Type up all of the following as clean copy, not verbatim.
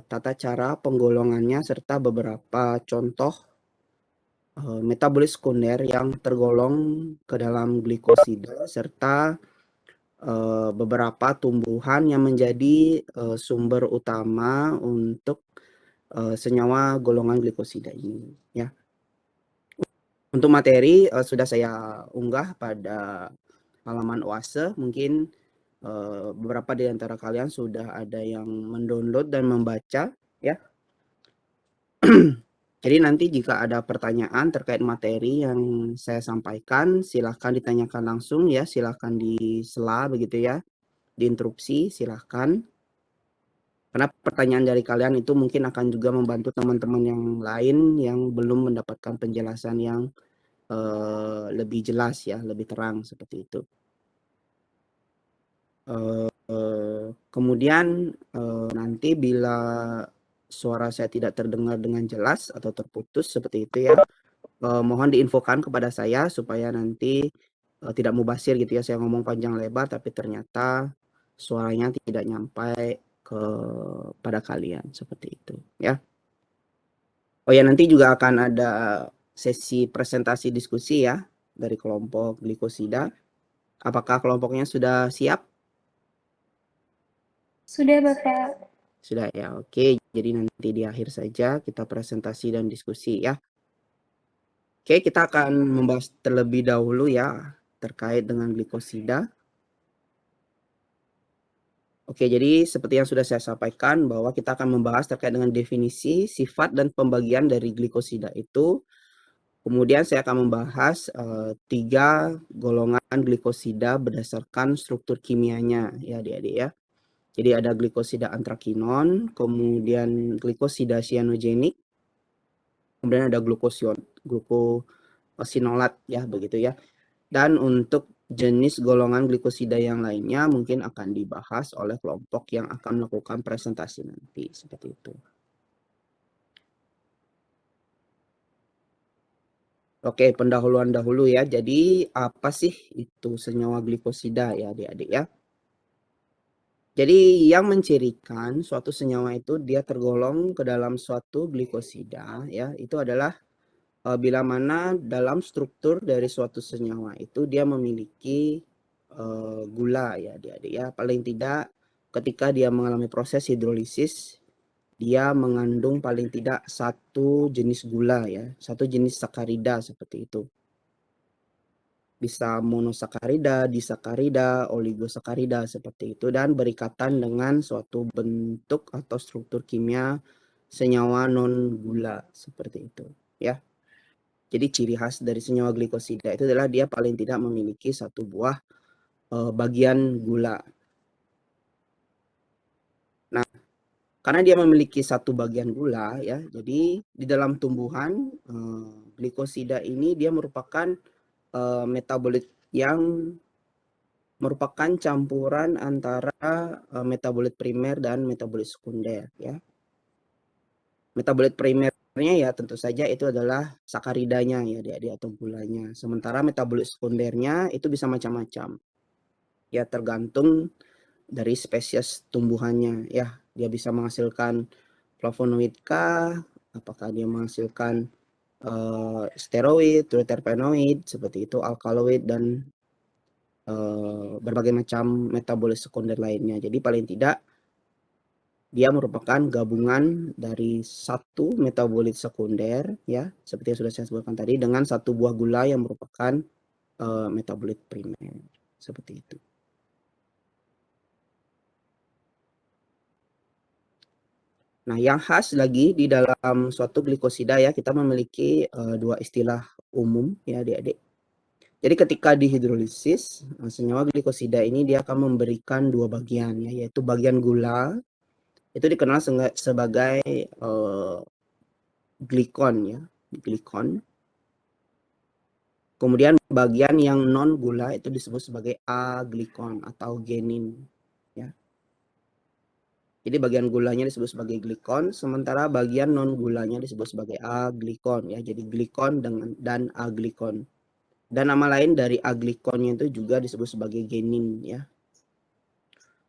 tata cara penggolongannya serta beberapa contoh metabolit sekunder yang tergolong ke dalam glikosida serta beberapa tumbuhan yang menjadi sumber utama untuk senyawa golongan glikosida ini ya. Untuk materi sudah saya unggah pada halaman Oase, mungkin beberapa di antara kalian sudah ada yang mendownload dan membaca ya. Jadi nanti jika ada pertanyaan terkait materi yang saya sampaikan, silahkan ditanyakan langsung ya, silahkan di sela begitu ya, diinterupsi silahkan. Karena pertanyaan dari kalian itu mungkin akan juga membantu teman-teman yang lain yang belum mendapatkan penjelasan yang lebih jelas ya, lebih terang seperti itu. Kemudian nanti bila suara saya tidak terdengar dengan jelas atau terputus seperti itu ya, mohon diinfokan kepada saya supaya nanti tidak mubasir gitu ya, saya ngomong panjang lebar tapi ternyata suaranya tidak nyampai kepada kalian seperti itu ya. Oh ya, nanti juga akan ada sesi presentasi diskusi ya dari kelompok glikosida. Apakah kelompoknya sudah siap? Sudah, Bapak. Sudah ya, oke. Jadi nanti di akhir saja kita presentasi dan diskusi ya. Oke, kita akan membahas terlebih dahulu ya terkait dengan glikosida. Oke, jadi seperti yang sudah saya sampaikan bahwa kita akan membahas terkait dengan definisi, sifat, dan pembagian dari glikosida itu. Kemudian saya akan membahas 3 golongan glikosida berdasarkan struktur kimianya ya adik-adik ya. Jadi ada glikosida antrakinon, kemudian glikosida cyanogenik, kemudian ada glukosinolat ya begitu ya. Dan untuk jenis golongan glikosida yang lainnya mungkin akan dibahas oleh kelompok yang akan melakukan presentasi nanti seperti itu. Oke, pendahuluan dahulu ya. Jadi apa sih itu senyawa glikosida ya adik-adik ya? Jadi yang mencirikan suatu senyawa itu dia tergolong ke dalam suatu glikosida ya, itu adalah bila mana dalam struktur dari suatu senyawa itu dia memiliki gula ya adik-adik ya. Paling tidak ketika dia mengalami proses hidrolisis dia mengandung paling tidak satu jenis gula ya, satu jenis sakarida seperti itu. Bisa monosakarida, disakarida, oligosakarida seperti itu dan berikatan dengan suatu bentuk atau struktur kimia senyawa non gula seperti itu ya. Jadi ciri khas dari senyawa glikosida itu adalah dia paling tidak memiliki satu buah bagian gula. Nah, karena dia memiliki satu bagian gula ya, jadi di dalam tumbuhan glikosida ini dia merupakan metabolit yang merupakan campuran antara metabolit primer dan metabolit sekunder ya. Metabolit primernya ya tentu saja itu adalah sakaridanya ya adik-adik atau gulanya. Sementara metabolit sekundernya itu bisa macam-macam. Ya tergantung dari spesies tumbuhannya ya. Dia bisa menghasilkan flavonoid kah? Apakah dia menghasilkan steroid, triterpenoid seperti itu, alkaloid dan berbagai macam metabolit sekunder lainnya. Jadi paling tidak dia merupakan gabungan dari satu metabolit sekunder ya, seperti yang sudah saya sebutkan tadi dengan satu buah gula yang merupakan metabolit primer. Seperti itu. Nah, yang khas lagi di dalam suatu glikosida ya, kita memiliki dua istilah umum ya adik-adik. Jadi ketika dihidrolisis, senyawa glikosida ini dia akan memberikan dua bagian ya, yaitu bagian gula itu dikenal sebagai glikon ya, glikon. Kemudian bagian yang non gula itu disebut sebagai aglikon atau genin ya. Jadi bagian gulanya disebut sebagai glikon, sementara bagian non gulanya disebut sebagai aglikon ya. Jadi glikon dan aglikon. Dan nama lain dari aglikonnya itu juga disebut sebagai genin ya.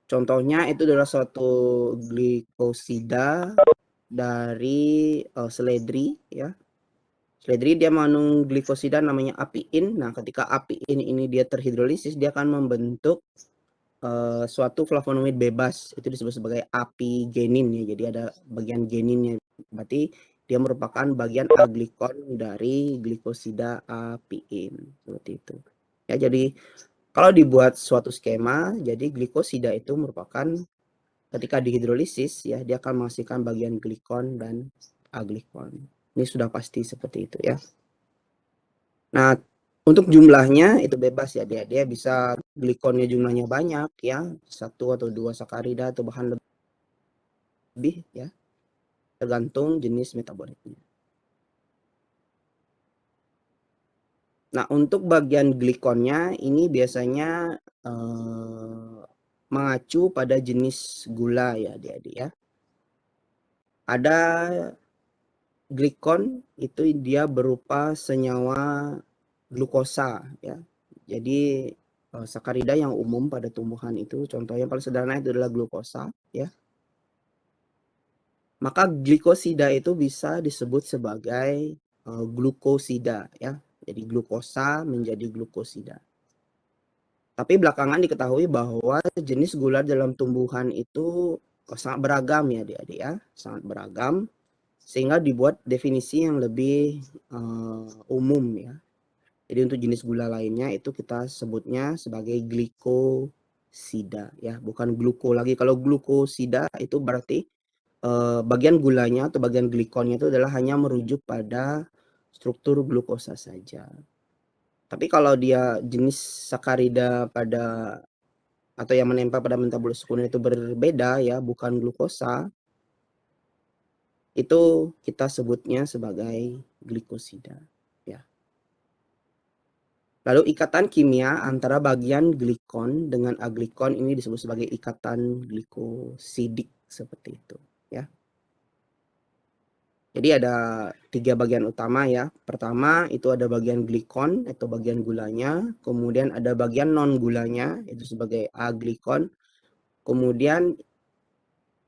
Contohnya itu adalah suatu glikosida dari seledri ya. Seledri dia mengandung glikosida namanya apiin. Nah, ketika apiin ini dia terhidrolisis, dia akan membentuk suatu flavonoid bebas. Itu disebut sebagai apigenin ya. Jadi ada bagian geninnya. Berarti dia merupakan bagian aglikon dari glikosida apiin. Seperti itu. Ya, jadi kalau dibuat suatu skema, jadi glikosida itu merupakan ketika dihidrolisis ya, dia akan menghasilkan bagian glikon dan aglikon. Ini sudah pasti seperti itu ya. Nah, untuk jumlahnya itu bebas ya, dia bisa glikonnya jumlahnya banyak ya, 1 atau 2 sakarida atau bahkan lebih ya, tergantung jenis metabolitnya. Nah, untuk bagian glikonnya ini biasanya mengacu pada jenis gula ya adik-adik ya. Ada glikon itu dia berupa senyawa glukosa ya. Jadi sakarida yang umum pada tumbuhan itu contohnya paling sederhana itu adalah glukosa ya. Maka glikosida itu bisa disebut sebagai glukosida ya. Jadi glukosa menjadi glukosida. Tapi belakangan diketahui bahwa jenis gula dalam tumbuhan itu sangat beragam ya adik-adik ya, sangat beragam sehingga dibuat definisi yang lebih umum ya. Jadi untuk jenis gula lainnya itu kita sebutnya sebagai glikosida ya, bukan gluko lagi. Kalau glukosida itu berarti bagian gulanya atau bagian glikonnya itu adalah hanya merujuk pada struktur glukosa saja. Tapi kalau dia jenis sakarida pada atau yang menempel pada metabolisme sekunder itu berbeda ya, bukan glukosa, itu kita sebutnya sebagai glikosida ya. Lalu ikatan kimia antara bagian glikon dengan aglikon ini disebut sebagai ikatan glikosidik seperti itu ya. Jadi ada 3 bagian utama ya. Pertama itu ada bagian glikon atau bagian gulanya, kemudian ada bagian non gulanya itu sebagai aglikon. Kemudian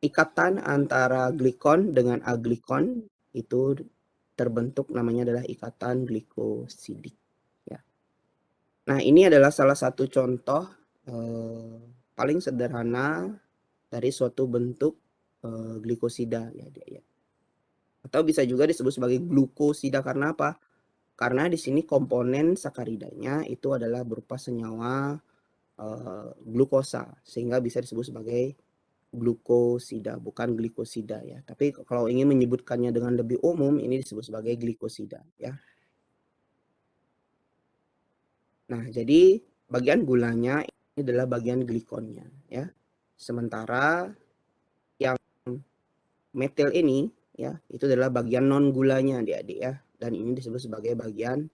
ikatan antara glikon dengan aglikon itu terbentuk namanya adalah ikatan glikosidik ya. Nah, ini adalah salah satu contoh paling sederhana dari suatu bentuk glikosida ya, ya. Atau bisa juga disebut sebagai glukosida karena apa? Karena di sini komponen sakaridanya itu adalah berupa senyawa glukosa sehingga bisa disebut sebagai glukosida bukan glikosida ya. Tapi kalau ingin menyebutkannya dengan lebih umum ini disebut sebagai glikosida ya. Nah, jadi bagian gulanya ini adalah bagian glikonnya ya. Sementara yang metil ini ya, itu adalah bagian non gulanya adik-adik ya. Dan ini disebut sebagai bagian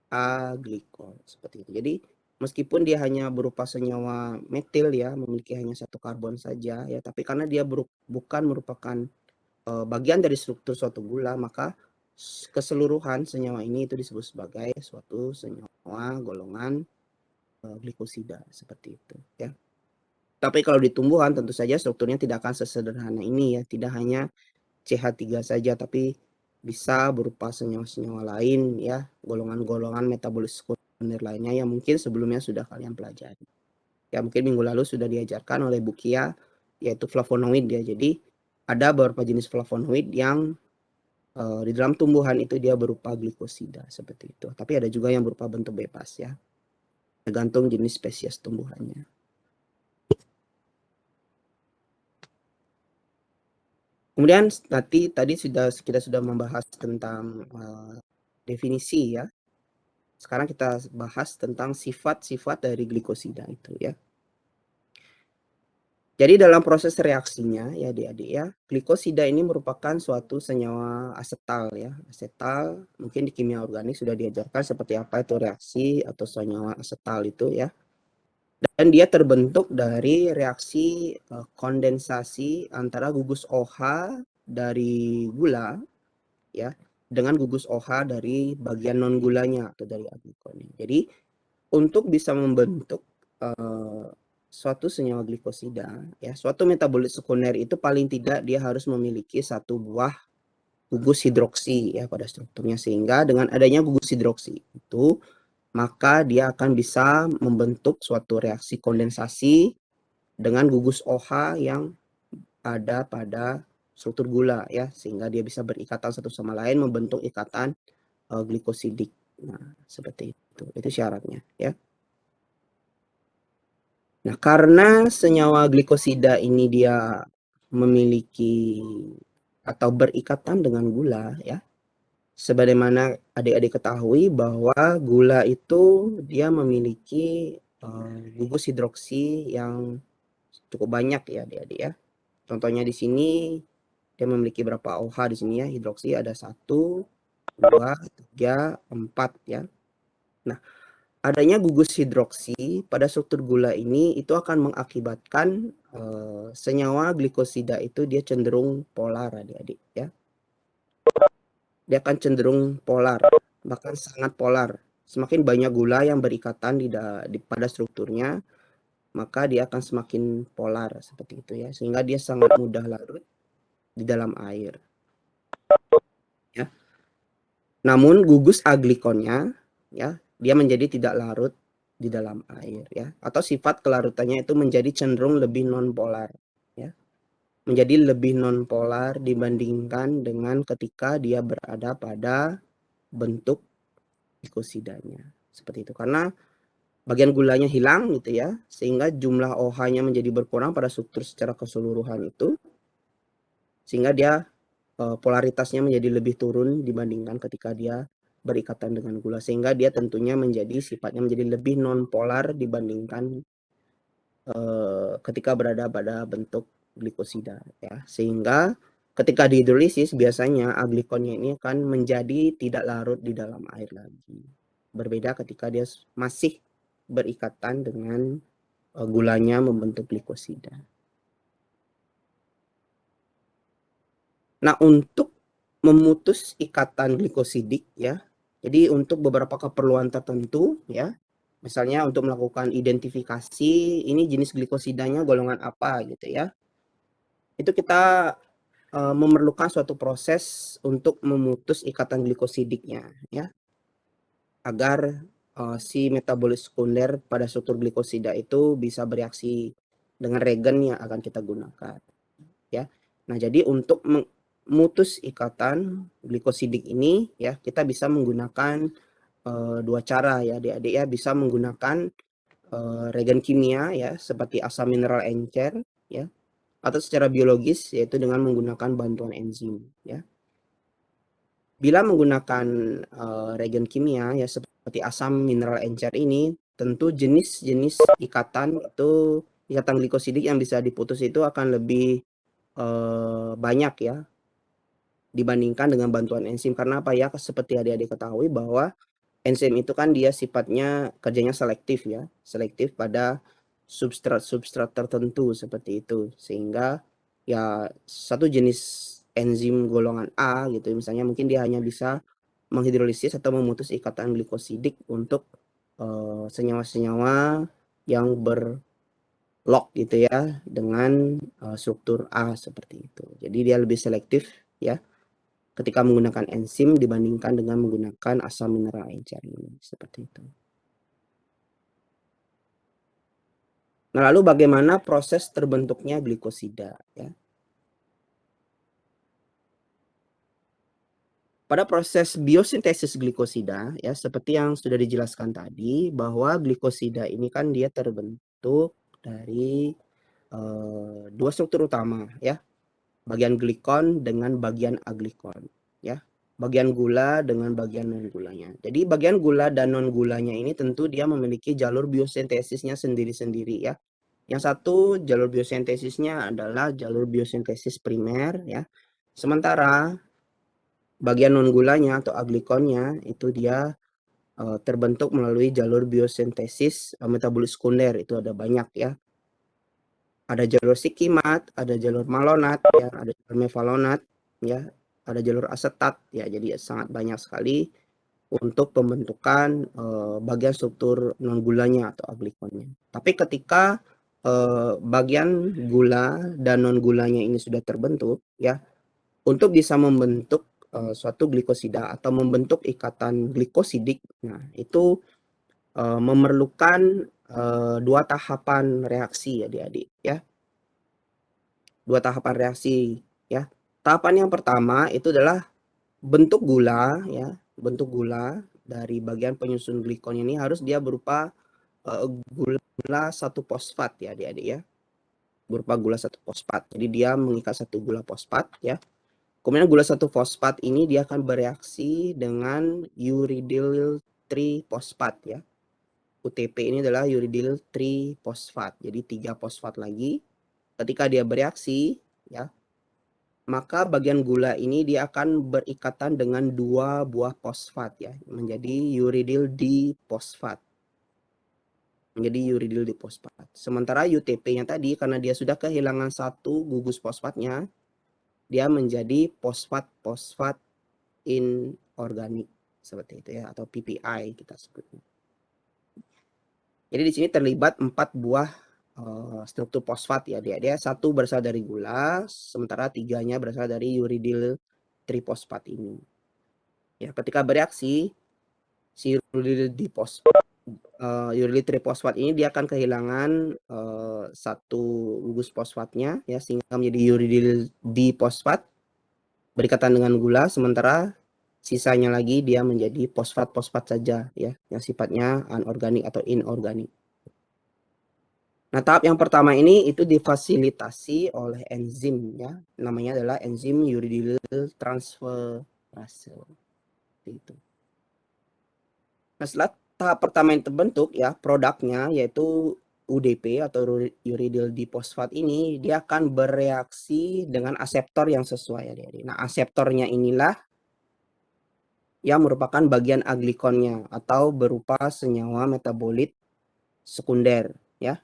aglikol seperti itu. Jadi meskipun dia hanya berupa senyawa metil ya, memiliki hanya 1 karbon saja ya, tapi karena dia bukan merupakan bagian dari struktur suatu gula, maka keseluruhan senyawa ini itu disebut sebagai suatu senyawa golongan glikosida seperti itu ya. Tapi kalau di tumbuhan tentu saja strukturnya tidak akan sesederhana ini ya, tidak hanya CH3 saja tapi bisa berupa senyawa-senyawa lain ya, golongan-golongan metabolis sekunder lainnya yang mungkin sebelumnya sudah kalian pelajari. Ya mungkin minggu lalu sudah diajarkan oleh Bu Kia yaitu flavonoid ya. Jadi ada beberapa jenis flavonoid yang di dalam tumbuhan itu dia berupa glikosida seperti itu. Tapi ada juga yang berupa bentuk bebas ya. Tergantung jenis spesies tumbuhannya. Kemudian tadi kita sudah membahas tentang definisi ya. Sekarang kita bahas tentang sifat-sifat dari glikosida itu ya. Jadi dalam proses reaksinya ya adik-adik ya, glikosida ini merupakan suatu senyawa asetal ya. Asetal mungkin di kimia organik sudah diajarkan seperti apa itu reaksi atau senyawa asetal itu ya. Dan dia terbentuk dari reaksi kondensasi antara gugus OH dari gula ya dengan gugus OH dari bagian non gulanya atau dari aglikon. Jadi untuk bisa membentuk suatu senyawa glikosida, ya, suatu metabolit sekunder itu paling tidak dia harus memiliki satu buah gugus hidroksi ya pada strukturnya, sehingga dengan adanya gugus hidroksi itu maka dia akan bisa membentuk suatu reaksi kondensasi dengan gugus OH yang ada pada struktur gula ya, sehingga dia bisa berikatan satu sama lain membentuk ikatan glikosidik. Nah, seperti itu. Itu syaratnya ya. Nah, karena senyawa glikosida ini dia memiliki atau berikatan dengan gula ya. Sebagaimana adik-adik ketahui bahwa gula itu dia memiliki gugus hidroksi yang cukup banyak ya adik-adik ya. Contohnya di sini dia memiliki berapa OH di sini ya, hidroksi ada 1, 2, 3, 4 ya. Nah, adanya gugus hidroksi pada struktur gula ini itu akan mengakibatkan senyawa glikosida itu dia cenderung polar adik-adik ya. Dia akan cenderung polar, bahkan sangat polar. Semakin banyak gula yang berikatan pada strukturnya, maka dia akan semakin polar seperti itu ya, sehingga dia sangat mudah larut di dalam air. Ya. Namun gugus aglikonnya ya, dia menjadi tidak larut di dalam air ya, atau sifat kelarutannya itu menjadi cenderung lebih non-polar ya. Menjadi lebih non-polar dibandingkan dengan ketika dia berada pada bentuk glikosidanya. Seperti itu. Karena bagian gulanya hilang gitu ya, sehingga jumlah OH-nya menjadi berkurang pada struktur secara keseluruhan itu, sehingga dia polaritasnya menjadi lebih turun dibandingkan ketika dia berikatan dengan gula, sehingga dia tentunya menjadi sifatnya menjadi lebih non polar dibandingkan ketika berada pada bentuk glikosida ya, sehingga ketika dihidrolisis biasanya aglikonnya ini akan menjadi tidak larut di dalam air lagi, berbeda ketika dia masih berikatan dengan gulanya membentuk glikosida. Nah, untuk memutus ikatan glikosidik ya, jadi untuk beberapa keperluan tertentu ya, misalnya untuk melakukan identifikasi ini jenis glikosidanya golongan apa gitu ya, itu kita memerlukan suatu proses untuk memutus ikatan glikosidiknya ya, agar si metabolit sekunder pada struktur glikosida itu bisa bereaksi dengan reagen yang akan kita gunakan ya. Nah, jadi untuk memutus ikatan glikosidik ini ya, kita bisa menggunakan dua cara ya adik-adik ya, bisa menggunakan reagen kimia ya seperti asam mineral encer ya, atau secara biologis yaitu dengan menggunakan bantuan enzim ya. Bila menggunakan reagen kimia ya seperti asam mineral encer ini, tentu jenis-jenis ikatan itu, ikatan glikosidik yang bisa diputus itu akan lebih banyak ya dibandingkan dengan bantuan enzim. Karena apa ya, seperti adik-adik ketahui bahwa enzim itu kan dia sifatnya kerjanya selektif ya, selektif pada substrat-substrat tertentu seperti itu, sehingga ya satu jenis enzim golongan A gitu misalnya mungkin dia hanya bisa menghidrolisis atau memutus ikatan glikosidik untuk senyawa-senyawa yang berlock gitu ya dengan struktur A seperti itu. Jadi dia lebih selektif ya ketika menggunakan enzim dibandingkan dengan menggunakan asam mineral encer ini seperti itu. Nah, lalu bagaimana proses terbentuknya glikosida ya? Pada proses biosintesis glikosida ya, seperti yang sudah dijelaskan tadi bahwa glikosida ini kan dia terbentuk dari dua struktur utama ya, bagian glikon dengan bagian aglikon ya, bagian gula dengan bagian non gulanya. Jadi bagian gula dan non gulanya ini tentu dia memiliki jalur biosintesisnya sendiri-sendiri ya. Yang satu jalur biosintesisnya adalah jalur biosintesis primer ya. Sementara bagian non gulanya atau aglikonnya itu dia terbentuk melalui jalur biosintesis metabolit sekunder, itu ada banyak ya. Ada jalur sikimat, ada jalur malonat ya, ada jalur mevalonat ya, ada jalur asetat ya. Jadi sangat banyak sekali untuk pembentukan bagian struktur non gulanya atau aglikonnya. Tapi ketika bagian gula dan non gulanya ini sudah terbentuk ya, untuk bisa membentuk suatu glikosida atau membentuk ikatan glikosidik. Nah, itu memerlukan dua tahapan reaksi ya adik-adik ya. Dua tahapan reaksi ya. Tahapan yang pertama itu adalah bentuk gula ya. Bentuk gula dari bagian penyusun glikon ini harus dia berupa gula 1-fosfat ya adik-adik ya. Berupa gula 1-fosfat. Jadi dia mengikat satu gula fosfat ya. Kemudian gula 1-fosfat ini dia akan bereaksi dengan uridyl trifosfat ya. UTP ini adalah uridyl trifosfat. Jadi 3 fosfat lagi. Ketika dia bereaksi ya, maka bagian gula ini dia akan berikatan dengan 2 buah fosfat ya, menjadi uridyl difosfat. Menjadi uridyl difosfat. Sementara UTP-nya tadi karena dia sudah kehilangan 1 gugus fosfatnya, dia menjadi fosfat-fosfat inorganik seperti itu ya, atau PPI kita sebutnya. Jadi di sini terlibat 4 buah struktur fosfat ya dia 1 berasal dari gula, sementara 3-nya berasal dari uridyl trifosfat ini. Ya, ketika bereaksi si uridyl trifosfat ini dia akan kehilangan 1 gugus fosfatnya ya, sehingga menjadi uridyl difosfat berikatan dengan gula, sementara sisanya lagi dia menjadi fosfat-fosfat saja ya, yang sifatnya anorganik atau inorganik. Nah, tahap yang pertama ini itu difasilitasi oleh enzim ya, namanya adalah enzim uridyl transferase. Itu. Nah, setelah tahap pertama yang terbentuk ya, produknya yaitu UDP atau uridyl difosfat ini dia akan bereaksi dengan aseptor yang sesuai ya. Nah, aseptornya inilah yang merupakan bagian aglikonnya atau berupa senyawa metabolit sekunder ya.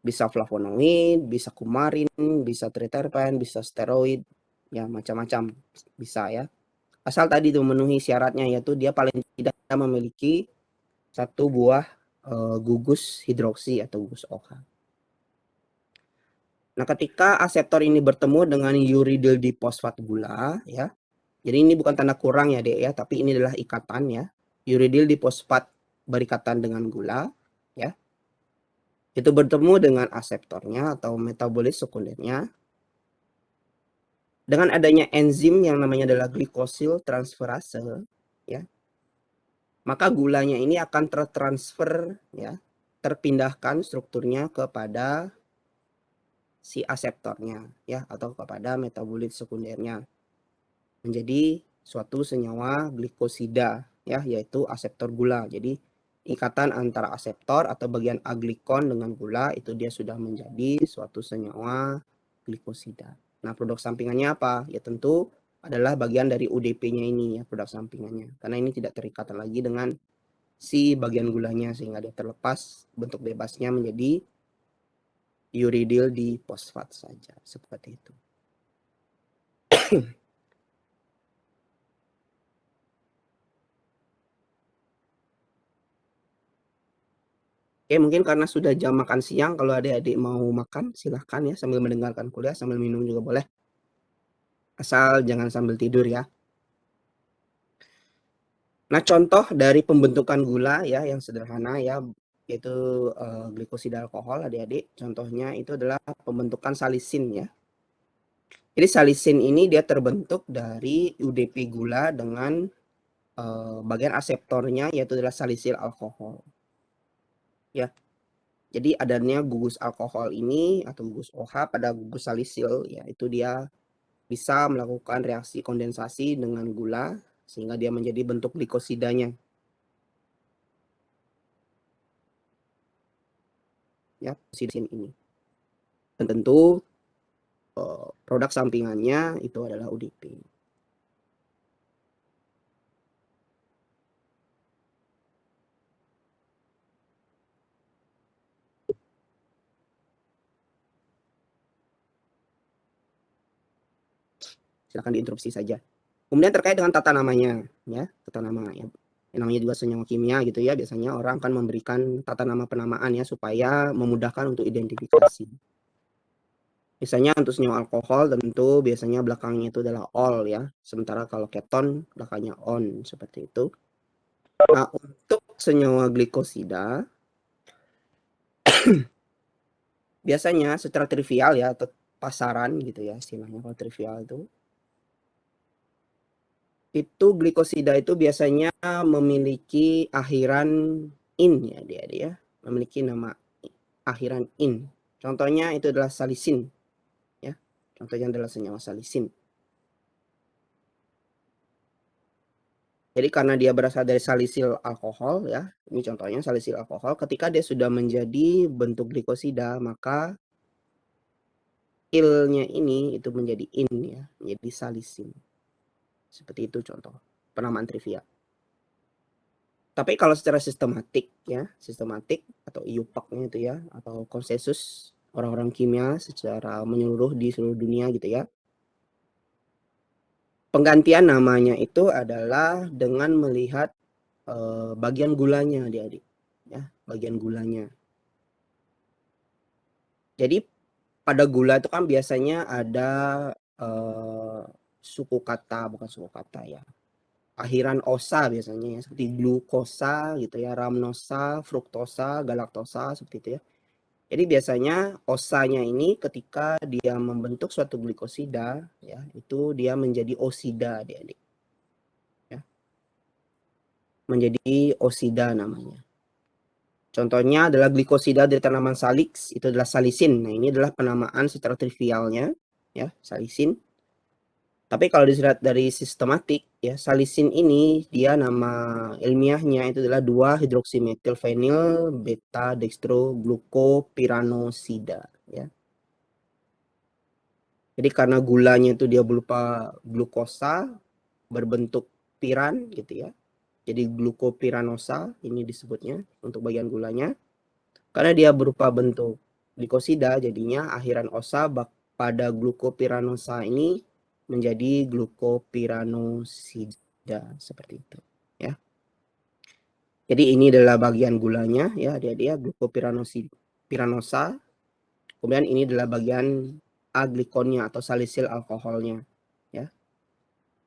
Bisa flavonoid, bisa kumarin, bisa triterpen, bisa steroid, ya macam-macam bisa ya. Asal tadi itu memenuhi syaratnya, yaitu dia paling tidak memiliki 1 buah gugus hidroksi atau gugus OH. Nah, ketika aseptor ini bertemu dengan uridyl difosfat gula ya. Jadi ini bukan tanda kurang ya, Dek ya, tapi ini adalah ikatan ya. Uridyl difosfat berikatan dengan gula ya. Itu bertemu dengan aseptornya atau metabolit sekundernya. Dengan adanya enzim yang namanya adalah glikosil transferase ya, maka gulanya ini akan tertransfer ya, terpindahkan strukturnya kepada si aseptornya ya, atau kepada metabolit sekundernya menjadi suatu senyawa glikosida ya, yaitu aseptor gula. Jadi ikatan antara aseptor atau bagian aglikon dengan gula itu dia sudah menjadi suatu senyawa glikosida. Nah, produk sampingannya apa? Ya tentu adalah bagian dari UDP-nya ini ya, produk sampingannya. Karena ini tidak terikatan lagi dengan si bagian gulanya, sehingga dia terlepas, bentuk bebasnya menjadi uridyl difosfat saja, seperti itu. Oke, mungkin karena sudah jam makan siang, kalau adik-adik mau makan silahkan ya, sambil mendengarkan kuliah, sambil minum juga boleh. Asal jangan sambil tidur ya. Nah, contoh dari pembentukan gula ya yang sederhana ya, yaitu glikosida alkohol adik-adik. Contohnya itu adalah pembentukan salisin ya. Jadi salisin ini dia terbentuk dari UDP gula dengan bagian aseptornya yaitu adalah salisil alkohol. Ya. Jadi adanya gugus alkohol ini atau gugus OH pada gugus salisil ya, itu dia bisa melakukan reaksi kondensasi dengan gula sehingga dia menjadi bentuk glikosidanya. Ya, salisin ini. Dan tentu produk sampingannya itu adalah UDP. Silakan diinterupsi saja. Kemudian terkait dengan tata namanya ya, tata nama ya. namanya juga senyawa kimia gitu ya, biasanya orang akan memberikan tata nama penamaan ya supaya memudahkan untuk identifikasi. Biasanya untuk senyawa alkohol tentu biasanya belakangnya itu adalah ol ya, sementara kalau keton belakangnya on seperti itu. Nah, untuk senyawa glikosida biasanya secara trivial ya atau pasaran gitu ya istilahnya kalau trivial itu glikosida itu biasanya memiliki akhiran in ya dia memiliki nama akhiran in. Contohnya itu adalah salisin ya. Contohnya adalah senyawa salisin. Jadi karena dia berasal dari salisil alkohol ya, ini contohnya salisil alkohol, ketika dia sudah menjadi bentuk glikosida, maka il-nya ini itu menjadi in ya, menjadi salisin. Seperti itu contoh penamaan trivia. Tapi kalau secara sistematik ya, sistematik atau IUPAC-nya itu ya, atau konsensus orang-orang kimia secara menyeluruh di seluruh dunia gitu ya. Penggantian namanya itu adalah dengan melihat bagian gulanya adik-adik ya, bagian gulanya. Jadi pada gula itu kan biasanya ada suku kata, bukan suku kata ya, akhiran osa biasanya ya, seperti glukosa gitu ya, ramnosa, fruktosa, galaktosa seperti itu ya. Jadi biasanya osanya ini ketika dia membentuk suatu glikosida ya, itu dia menjadi osida adik-adik ya. Menjadi osida namanya. Contohnya adalah glikosida dari tanaman salix, itu adalah salisin. Nah, ini adalah penamaan secara trivialnya ya, salisin. Tapi kalau dilihat dari sistematik ya, salisin ini dia nama ilmiahnya itu adalah 2-hidroksimetilfenyl beta dextroglucopiranosida ya. Jadi karena gulanya itu dia berupa glukosa berbentuk piran gitu ya. Jadi glukopiranosa ini disebutnya untuk bagian gulanya. Karena dia berupa bentuk glikosida jadinya akhiran osa pada glukopiranosa ini menjadi glukopiranosida seperti itu ya. Jadi ini adalah bagian gulanya ya, dia glukopiranosa. Kemudian ini adalah bagian aglikonnya atau salisil alkoholnya ya.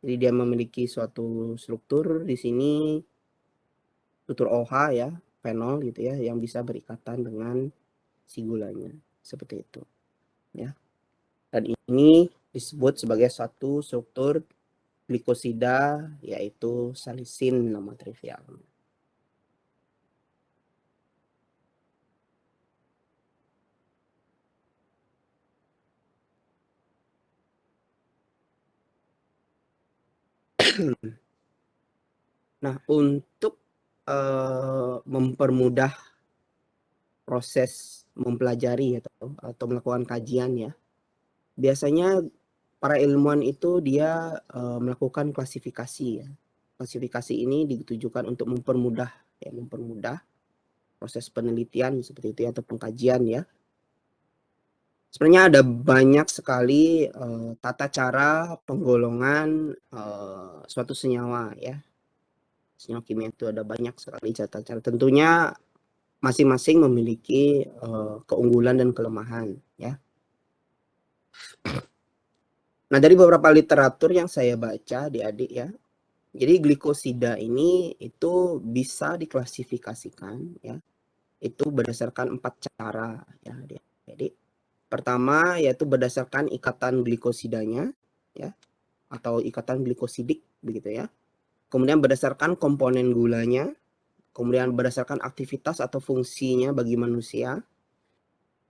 Jadi dia memiliki suatu struktur di sini, struktur OH ya, fenol gitu ya, yang bisa berikatan dengan si gulanya seperti itu ya. Dan ini disebut sebagai satu struktur glikosida yaitu salisin nama trivial. Nah, untuk mempermudah proses mempelajari atau melakukan kajian ya, biasanya para ilmuwan itu dia melakukan klasifikasi ya. Klasifikasi ini ditujukan untuk mempermudah proses penelitian seperti itu ya, atau pengkajian ya. Sebenarnya ada banyak sekali tata cara penggolongan suatu senyawa ya. Senyawa kimia itu ada banyak sekali tata cara. Tentunya masing-masing memiliki keunggulan dan kelemahan ya. Nah, dari beberapa literatur yang saya baca adik-adik ya, jadi glikosida ini itu bisa diklasifikasikan ya, itu berdasarkan 4 cara ya. Jadi pertama yaitu berdasarkan ikatan glikosidanya ya, atau ikatan glikosidik begitu ya. Kemudian berdasarkan komponen gulanya, kemudian berdasarkan aktivitas atau fungsinya bagi manusia,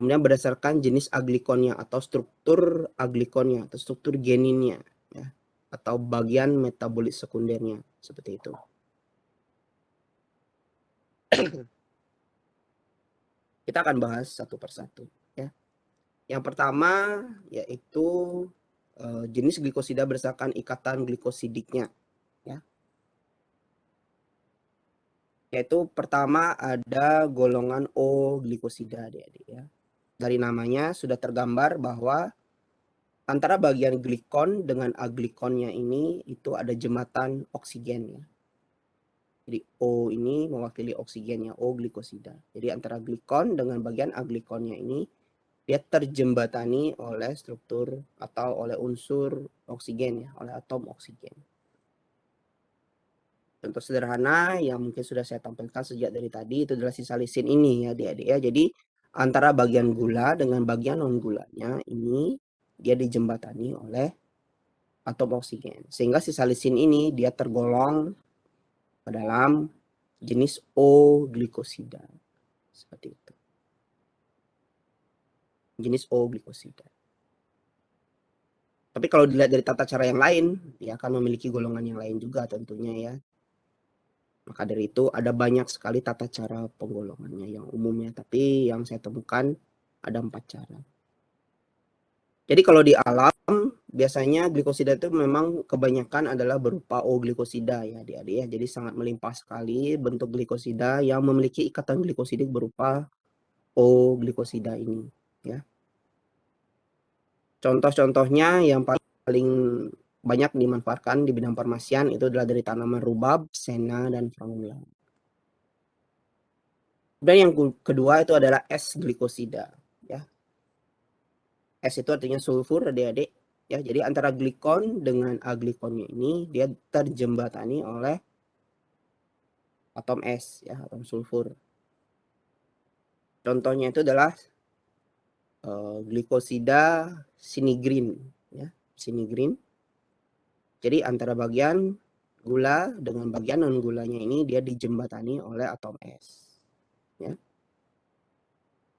kemudian berdasarkan jenis aglikonnya atau struktur aglikonnya atau struktur geninnya ya, atau bagian metabolit sekundernya seperti itu. Kita akan bahas satu persatu ya. Yang pertama yaitu jenis glikosida berdasarkan ikatan glikosidiknya ya. Yaitu pertama ada golongan O glikosida adik-adik ya. Dari namanya sudah tergambar bahwa antara bagian glikon dengan aglikonnya ini itu ada jembatan oksigen ya. Jadi O ini mewakili oksigennya, O glikosida. Jadi antara glikon dengan bagian aglikonnya ini dia terjembatani oleh struktur atau oleh unsur oksigen ya, oleh atom oksigen. Contoh sederhana yang mungkin sudah saya tampilkan sejak dari tadi itu adalah sisa lisin ini ya adik-adik ya. Jadi antara bagian gula dengan bagian non gulanya ini dia dijembatani oleh atom oksigen. Sehingga sisa lisin ini dia tergolong ke dalam jenis O glikosida. Seperti itu. Jenis O glikosida. Tapi kalau dilihat dari tata cara yang lain, dia akan memiliki golongan yang lain juga tentunya ya. Maka dari itu ada banyak sekali tata cara penggolongannya yang umumnya, tapi yang saya temukan ada 4 cara. Jadi kalau di alam biasanya glikosida itu memang kebanyakan adalah berupa O-glikosida ya adik-adik ya. Jadi sangat melimpah sekali bentuk glikosida yang memiliki ikatan glikosidik berupa O-glikosida ini ya. Contoh-contohnya yang paling banyak dimanfaatkan di bidang farmasian itu adalah dari tanaman rubab, sena, dan formula. Dan yang kedua itu adalah S-glikosida ya. S itu artinya sulfur adik-adik ya. Jadi antara glikon dengan aglikonnya ini dia terjembatani oleh atom S ya, atom sulfur. Contohnya itu adalah glikosida sinigrin ya, sinigrin. Jadi antara bagian gula dengan bagian non gulanya ini dia dijembatani oleh atom S ya.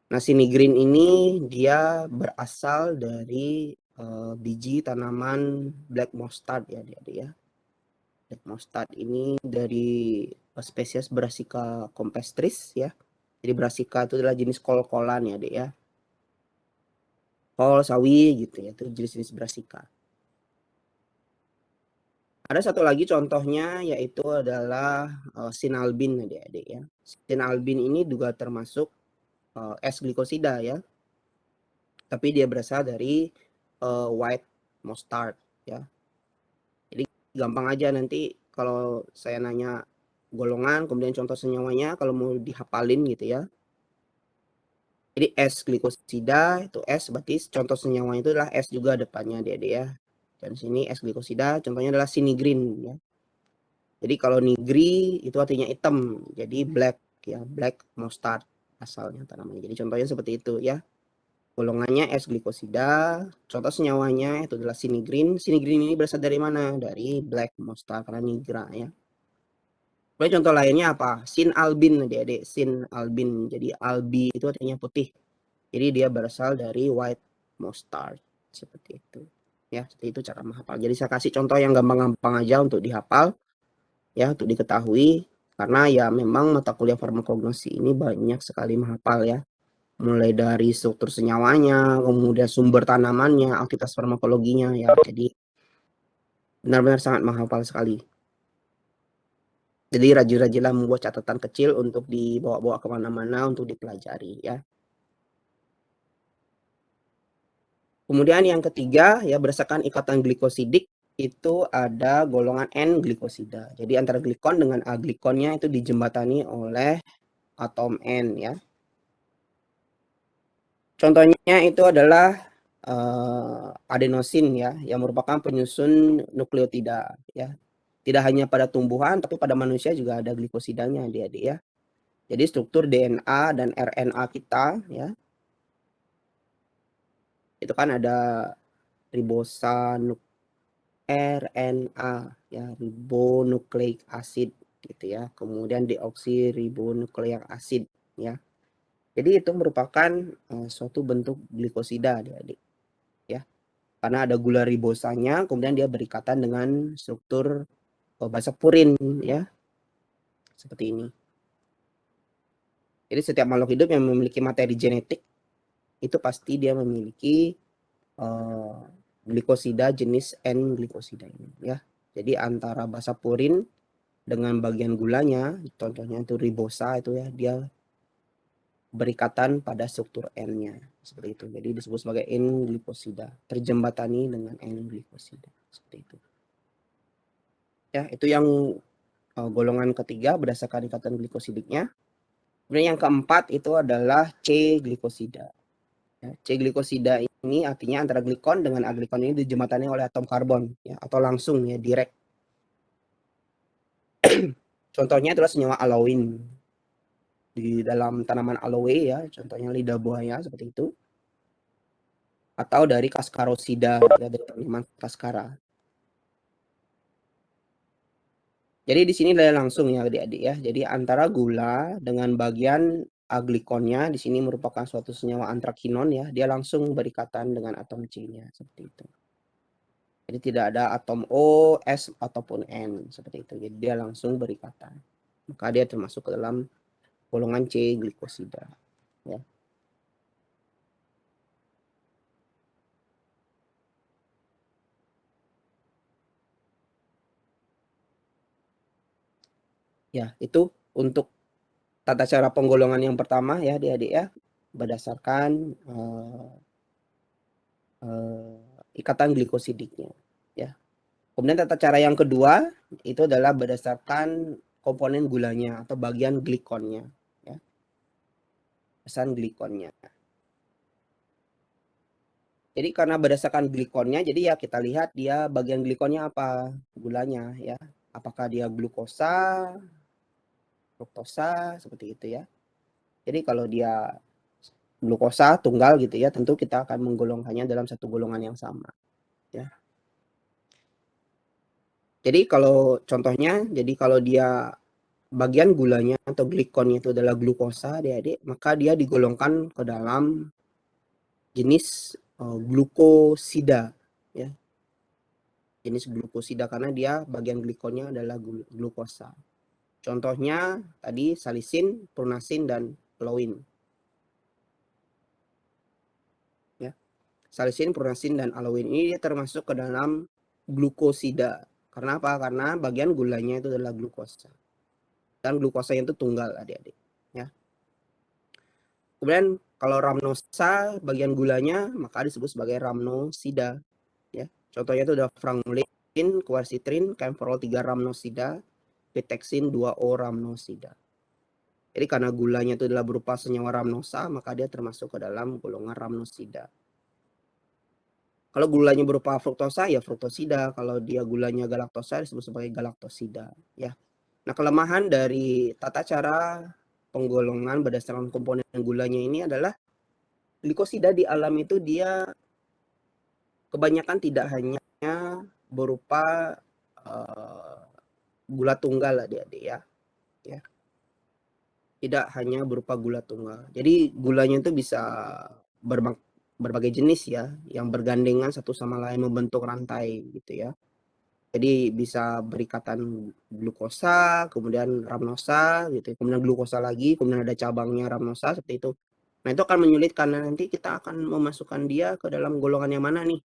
Nah, sinigrin ini dia berasal dari biji tanaman black mustard ya adik-adik ya. Black mustard ini dari spesies Brassica campestris ya. Jadi Brassica itu adalah jenis kol-kolan ya, Dek ya. Kol, sawi gitu ya, itu jenis-jenis Brassica. Ada satu lagi contohnya yaitu adalah sinalbin adik-adik ya. Sinalbin ini juga termasuk S-glikosida ya. Tapi dia berasal dari white mustard ya. Jadi gampang aja nanti kalau saya nanya golongan kemudian contoh senyawanya kalau mau dihafalin gitu ya. Jadi S-glikosida itu S berarti contoh senyawanya itu adalah S juga depannya adik-adik ya. Dan sini S-glikosida contohnya adalah sinigrin ya. Jadi kalau nigri itu artinya hitam, jadi black ya, black mustard asalnya tanamannya. Jadi contohnya seperti itu ya. Golongannya S-glikosida, contoh senyawanya itu adalah sinigrin. Sinigrin ini berasal dari mana? Dari black mustard karena nigra ya. Kemudian contoh lainnya apa? Sinalbin adik-adik, sinalbin. Jadi albi itu artinya putih. Jadi dia berasal dari white mustard seperti itu. Ya, seperti itu cara menghafal. Jadi saya kasih contoh yang gampang-gampang aja untuk dihafal ya, untuk diketahui karena ya memang mata kuliah farmakognosi ini banyak sekali menghafal ya. Mulai dari struktur senyawanya, kemudian sumber tanamannya, aktivitas farmakologinya ya. Jadi benar-benar sangat menghafal sekali. Jadi rajin-rajinlah membuat catatan kecil untuk dibawa-bawa kemana-mana untuk dipelajari ya. Kemudian yang ketiga ya berdasarkan ikatan glikosidik itu ada golongan N-glikosida. Jadi antara glikon dengan aglikonnya itu dijembatani oleh atom N ya. Contohnya itu adalah adenosin ya yang merupakan penyusun nukleotida ya. Tidak hanya pada tumbuhan tapi pada manusia juga ada glikosidanya adik-adik ya. Jadi struktur DNA dan RNA kita ya itu kan ada ribosa RNA ya, ribonukleik acid gitu ya. Kemudian deoksiribonukleik acid ya. Jadi itu merupakan suatu bentuk glikosida adik-adik ya. Karena ada gula ribosanya, kemudian dia berikatan dengan struktur basa purin ya. Seperti ini. Jadi setiap makhluk hidup yang memiliki materi genetik itu pasti dia memiliki glikosida jenis N-glikosida ini ya. Jadi antara basa purin dengan bagian gulanya, contohnya itu ribosa itu ya, dia berikatan pada struktur N-nya seperti itu. Jadi disebut sebagai N-glikosida, terjembatani dengan N-glikosida seperti itu. Ya, itu yang golongan ketiga berdasarkan ikatan glikosidiknya. Kemudian yang keempat itu adalah C-glikosida. Ya, C-glikosida ini artinya antara glikon dengan aglikon ini dijembatani oleh atom karbon, ya, atau langsung ya, direct. Contohnya adalah senyawa aloin di dalam tanaman aloe ya, contohnya lidah buaya seperti itu. Atau dari Cascarosida ya, dari tanaman Cascara. Jadi di sini adalah langsung ya adik-adik ya. Jadi antara gula dengan bagian aglikonnya di sini merupakan suatu senyawa antrakinon ya. Dia langsung berikatan dengan atom C-nya seperti itu. Jadi tidak ada atom O, S ataupun N seperti itu. Jadi dia langsung berikatan. Maka dia termasuk ke dalam golongan C glikosida ya. Ya, itu untuk tata cara penggolongan yang pertama ya adik-adik ya, berdasarkan ikatan glikosidiknya ya. Kemudian tata cara yang kedua itu adalah berdasarkan komponen gulanya atau bagian glikonnya ya. Pesan glikonnya. Jadi karena berdasarkan glikonnya, jadi ya kita lihat dia bagian glikonnya apa, gulanya ya. Apakah dia glukosa, fruktosa, seperti itu ya. Jadi kalau dia glukosa tunggal gitu ya, tentu kita akan menggolongkannya dalam satu golongan yang sama ya. Jadi kalau contohnya, jadi kalau dia bagian gulanya atau glikonnya itu adalah glukosa adik-adik, maka dia digolongkan ke dalam jenis glukosida ya. Jenis glukosida karena dia bagian glikonnya adalah glukosa. Contohnya tadi salisin, prunasin, dan aloin. Ya. Salisin, prunasin, dan aloin ini termasuk ke dalam glukosida. Karena apa? Karena bagian gulanya itu adalah glukosa. Dan glukosanya itu tunggal adik-adik. Ya. Kemudian kalau ramnosa bagian gulanya maka disebut sebagai ramnosida. Ya. Contohnya itu ada frangulin, quercitrin, camphorol 3 ramnosida, pitexin 2O ramnosida. Jadi karena gulanya itu adalah berupa senyawa ramnosa, maka dia termasuk ke dalam golongan ramnosida. Kalau gulanya berupa fruktosa, ya fruktosida. Kalau dia gulanya galaktosa, disebut sebagai galaktosida. Ya. Nah, kelemahan dari tata cara penggolongan berdasarkan komponen gulanya ini adalah glikosida di alam itu dia kebanyakan tidak hanya berupa gula tunggal adik-adik ya. Ya. Tidak hanya berupa gula tunggal. Jadi gulanya itu bisa berbagai jenis ya, yang bergandengan satu sama lain membentuk rantai gitu ya. Jadi bisa berikatan glukosa, kemudian ramnosa gitu, kemudian glukosa lagi, kemudian ada cabangnya ramnosa seperti itu. Nah, itu akan menyulitkan nanti kita akan memasukkan dia ke dalam golongan yang mana nih?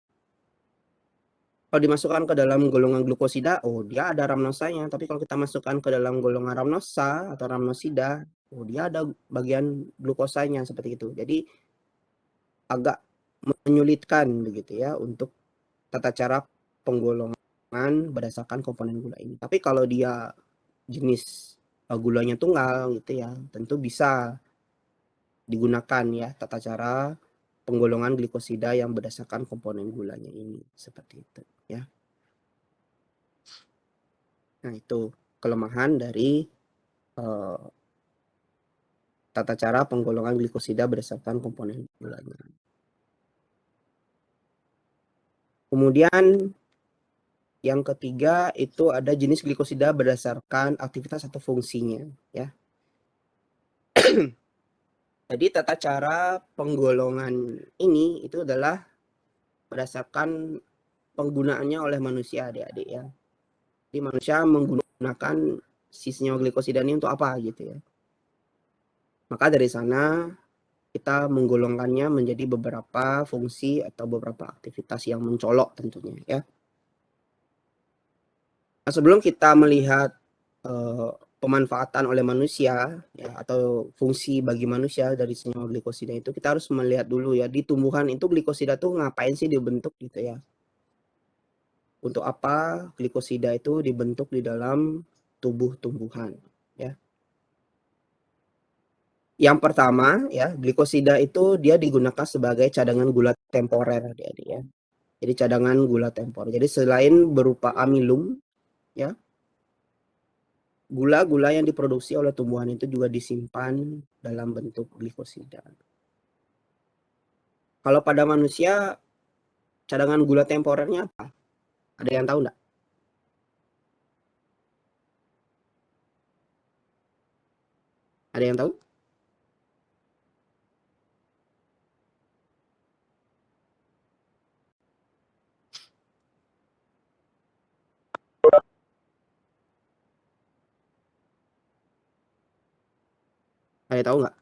Kalau dimasukkan ke dalam golongan glukosida, oh dia ada ramnosanya. Tapi kalau kita masukkan ke dalam golongan ramnosa atau ramnosida, oh dia ada bagian glukosanya seperti itu. Jadi agak menyulitkan begitu ya untuk tata cara penggolongan berdasarkan komponen gula ini. Tapi kalau dia jenis gulanya tunggal gitu ya, tentu bisa digunakan ya tata cara penggolongan glikosida yang berdasarkan komponen gulanya ini seperti itu ya. Nah, itu kelemahan dari tata cara penggolongan glikosida berdasarkan komponen gulanya. Kemudian yang ketiga itu ada jenis glikosida berdasarkan aktivitas atau fungsinya ya. Jadi tata cara penggolongan ini itu adalah berdasarkan penggunaannya oleh manusia adik-adik ya. Jadi manusia menggunakan si senyawa glikosida ini untuk apa gitu ya. Maka dari sana kita menggolongkannya menjadi beberapa fungsi atau beberapa aktivitas yang mencolok tentunya ya. Nah, sebelum kita melihat pemanfaatan oleh manusia ya, atau fungsi bagi manusia dari senyawa glikosida itu, kita harus melihat dulu ya di tumbuhan itu glikosida tuh ngapain sih dibentuk gitu ya. Untuk apa glikosida itu dibentuk di dalam tubuh tumbuhan, ya. Yang pertama, ya, glikosida itu dia digunakan sebagai cadangan gula temporer, adik-adik, ya. Jadi cadangan gula temporer. Jadi selain berupa amilum, ya, gula-gula yang diproduksi oleh tumbuhan itu juga disimpan dalam bentuk glikosida. Kalau pada manusia, cadangan gula temporernya apa? Ada yang tahu nggak? Ada yang tahu? Ada yang tahu nggak?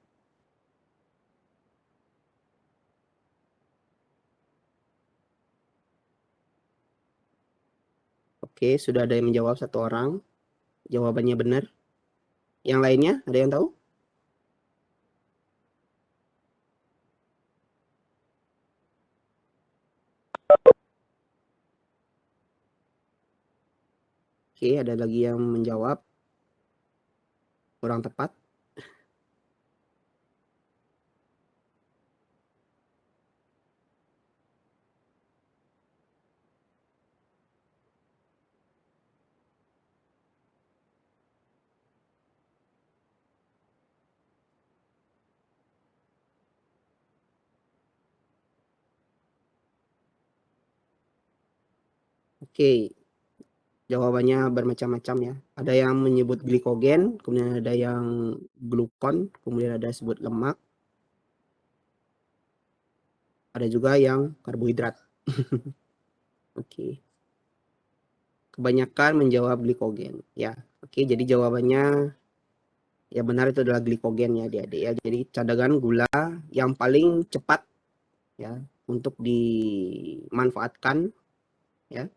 Oke, sudah ada yang menjawab satu orang. Jawabannya benar. Yang lainnya, ada yang tahu? Oke, ada lagi yang menjawab kurang tepat. Oke, jawabannya bermacam-macam, ya. Ada yang menyebut glikogen, kemudian ada yang glukon, kemudian ada sebut lemak, ada juga yang karbohidrat. Oke. Kebanyakan menjawab glikogen, ya. Oke, jadi jawabannya ya benar, itu adalah glikogen, ya, adik-adik, ya. Jadi cadangan gula yang paling cepat, ya, untuk dimanfaatkan, ya.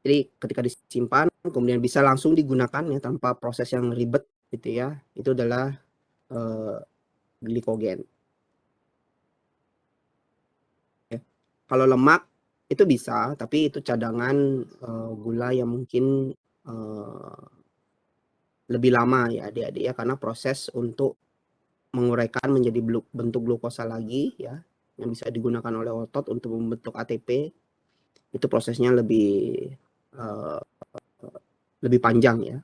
Jadi ketika disimpan kemudian bisa langsung digunakan, ya, tanpa proses yang ribet, gitu, ya. Itu adalah glikogen. Ya. Kalau lemak itu bisa, tapi itu cadangan gula yang mungkin lebih lama, ya, adik-adik, ya, karena proses untuk menguraikan menjadi bentuk glukosa lagi, ya, yang bisa digunakan oleh otot untuk membentuk ATP, itu prosesnya uh, lebih panjang, ya.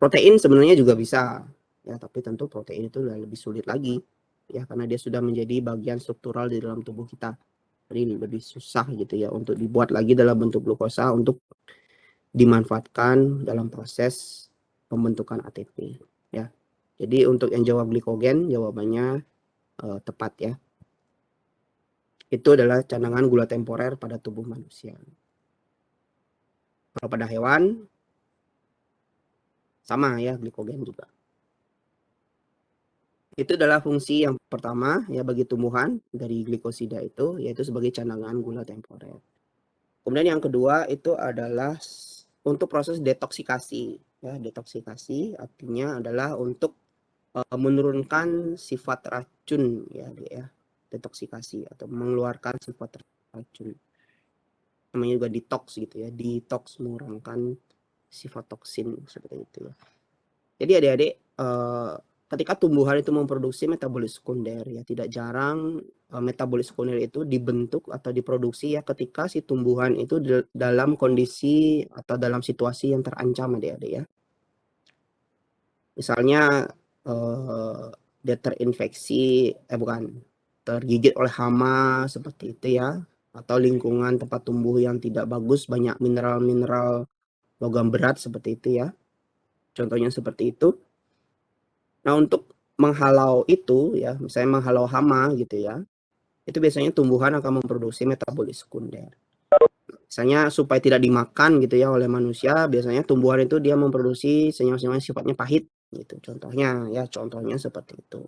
Protein sebenarnya juga bisa, ya, tapi tentu protein itu lebih sulit lagi, ya, karena dia sudah menjadi bagian struktural di dalam tubuh kita. Jadi lebih susah, gitu, ya, untuk dibuat lagi dalam bentuk glukosa untuk dimanfaatkan dalam proses pembentukan ATP, ya. Jadi untuk yang jawab glikogen, jawabannya tepat, ya. Itu adalah cadangan gula temporer pada tubuh manusia. Kalau pada hewan, sama, ya, glikogen juga. Itu adalah fungsi yang pertama, ya, bagi tumbuhan dari glikosida itu, yaitu sebagai cadangan gula temporer. Kemudian yang kedua itu adalah untuk proses detoksikasi, ya. Detoksikasi artinya adalah untuk menurunkan sifat racun, ya, ya. Detoksikasi atau mengeluarkan sifat racun. Namanya juga detox, gitu, ya. Detox, mengurangkan sifat toksin seperti itu, ya. Jadi adik-adik, ketika tumbuhan itu memproduksi metabolit sekunder, ya, tidak jarang metabolit sekunder itu dibentuk atau diproduksi, ya, ketika si tumbuhan itu dalam kondisi atau dalam situasi yang terancam, adik-adik, ya. Misalnya dia terinfeksi, bukan, tergigit oleh hama seperti itu, ya, atau lingkungan tempat tumbuh yang tidak bagus, banyak mineral-mineral logam berat seperti itu, ya. Contohnya seperti itu. Nah, untuk menghalau itu, ya, misalnya menghalau hama, gitu, ya, itu biasanya tumbuhan akan memproduksi metabolit sekunder. Misalnya supaya tidak dimakan, gitu, ya, oleh manusia, biasanya tumbuhan itu dia memproduksi senyawa-senyawa sifatnya pahit, gitu. Contohnya, ya, contohnya seperti itu.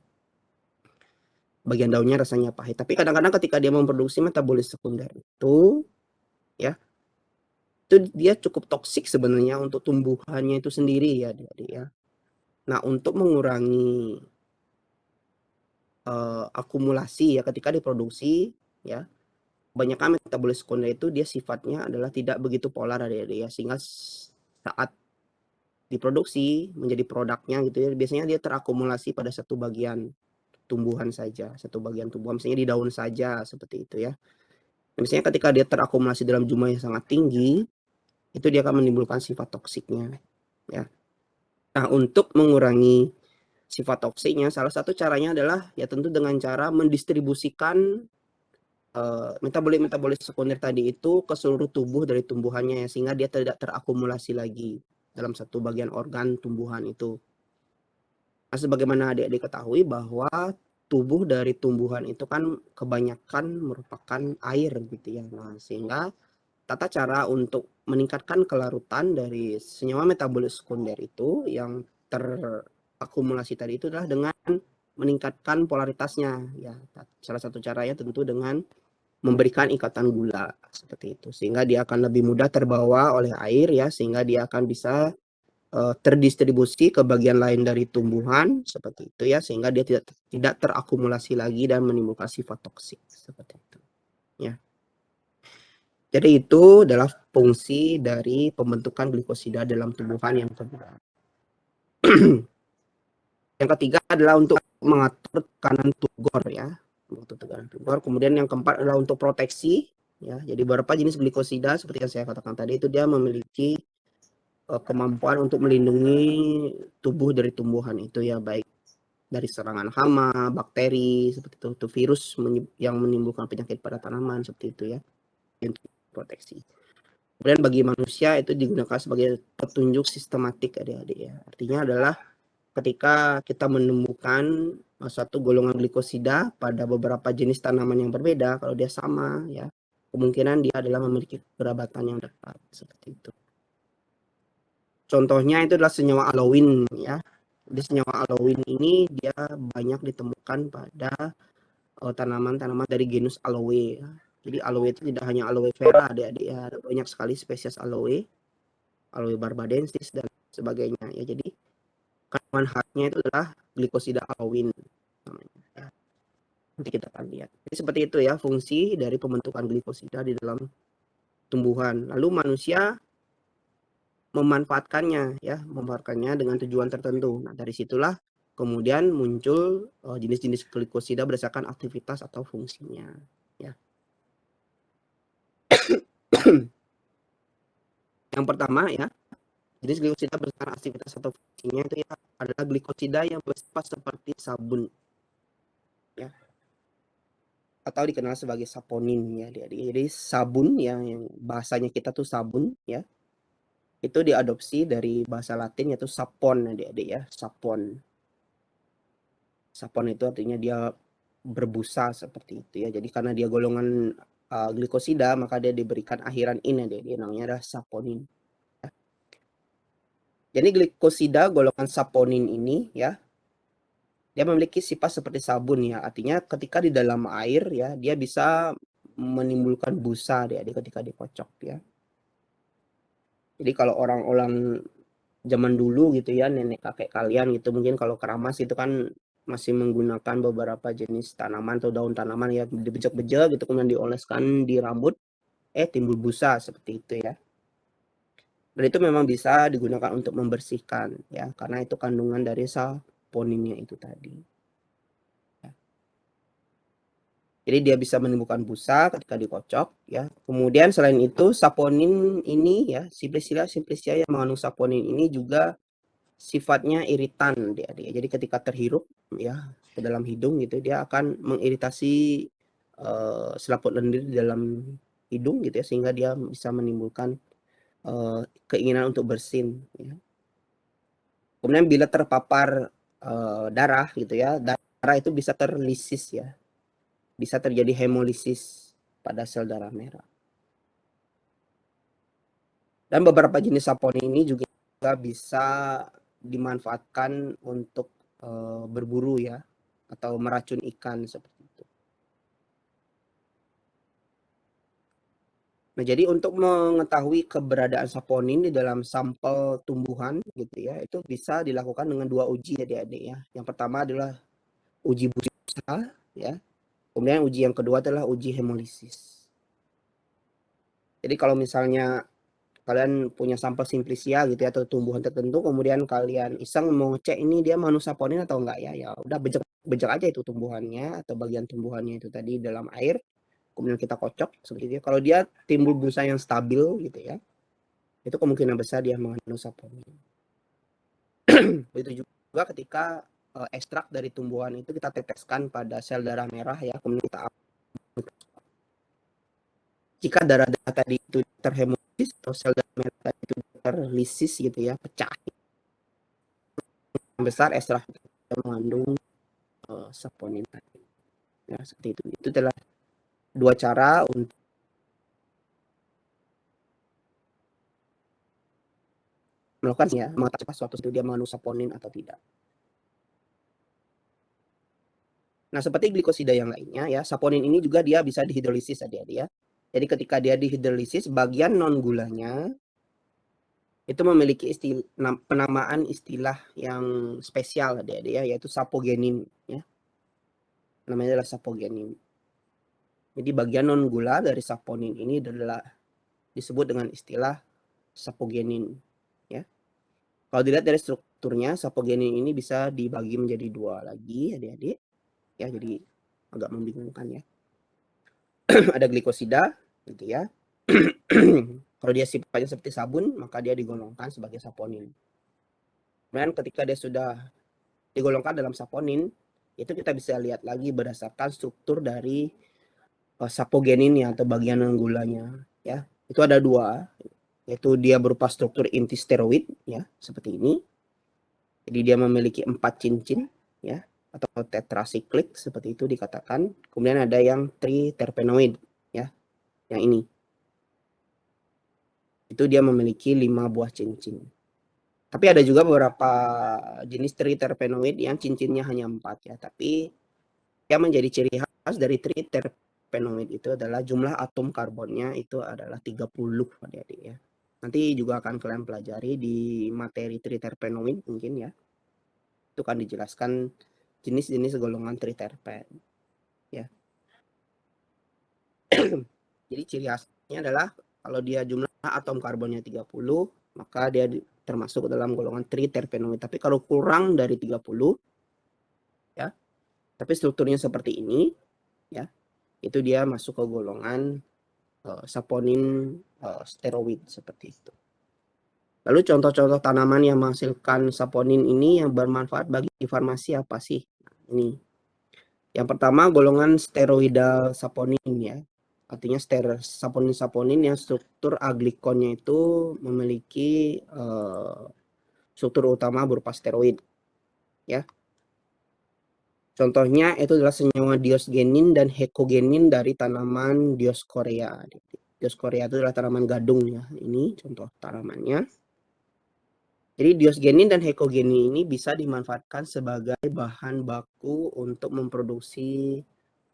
Bagian daunnya rasanya pahit. Tapi kadang-kadang ketika dia memproduksi metabolit sekunder itu, ya, itu dia cukup toksik sebenarnya untuk tumbuhannya itu sendiri, ya, ya. Nah, untuk mengurangi akumulasi, ya, ketika diproduksi, ya, kebanyakan metabolit sekunder itu dia sifatnya adalah tidak begitu polar, ya, sehingga saat diproduksi menjadi produknya gitu ya, biasanya dia terakumulasi pada satu bagian tumbuhan saja, satu bagian tumbuhan, misalnya di daun saja seperti itu ya. Misalnya ketika dia terakumulasi dalam jumlah yang sangat tinggi, itu dia akan menimbulkan sifat toksiknya ya. Nah, untuk mengurangi sifat toksiknya, salah satu caranya adalah ya tentu dengan cara mendistribusikan metabolit sekunder tadi itu ke seluruh tubuh dari tumbuhannya ya, sehingga dia tidak terakumulasi lagi dalam satu bagian organ tumbuhan itu. Nah, sebagaimana adik-adik ketahui bahwa tubuh dari tumbuhan itu kan kebanyakan merupakan air gitu ya. Nah, sehingga tata cara untuk meningkatkan kelarutan dari senyawa metabolit sekunder itu yang terakumulasi tadi itu adalah dengan meningkatkan polaritasnya ya. Salah satu caranya tentu dengan memberikan ikatan gula seperti itu, sehingga dia akan lebih mudah terbawa oleh air ya, sehingga dia akan bisa terdistribusi ke bagian lain dari tumbuhan seperti itu ya, sehingga dia tidak terakumulasi lagi dan menimbulkan sifat toksik seperti itu ya. Jadi itu adalah fungsi dari pembentukan glikosida dalam tumbuhan yang kedua. Yang ketiga adalah untuk mengatur tekanan turgor ya, mengatur tekanan turgor. Kemudian yang keempat adalah untuk proteksi ya. Jadi beberapa jenis glikosida seperti yang saya katakan tadi itu dia memiliki kemampuan untuk melindungi tubuh dari tumbuhan itu ya, baik dari serangan hama, bakteri seperti itu virus yang menimbulkan penyakit pada tanaman seperti itu ya, untuk proteksi. Kemudian bagi manusia itu digunakan sebagai petunjuk sistematik adik-adik ya. Artinya adalah ketika kita menemukan suatu golongan glikosida pada beberapa jenis tanaman yang berbeda, kalau dia sama ya, kemungkinan dia adalah memiliki kerabatan yang dekat seperti itu. Contohnya itu adalah senyawa aloin ya. Jadi senyawa aloin ini dia banyak ditemukan pada tanaman-tanaman dari genus aloe. Jadi aloe itu tidak hanya aloe vera, adik-adik ya, ada banyak sekali spesies aloe, aloe barbadensis dan sebagainya ya. Jadi kandungan khasnya itu adalah glikosida aloin namanya ya. Nanti kita akan lihat. Jadi seperti itu ya fungsi dari pembentukan glikosida di dalam tumbuhan. Lalu manusia memanfaatkannya ya, memanfaatkannya dengan tujuan tertentu. Nah, dari situlah kemudian muncul jenis-jenis glikosida berdasarkan aktivitas atau fungsinya ya. Yang pertama ya, jenis glikosida berdasarkan aktivitas atau fungsinya itu ya adalah glikosida yang bersifat seperti sabun ya, atau dikenal sebagai saponin ya. Jadi sabun yang bahasanya kita tuh sabun ya, itu diadopsi dari bahasa Latin yaitu sapon adik-adik ya, sapon. Sapon itu artinya dia berbusa seperti itu ya. Jadi karena dia golongan glikosida, maka dia diberikan akhiran in ya, dia namanya adalah saponin. Ya. Jadi glikosida golongan saponin ini ya, dia memiliki sifat seperti sabun ya. Artinya ketika di dalam air ya, dia bisa menimbulkan busa dia ketika dikocok ya. Jadi kalau orang-orang zaman dulu gitu ya, nenek kakek kalian gitu, mungkin kalau keramas itu kan masih menggunakan beberapa jenis tanaman atau daun tanaman ya, dibejek-bejek gitu kemudian dioleskan di rambut, timbul busa seperti itu ya. Dan itu memang bisa digunakan untuk membersihkan ya, karena itu kandungan dari saponinnya itu tadi. Ya. Jadi dia bisa menimbulkan busa ketika dikocok ya. Kemudian selain itu saponin ini ya, simplicia yang mengandung saponin ini juga sifatnya iritan dia. Jadi ketika terhirup ya ke dalam hidung gitu, dia akan mengiritasi selaput lendir di dalam hidung gitu ya, sehingga dia bisa menimbulkan keinginan untuk bersin ya. Kemudian bila terpapar darah gitu ya, darah itu bisa terlisis ya, bisa terjadi hemolisis pada sel darah merah. Dan beberapa jenis saponin ini juga bisa dimanfaatkan untuk berburu ya, atau meracun ikan seperti itu. Nah, jadi untuk mengetahui keberadaan saponin di dalam sampel tumbuhan gitu ya, itu bisa dilakukan dengan 2 uji adik-adik ya. Yang pertama adalah uji busa ya. Kemudian uji yang kedua adalah uji hemolisis. Jadi kalau misalnya kalian punya sampel simplicia gitu ya, atau tumbuhan tertentu, kemudian kalian iseng mau ngecek ini dia mengandung saponin atau enggak ya, ya udah bejek aja itu tumbuhannya atau bagian tumbuhannya itu tadi dalam air, kemudian kita kocok seperti itu. Kalau dia timbul busa yang stabil gitu ya, itu kemungkinan besar dia mengandung saponin. Begitu juga ketika ekstrak dari tumbuhan itu kita teteskan pada sel darah merah ya, kemudian kita jika darah-darah tadi itu terhemolisis atau sel darah merah tadi itu terlisis gitu ya, pecah besar, ekstrak mengandung saponin tadi. Ya, seperti itu. Itu adalah dua cara untuk melakukan ya, mengetahui suatu itu dia mengandung saponin atau tidak. Nah, seperti glikosida yang lainnya ya, saponin ini juga dia bisa dihidrolisis adik-adik ya. Jadi ketika dia dihidrolisis, bagian non gulanya itu memiliki penamaan istilah yang spesial adik-adik ya, yaitu sapogenin ya. Namanya adalah sapogenin. Jadi bagian non gula dari saponin ini adalah disebut dengan istilah sapogenin ya. Kalau dilihat dari strukturnya, sapogenin ini bisa dibagi menjadi dua lagi adik-adik ya, jadi agak membingungkan ya. Ada glikosida gitu ya. Kalau dia sifatnya seperti sabun, maka dia digolongkan sebagai saponin. Kemudian ketika dia sudah digolongkan dalam saponin, itu kita bisa lihat lagi berdasarkan struktur dari sapogeninnya atau bagian non gulanya ya. Itu ada dua, yaitu dia berupa struktur inti steroid ya, seperti ini. Jadi dia memiliki 4 cincin ya, atau tetrasiklik seperti itu dikatakan. Kemudian ada yang triterpenoid ya, yang ini. Itu dia memiliki 5 buah cincin. Tapi ada juga beberapa jenis triterpenoid yang cincinnya hanya 4 ya, tapi yang menjadi ciri khas dari triterpenoid itu adalah jumlah atom karbonnya itu adalah 30 adik-adik ya. Nanti juga akan kalian pelajari di materi triterpenoid mungkin ya. Itu kan dijelaskan jenis-jenis golongan triterpen ya. Jadi ciri khasnya adalah kalau dia jumlah atom karbonnya 30, maka dia termasuk dalam golongan triterpenoid. Tapi kalau kurang dari 30 ya, tapi strukturnya seperti ini ya, itu dia masuk ke golongan saponin steroid seperti itu. Lalu contoh-contoh tanaman yang menghasilkan saponin ini yang bermanfaat bagi farmasi apa sih? Ini. Yang pertama golongan steroidal saponin ya. Artinya saponin-saponin yang struktur aglikonnya itu memiliki struktur utama berupa steroid ya. Contohnya itu adalah senyawa diosgenin dan hekogenin dari tanaman Dioscorea. Dioscorea itu adalah tanaman gadung ya. Ini contoh tanamannya. Jadi diosgenin dan hekogenin ini bisa dimanfaatkan sebagai bahan baku untuk memproduksi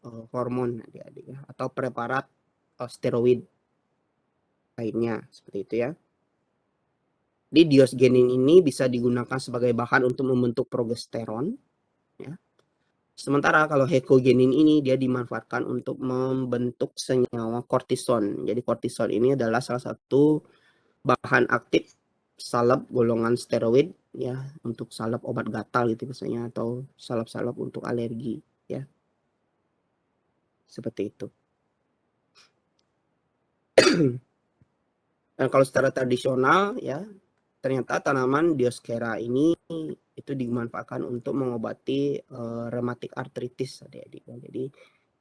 hormon adik-adik ya, atau preparat steroid lainnya seperti itu ya. Di diosgenin ini bisa digunakan sebagai bahan untuk membentuk progesteron ya. Sementara kalau hekogenin ini dia dimanfaatkan untuk membentuk senyawa kortison. Jadi kortison ini adalah salah satu bahan aktif salep golongan steroid ya, untuk salep obat gatal gitu misalnya, atau salep-salep untuk alergi ya. Seperti itu. Dan kalau secara tradisional ya, ternyata tanaman Dioskera ini itu dimanfaatkan untuk mengobati rematik artritis adik-adik. Jadi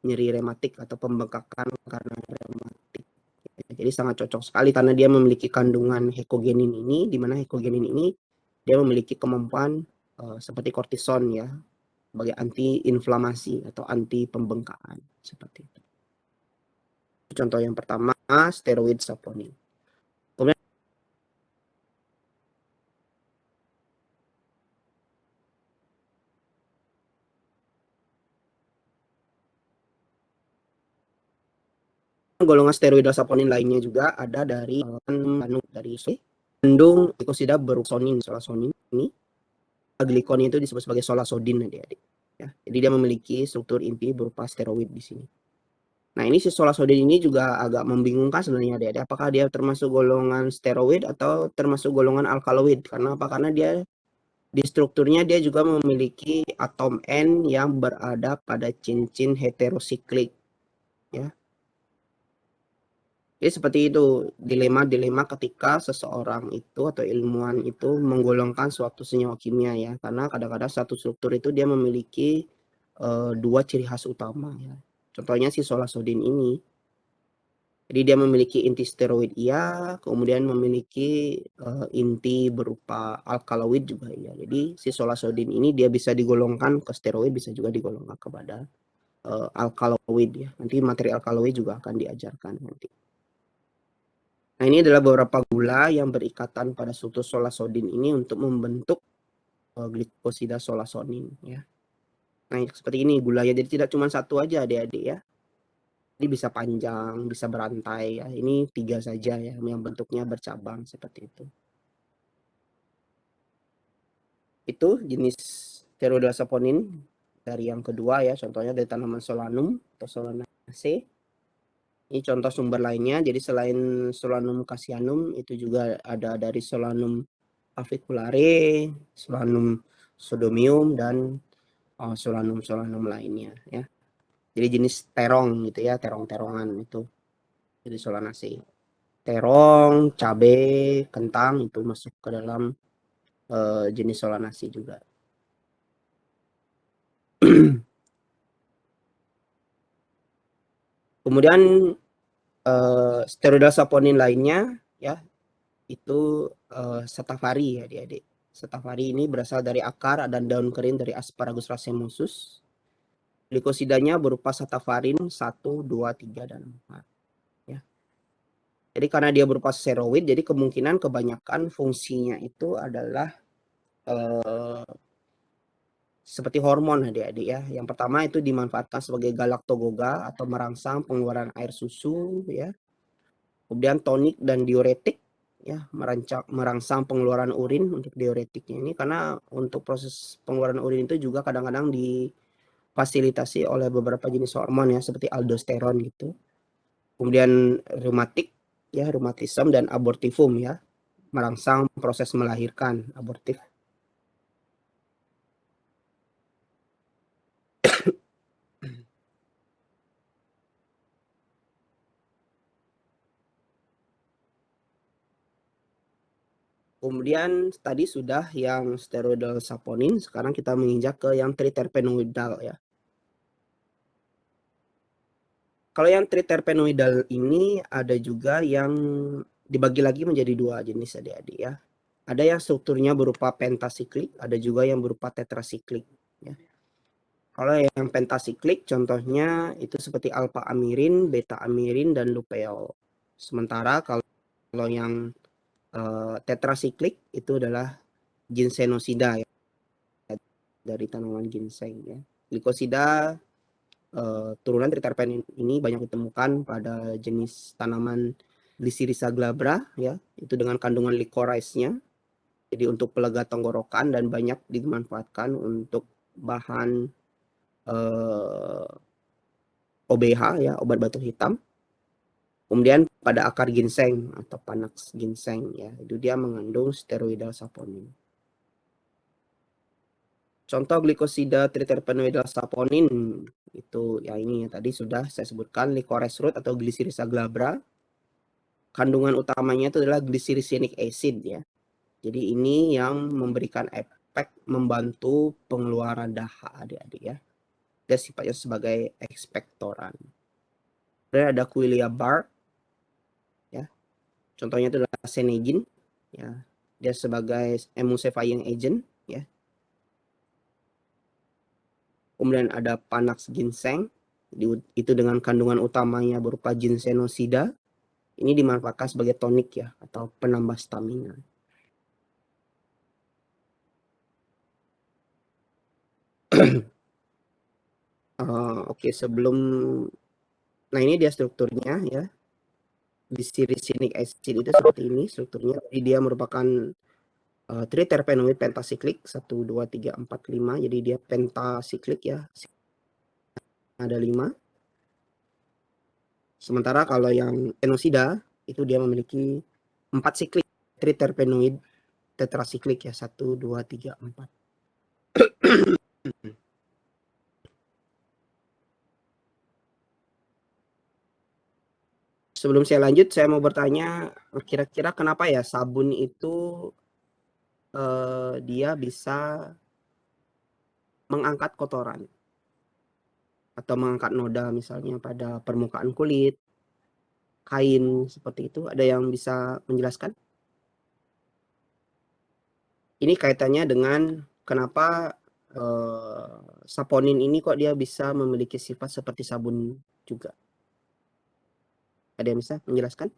nyeri rematik atau pembengkakan karena rematik. Jadi sangat cocok sekali karena dia memiliki kandungan hekogenin ini, di mana hekogenin ini dia memiliki kemampuan seperti kortison ya, sebagai anti inflamasi atau anti pembengkakan seperti itu. Contoh yang pertama steroid saponin. Kemudian golongan steroidal saponin lainnya juga ada dari kandung glikosida beruksonin, solasonin ini. Glikon itu disebut sebagai solasodin adik-adik. Ya, jadi dia memiliki struktur inti berupa steroid di sini. Nah, ini si solasodin ini juga agak membingungkan sebenarnya adik-adik. Apakah dia termasuk golongan steroid atau termasuk golongan alkaloid? Karena apa? Karena dia di strukturnya dia juga memiliki atom N yang berada pada cincin heterosiklik, ya. Jadi seperti itu dilema-dilema ketika seseorang itu atau ilmuwan itu menggolongkan suatu senyawa kimia, ya. Karena kadang-kadang satu struktur itu dia memiliki dua ciri khas utama, ya. Contohnya si solasodin ini. Jadi dia memiliki inti steroid iya, kemudian memiliki inti berupa alkaloid juga iya. Jadi si solasodin ini dia bisa digolongkan ke steroid, bisa juga digolongkan kepada alkaloid, ya. Nanti materi alkaloid juga akan diajarkan nanti. Nah, ini adalah beberapa gula yang berikatan pada struktur solasodin ini untuk membentuk glikosida solasonin, ya. Nah, seperti ini gulanya. Jadi tidak cuma satu aja adik-adik, ya. Ini bisa panjang, bisa berantai, ya. Ini 3 saja, ya, yang bentuknya bercabang seperti itu. Itu jenis steroidal saponin dari yang kedua, ya, contohnya dari tanaman solanum atau Solanaceae. Ini contoh sumber lainnya. Jadi selain Solanum cassianum itu juga ada dari Solanum aviculare, Solanum sodomium, dan Solanum lainnya, ya. Jadi jenis terong gitu, ya, terong-terongan itu jadi Solanaceae. Terong, cabe, kentang itu masuk ke dalam jenis Solanaceae juga. Kemudian steroidal saponin lainnya, ya, itu setavari, ya adik-adik. Setavari ini berasal dari akar dan daun kering dari Asparagus racemosus. Glikosidanya berupa setafarin 1, 2, 3, dan 4. Ya. Jadi karena dia berupa steroid, jadi kemungkinan kebanyakan fungsinya itu adalah seperti hormon adik-adik, ya. Yang pertama itu dimanfaatkan sebagai galaktogoga atau merangsang pengeluaran air susu, ya. Kemudian tonik dan diuretik, ya, merangsang pengeluaran urin untuk diuretiknya ini, karena untuk proses pengeluaran urin itu juga kadang-kadang difasilitasi oleh beberapa jenis hormon, ya, seperti aldosteron gitu. Kemudian reumatik, ya, reumatisme, dan abortifum, ya, merangsang proses melahirkan, abortif. Kemudian tadi sudah yang steroidal saponin, sekarang kita menginjak ke yang triterpenoidal, ya. Kalau yang triterpenoidal ini ada juga yang dibagi lagi menjadi 2 jenis adik-adik, ya. Ada yang strukturnya berupa pentasiklik, ada juga yang berupa tetrasiklik, ya. Kalau yang pentasiklik contohnya itu seperti alpha amirin, beta amirin, dan lupeol. Sementara kalau yang tetrasiklik itu adalah ginsenosida, ya, dari tanaman ginseng, ya. Glikosida turunan triterpen ini banyak ditemukan pada jenis tanaman Glycyrrhiza glabra, ya, itu dengan kandungan licorice-nya. Jadi untuk pelega tenggorokan dan banyak dimanfaatkan untuk bahan OBH, ya, obat batuk hitam. Kemudian pada akar ginseng atau panax ginseng, ya, itu dia mengandung steroidal saponin. Contoh glikosida triterpenoidal saponin itu ya ini ya, tadi sudah saya sebutkan licorice root atau Glycyrrhiza glabra. Kandungan utamanya itu adalah glycyrrhizinic acid, ya. Jadi ini yang memberikan efek membantu pengeluaran dahak adik-adik, ya. Dia sifatnya sebagai ekspektoran. Kemudian ada Quillia bark, ya. Contohnya itu adalah senegin, ya. Dia sebagai emulsifying agent, ya. Kemudian ada Panax ginseng, itu dengan kandungan utamanya berupa ginsenosida. Ini dimanfaatkan sebagai tonik, ya, atau penambah stamina. Oke, sebelum, nah ini dia strukturnya, ya. Glycyrrhizinic acid itu seperti ini strukturnya. Jadi dia merupakan triterpenoid pentasiklik 1, 2, 3, 4, 5. Jadi dia pentasiklik, ya. Ada 5. Sementara kalau yang enosida itu dia memiliki 4 siklik triterpenoid tetrasiklik ya, 1, 2, 3, 4. Sebelum saya lanjut, saya mau bertanya, kira-kira kenapa ya sabun itu dia bisa mengangkat kotoran atau mengangkat noda misalnya pada permukaan kulit, kain seperti itu. Ada yang bisa menjelaskan? Ini kaitannya dengan kenapa saponin ini kok dia bisa memiliki sifat seperti sabun juga. Ada yang bisa menjelaskan?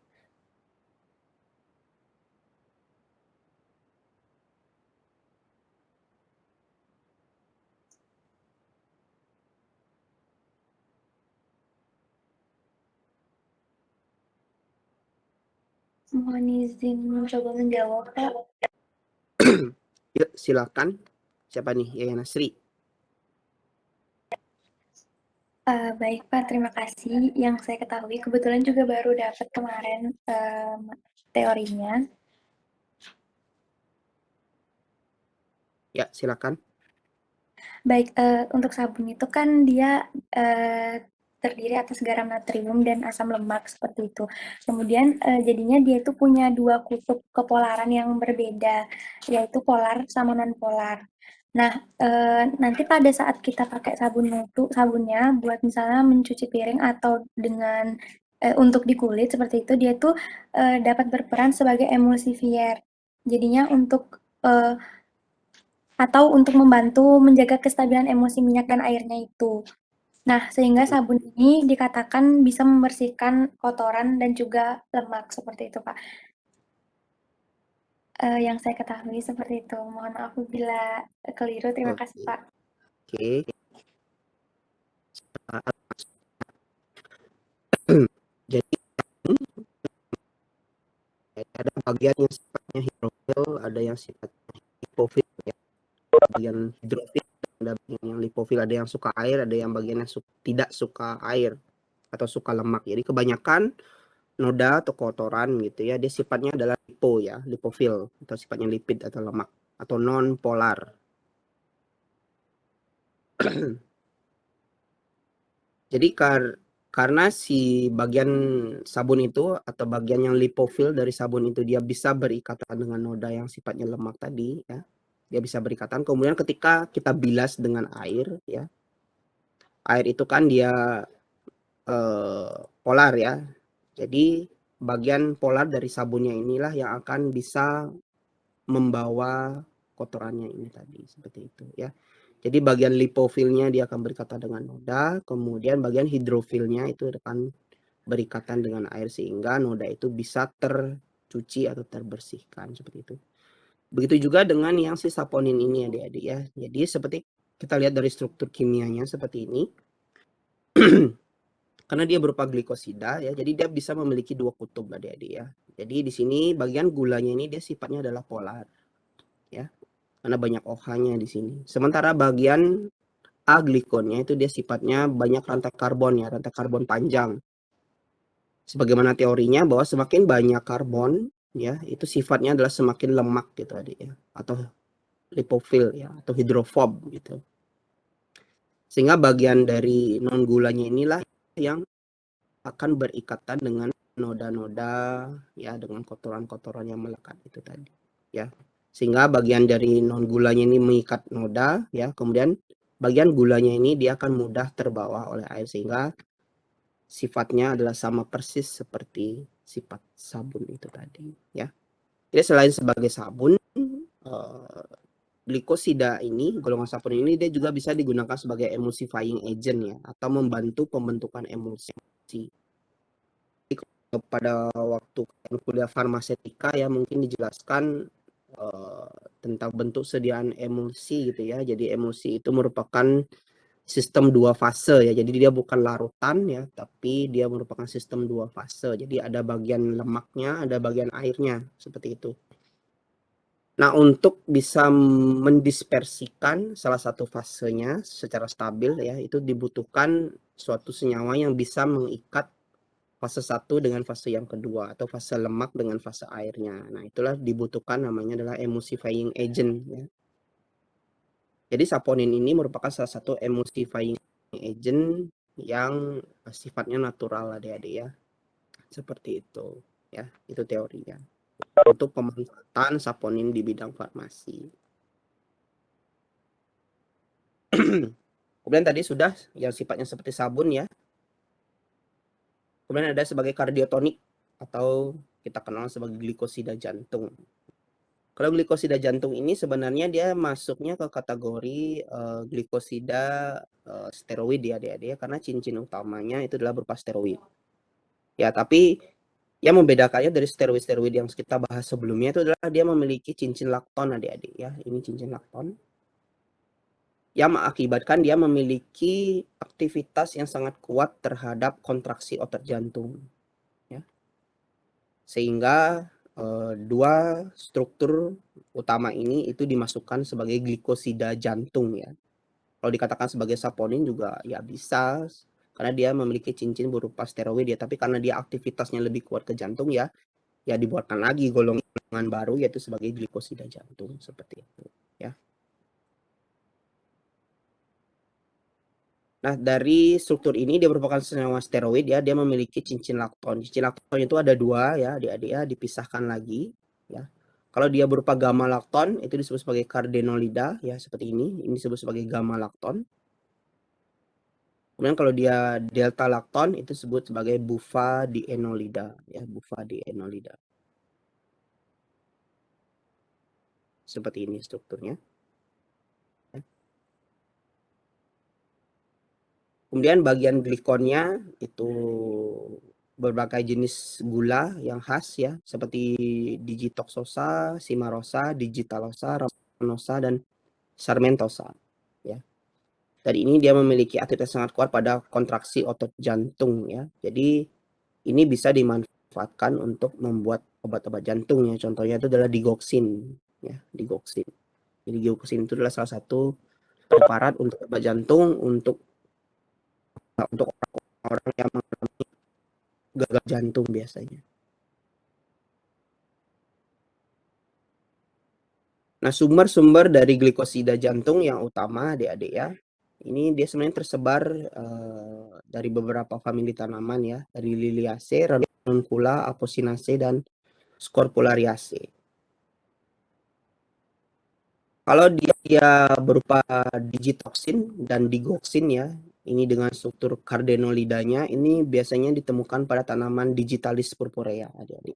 Mohon izin mencoba menjawab, Pak. Yuk, silakan. Siapa nih? Yaya Nasri. Baik, Pak, terima kasih. Yang saya ketahui kebetulan juga baru dapat kemarin teorinya. Ya, silakan. Baik, untuk sabun itu kan dia terdiri atas garam natrium dan asam lemak seperti itu. Kemudian jadinya dia itu punya dua kutub kepolaran yang berbeda, yaitu polar sama non polar. Nah, nanti pada saat kita pakai sabunnya buat misalnya mencuci piring atau dengan untuk di kulit seperti itu, dia tuh dapat berperan sebagai emulsifier. Jadinya atau untuk membantu menjaga kestabilan emosi minyak dan airnya itu. Nah, sehingga sabun ini dikatakan bisa membersihkan kotoran dan juga lemak seperti itu, Pak. Yang saya ketahui seperti itu. Mohon maaf bila keliru. Terima kasih, Oke. Pak. Oke. Jadi ada bagian yang sifatnya hidrofil, ada yang sifatnya lipofil ya. Bagian hidrofil, ada bagian yang lipofil, ada yang suka air, ada yang bagian yang tidak suka air atau suka lemak. Jadi kebanyakan noda atau kotoran gitu ya, dia sifatnya adalah lipo ya, lipofil atau sifatnya lipid atau lemak atau non polar. Jadi karena si bagian sabun itu atau bagian yang lipofil dari sabun itu dia bisa berikatan dengan noda yang sifatnya lemak tadi ya. Dia bisa berikatan. Kemudian ketika kita bilas dengan air ya. Air itu kan dia polar ya. Jadi bagian polar dari sabunnya inilah yang akan bisa membawa kotorannya ini tadi seperti itu ya. Jadi bagian lipofilnya dia akan berikatan dengan noda, kemudian bagian hidrofilnya itu akan berikatan dengan air sehingga noda itu bisa tercuci atau terbersihkan seperti itu. Begitu juga dengan yang si saponin ini adik-adik ya. Jadi seperti kita lihat dari struktur kimianya seperti ini. Karena dia berupa glikosida ya, jadi dia bisa memiliki dua kutub adik-adik ya. Jadi di sini bagian gulanya ini dia sifatnya adalah polar ya. Karena banyak OH-nya di sini. Sementara bagian A-glikonnya itu dia sifatnya banyak rantai karbon ya, rantai karbon panjang. Sebagaimana teorinya bahwa semakin banyak karbon ya, itu sifatnya adalah semakin lemak gitu adik ya, atau lipofil ya, atau hidrofob gitu. Sehingga bagian dari non gulanya inilah yang akan berikatan dengan noda-noda ya, dengan kotoran-kotoran yang melekat itu tadi ya. Sehingga bagian dari non gulanya ini mengikat noda ya, kemudian bagian gulanya ini dia akan mudah terbawa oleh air sehingga sifatnya adalah sama persis seperti sifat sabun itu tadi ya. Jadi selain sebagai sabun, glikosida ini, golongan sabun ini dia juga bisa digunakan sebagai emulsifying agent ya, atau membantu pembentukan emulsi. Pada waktu kuliah farmasetika ya mungkin dijelaskan tentang bentuk sediaan emulsi gitu ya. Jadi emulsi itu merupakan sistem dua fase ya. Jadi dia bukan larutan ya, tapi dia merupakan sistem dua fase. Jadi ada bagian lemaknya, ada bagian airnya seperti itu. Nah, untuk bisa mendispersikan salah satu fasenya secara stabil ya, itu dibutuhkan suatu senyawa yang bisa mengikat fase 1 dengan fase yang kedua, atau fase lemak dengan fase airnya. Nah, itulah dibutuhkan namanya adalah emulsifying agent ya. Jadi saponin ini merupakan salah satu emulsifying agent yang sifatnya natural adik-adik ya. Seperti itu ya, itu teorinya. Untuk pemanfaatan saponin di bidang farmasi. Kemudian tadi sudah yang sifatnya seperti sabun ya. Kemudian ada sebagai kardiotonik atau kita kenal sebagai glikosida jantung. Kalau glikosida jantung ini sebenarnya dia masuknya ke kategori glikosida steroid ya adik-adik ya, karena cincin utamanya itu adalah berupa steroid. Ya, tapi yang membedakannya dari steroid-steroid yang kita bahas sebelumnya itu adalah dia memiliki cincin lakton adik-adik ya. Ini cincin lakton yang mengakibatkan dia memiliki aktivitas yang sangat kuat terhadap kontraksi otot jantung ya. Sehingga dua struktur utama ini itu dimasukkan sebagai glikosida jantung ya. Kalau dikatakan sebagai saponin juga ya bisa, karena dia memiliki cincin berupa steroid ya, tapi karena dia aktivitasnya lebih kuat ke jantung ya, ya dibuatkan lagi golongan baru yaitu sebagai glikosida jantung seperti itu ya. Nah, dari struktur ini dia merupakan senyawa steroid ya, dia memiliki cincin lakton. Cincin lakton itu ada dua ya, adik-adik ya, dipisahkan lagi ya. Kalau dia berupa gamma lakton itu disebut sebagai cardenolida ya, seperti ini disebut sebagai gamma lakton. Kemudian kalau dia delta lakton itu disebut sebagai bufadienolida ya, bufadienolida. Seperti ini strukturnya. Kemudian bagian glikonnya itu berbagai jenis gula yang khas ya, seperti digitoxosa, simarosa, digitalosa, raminosa, dan sarmentosa ya. Dan ini dia memiliki aktivitas sangat kuat pada kontraksi otot jantung ya. Jadi ini bisa dimanfaatkan untuk membuat obat-obat jantung ya. Contohnya itu adalah digoxin ya, digoxin. Jadi digoxin itu adalah salah satu preparat untuk obat jantung untuk orang yang mengalami gagal jantung biasanya. Nah, sumber-sumber dari glikosida jantung yang utama adik-adik ya, ini dia sebenarnya tersebar dari beberapa famili tanaman ya, dari Liliaceae, Ranuncula, Apocynaceae, dan Scorpulariaceae. Kalau dia berupa digitoxin dan digoxin ya, ini dengan struktur cardenolidanya, ini biasanya ditemukan pada tanaman Digitalis purpurea adik-adik.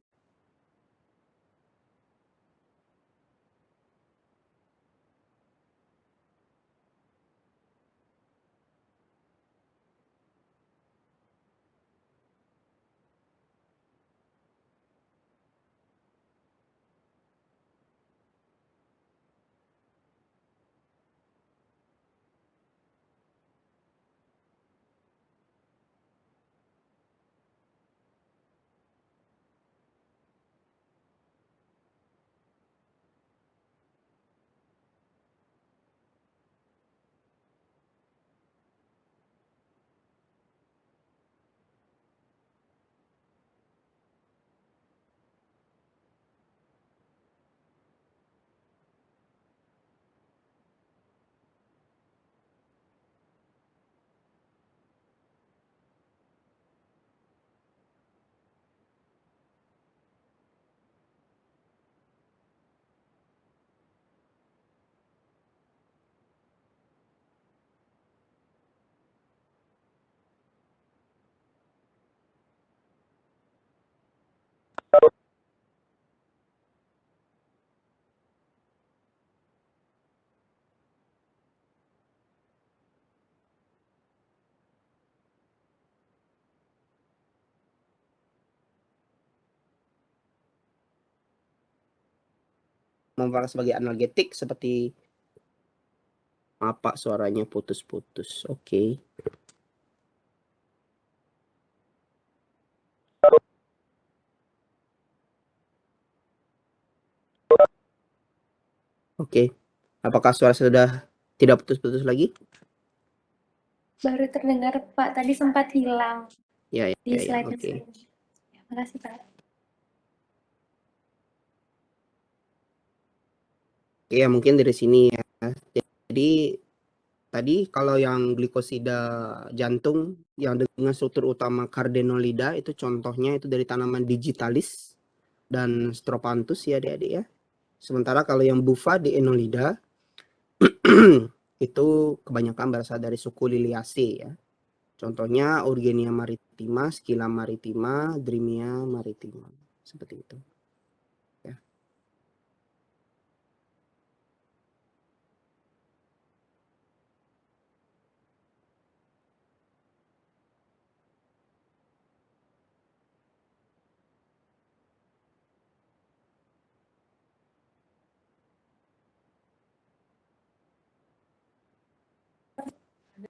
Merupakan sebagai analgetik seperti apa suaranya putus-putus. Oke. Oke. Apakah suara sudah tidak putus-putus lagi? Baru terdengar, Pak. Tadi sempat hilang. Ya, di ya, ya, slide oke. selanjutnya. Makasih Pak. Ya, mungkin dari sini ya. Jadi tadi kalau yang glikosida jantung yang dengan struktur utama cardenolida itu contohnya itu dari tanaman digitalis dan strophanthus ya adik-adik ya. Sementara kalau yang bufadienolida itu kebanyakan berasal dari suku Liliaceae ya. Contohnya Urgenia maritima, Scilla maritima, Dreamia maritima. Seperti itu. Ya.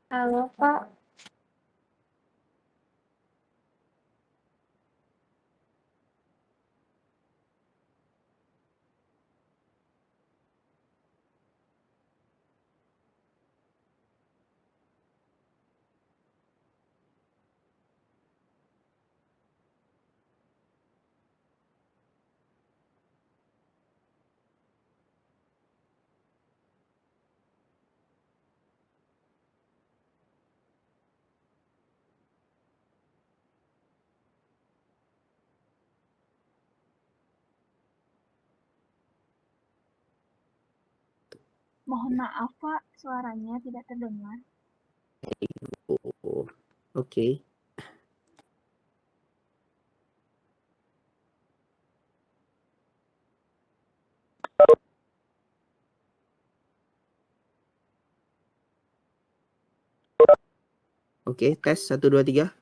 Halo Pak. Mohon maaf Pak, suaranya tidak terdengar. Oh, oke. Oke, tes 1 2 3.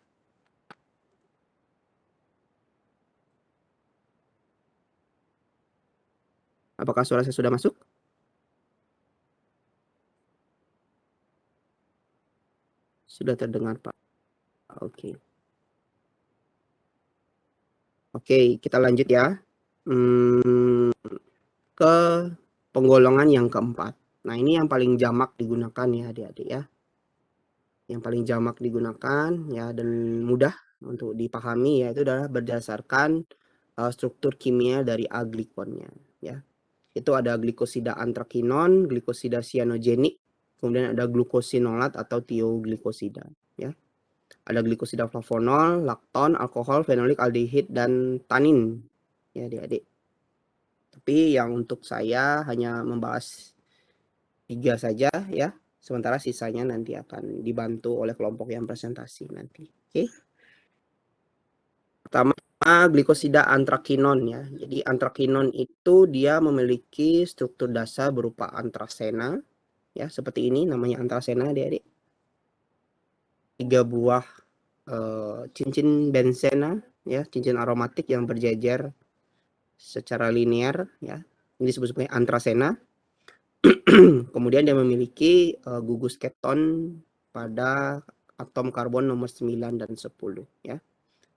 Apakah suara saya sudah masuk? Sudah terdengar, Pak. Oke. Oke, kita lanjut ya. Ke penggolongan yang keempat. Nah, ini yang paling jamak digunakan ya, adik-adik ya. Yang paling jamak digunakan ya dan mudah untuk dipahami yaitu adalah berdasarkan struktur kimia dari aglikonnya ya. Itu ada glikosida antrakinon, glikosida sianogenik, kemudian ada glukosinolat atau tioglikosida ya. Ada glikosida flavonol, lakton, alkohol, fenolik, aldehid dan tanin ya adik-adik. Tapi yang untuk saya hanya membahas 3 saja ya. Sementara sisanya nanti akan dibantu oleh kelompok yang presentasi nanti. Oke. Pertama glikosida antrakinon ya. Jadi antrakinon itu dia memiliki struktur dasar berupa antrasena ya, seperti ini namanya antrasena adik-adik. 3 buah cincin benzena ya, cincin aromatik yang berjejer secara linear ya. Ini disebut sebagai antrasena. Kemudian dia memiliki gugus keton pada atom karbon nomor 9 dan 10 ya.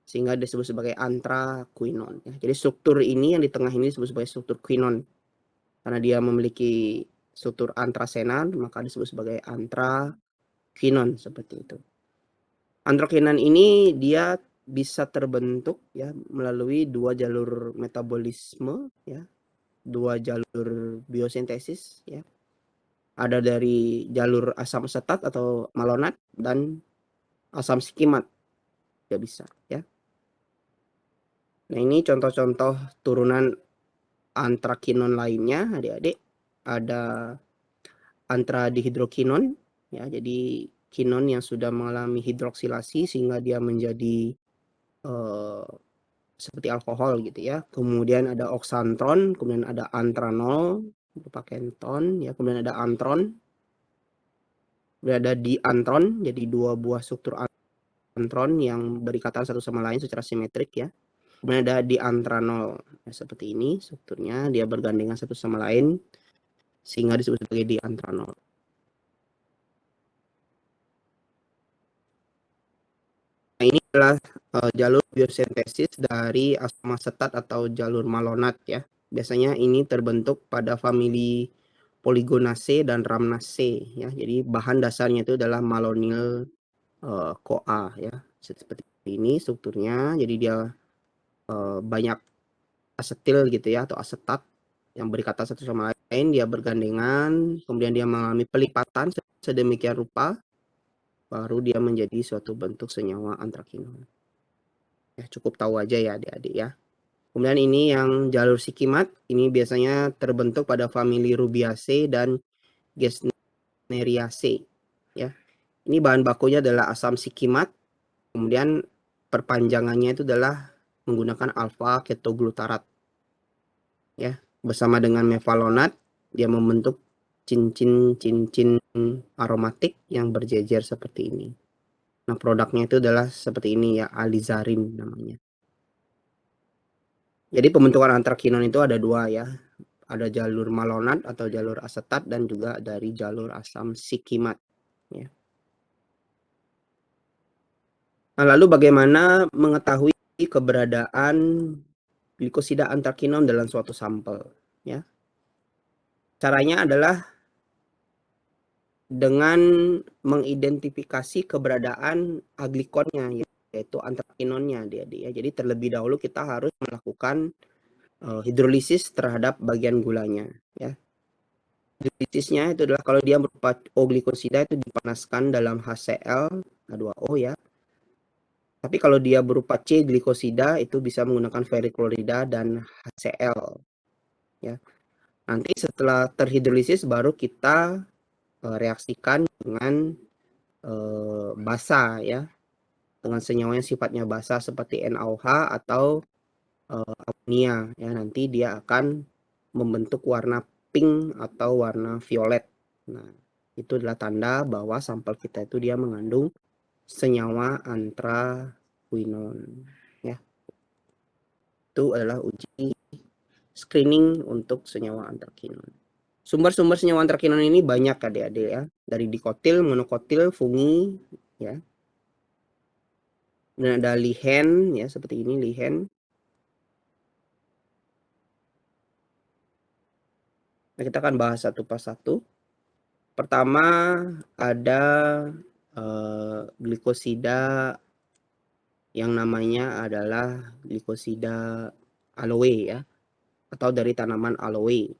Sehingga disebut sebagai antraquinon ya. Jadi struktur ini yang di tengah ini disebut sebagai struktur quinon. Karena dia memiliki struktur antrasena maka disebut sebagai antraquinon seperti itu. Antraquinon ini dia bisa terbentuk ya melalui 2 jalur metabolisme ya. 2 jalur biosintesis ya. Ada dari jalur asam asetat atau malonat dan asam skimat juga bisa ya. Nah, ini contoh-contoh turunan antrakinon lainnya adik-adik. Ada antradihidrokinon ya. Jadi kinon yang sudah mengalami hidroksilasi sehingga dia menjadi seperti alkohol gitu ya. Kemudian ada oksantron, kemudian ada antranol berupa kenton ya, kemudian ada antron. Berada di antron, jadi 2 buah struktur antron yang berikatan satu sama lain secara simetrik ya. Kemudian ada diantranol ya, seperti ini strukturnya, dia bergandengan satu sama lain sehingga disebut sebagai diantranol. Nah, ini adalah jalur biosintesis dari asam asetat atau jalur malonat ya. Biasanya ini terbentuk pada famili Polygonaceae dan Rhamnaceae ya. Jadi bahan dasarnya itu adalah malonyl CoA ya, seperti ini strukturnya. Jadi dia banyak asetil gitu ya, atau asetat yang berikatan satu sama lain, dia bergandengan, kemudian dia mengalami pelipatan sedemikian rupa, baru dia menjadi suatu bentuk senyawa antrakinon. Ya, cukup tahu aja ya adik-adik ya. Kemudian ini yang jalur sikimat, ini biasanya terbentuk pada famili Rubiaceae dan Gesneriaceae. Ya, ini bahan bakunya adalah asam sikimat, kemudian perpanjangannya itu adalah menggunakan alfa ketoglutarat. Ya, bersama dengan mevalonat dia membentuk cincin-cincin aromatik yang berjejer seperti ini. Nah, produknya itu adalah seperti ini ya, alizarin namanya. Jadi pembentukan antrakinon itu ada dua ya. Ada jalur malonat atau jalur asetat dan juga dari jalur asam sikimat. Ya. Nah, lalu bagaimana mengetahui keberadaan glikosida antrakinon dalam suatu sampel? Ya. Caranya adalah dengan mengidentifikasi keberadaan aglikonnya, yaitu antrakinonnya dia. Jadi terlebih dahulu kita harus melakukan hidrolisis terhadap bagian gulanya. Ya. Hidrolisisnya itu adalah kalau dia berupa O-glikosida itu dipanaskan dalam HCl H2O ya. Tapi kalau dia berupa C-glikosida itu bisa menggunakan ferriklorida dan HCl. Ya. Nanti setelah terhidrolisis baru kita reaksikan dengan basa ya, dengan senyawa yang sifatnya basa seperti NaOH atau amonia ya. Nanti dia akan membentuk warna pink atau warna violet. Nah, itu adalah tanda bahwa sampel kita itu dia mengandung senyawa antraquinon ya. Itu adalah uji screening untuk senyawa antraquinon. Sumber-sumber senyawa antrakinon ini banyak adik-adik ya, dari dikotil, monokotil, fungi ya. Dan ada lihen ya, seperti ini lihen. Nah, kita akan bahas satu persatu. Pertama ada glikosida yang namanya adalah glikosida aloe ya, atau dari tanaman aloe.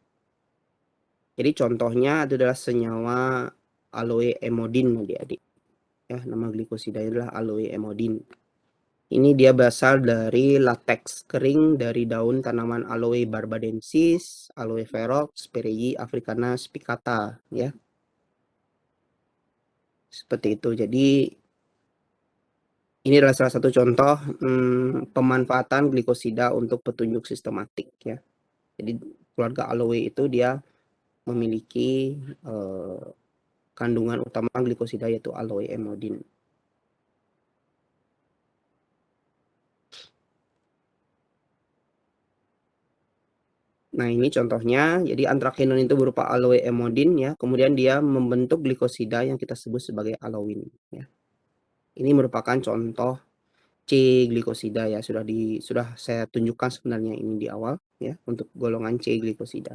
Jadi contohnya itu adalah senyawa aloe emodin adik-adik. Ya, nama glikosida adalah aloe emodin. Ini dia berasal dari lateks kering dari daun tanaman Aloe barbadensis, Aloe ferox, Perigi africana spicata ya. Seperti itu. Jadi ini adalah salah satu contoh pemanfaatan glikosida untuk petunjuk sistematik ya. Jadi keluarga aloe itu dia memiliki kandungan utama glikosida yaitu aloe emodin. Nah, ini contohnya. Jadi antrakinon itu berupa aloe emodin ya. Kemudian dia membentuk glikosida yang kita sebut sebagai alowin ya. Ini merupakan contoh C-glikosida ya. Sudah saya tunjukkan sebenarnya ini di awal ya untuk golongan C-glikosida.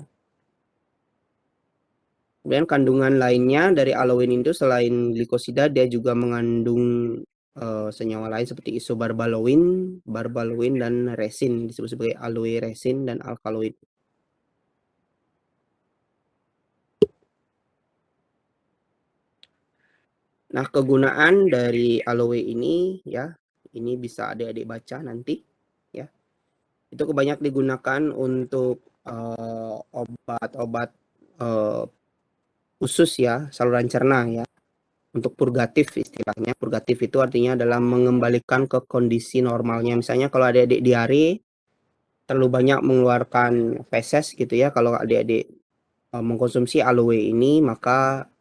Kemudian kandungan lainnya dari alowin itu selain glikosida dia juga mengandung senyawa lain seperti isobarbaloin, barbaloin dan resin, disebut sebagai aloe resin dan alkaloid. Nah, kegunaan dari aloe ini ya, ini bisa adik-adik baca nanti ya. Itu kebanyakan digunakan untuk obat-obat khusus ya, saluran cerna ya. Untuk purgatif istilahnya. Purgatif itu artinya adalah mengembalikan ke kondisi normalnya. Misalnya kalau adik-adik diare terlalu banyak mengeluarkan feses gitu ya, kalau adik-adik mengkonsumsi aloe ini maka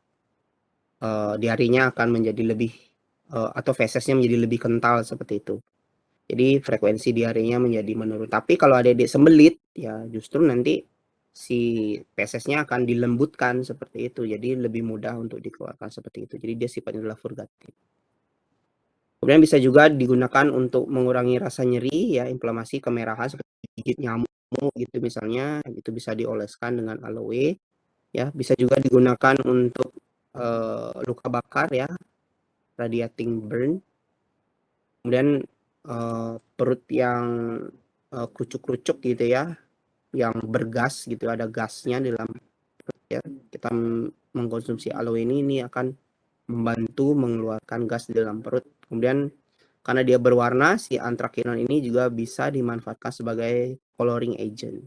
diarenya akan menjadi lebih atau fesesnya menjadi lebih kental seperti itu. Jadi frekuensi diarenya menjadi menurun. Tapi kalau adik-adik sembelit ya justru nanti si fesesnya akan dilembutkan seperti itu. Jadi lebih mudah untuk dikeluarkan seperti itu. Jadi dia sifatnya adalah purgatif. Kemudian bisa juga digunakan untuk mengurangi rasa nyeri ya, inflamasi, kemerahan seperti gigit nyamuk gitu misalnya, itu bisa dioleskan dengan aloe ya. Bisa juga digunakan untuk luka bakar ya, radiating burn. Kemudian perut yang kerucuk-kerucuk gitu ya, yang bergas gitu, ada gasnya di dalam perut ya. Kita mengkonsumsi aloe ini akan membantu mengeluarkan gas di dalam perut. Kemudian karena dia berwarna, si anthraquinone ini juga bisa dimanfaatkan sebagai coloring agent.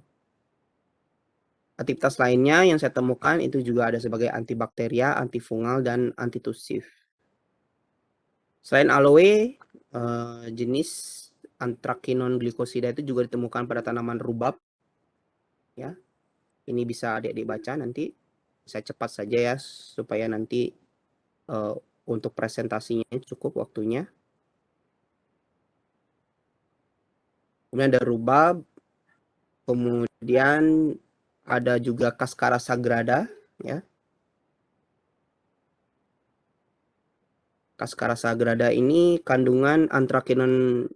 Aktivitas lainnya yang saya temukan itu juga ada sebagai antibakteria, antifungal, dan antitusif. Selain aloe, jenis anthraquinone glycosida itu juga ditemukan pada tanaman rubab. Ya, ini bisa adik-adik baca nanti. Saya cepat saja ya supaya nanti untuk presentasinya cukup waktunya. Kemudian ada rubab, kemudian ada juga Cascara sagrada, ya. Cascara sagrada ini kandungan anthraquinone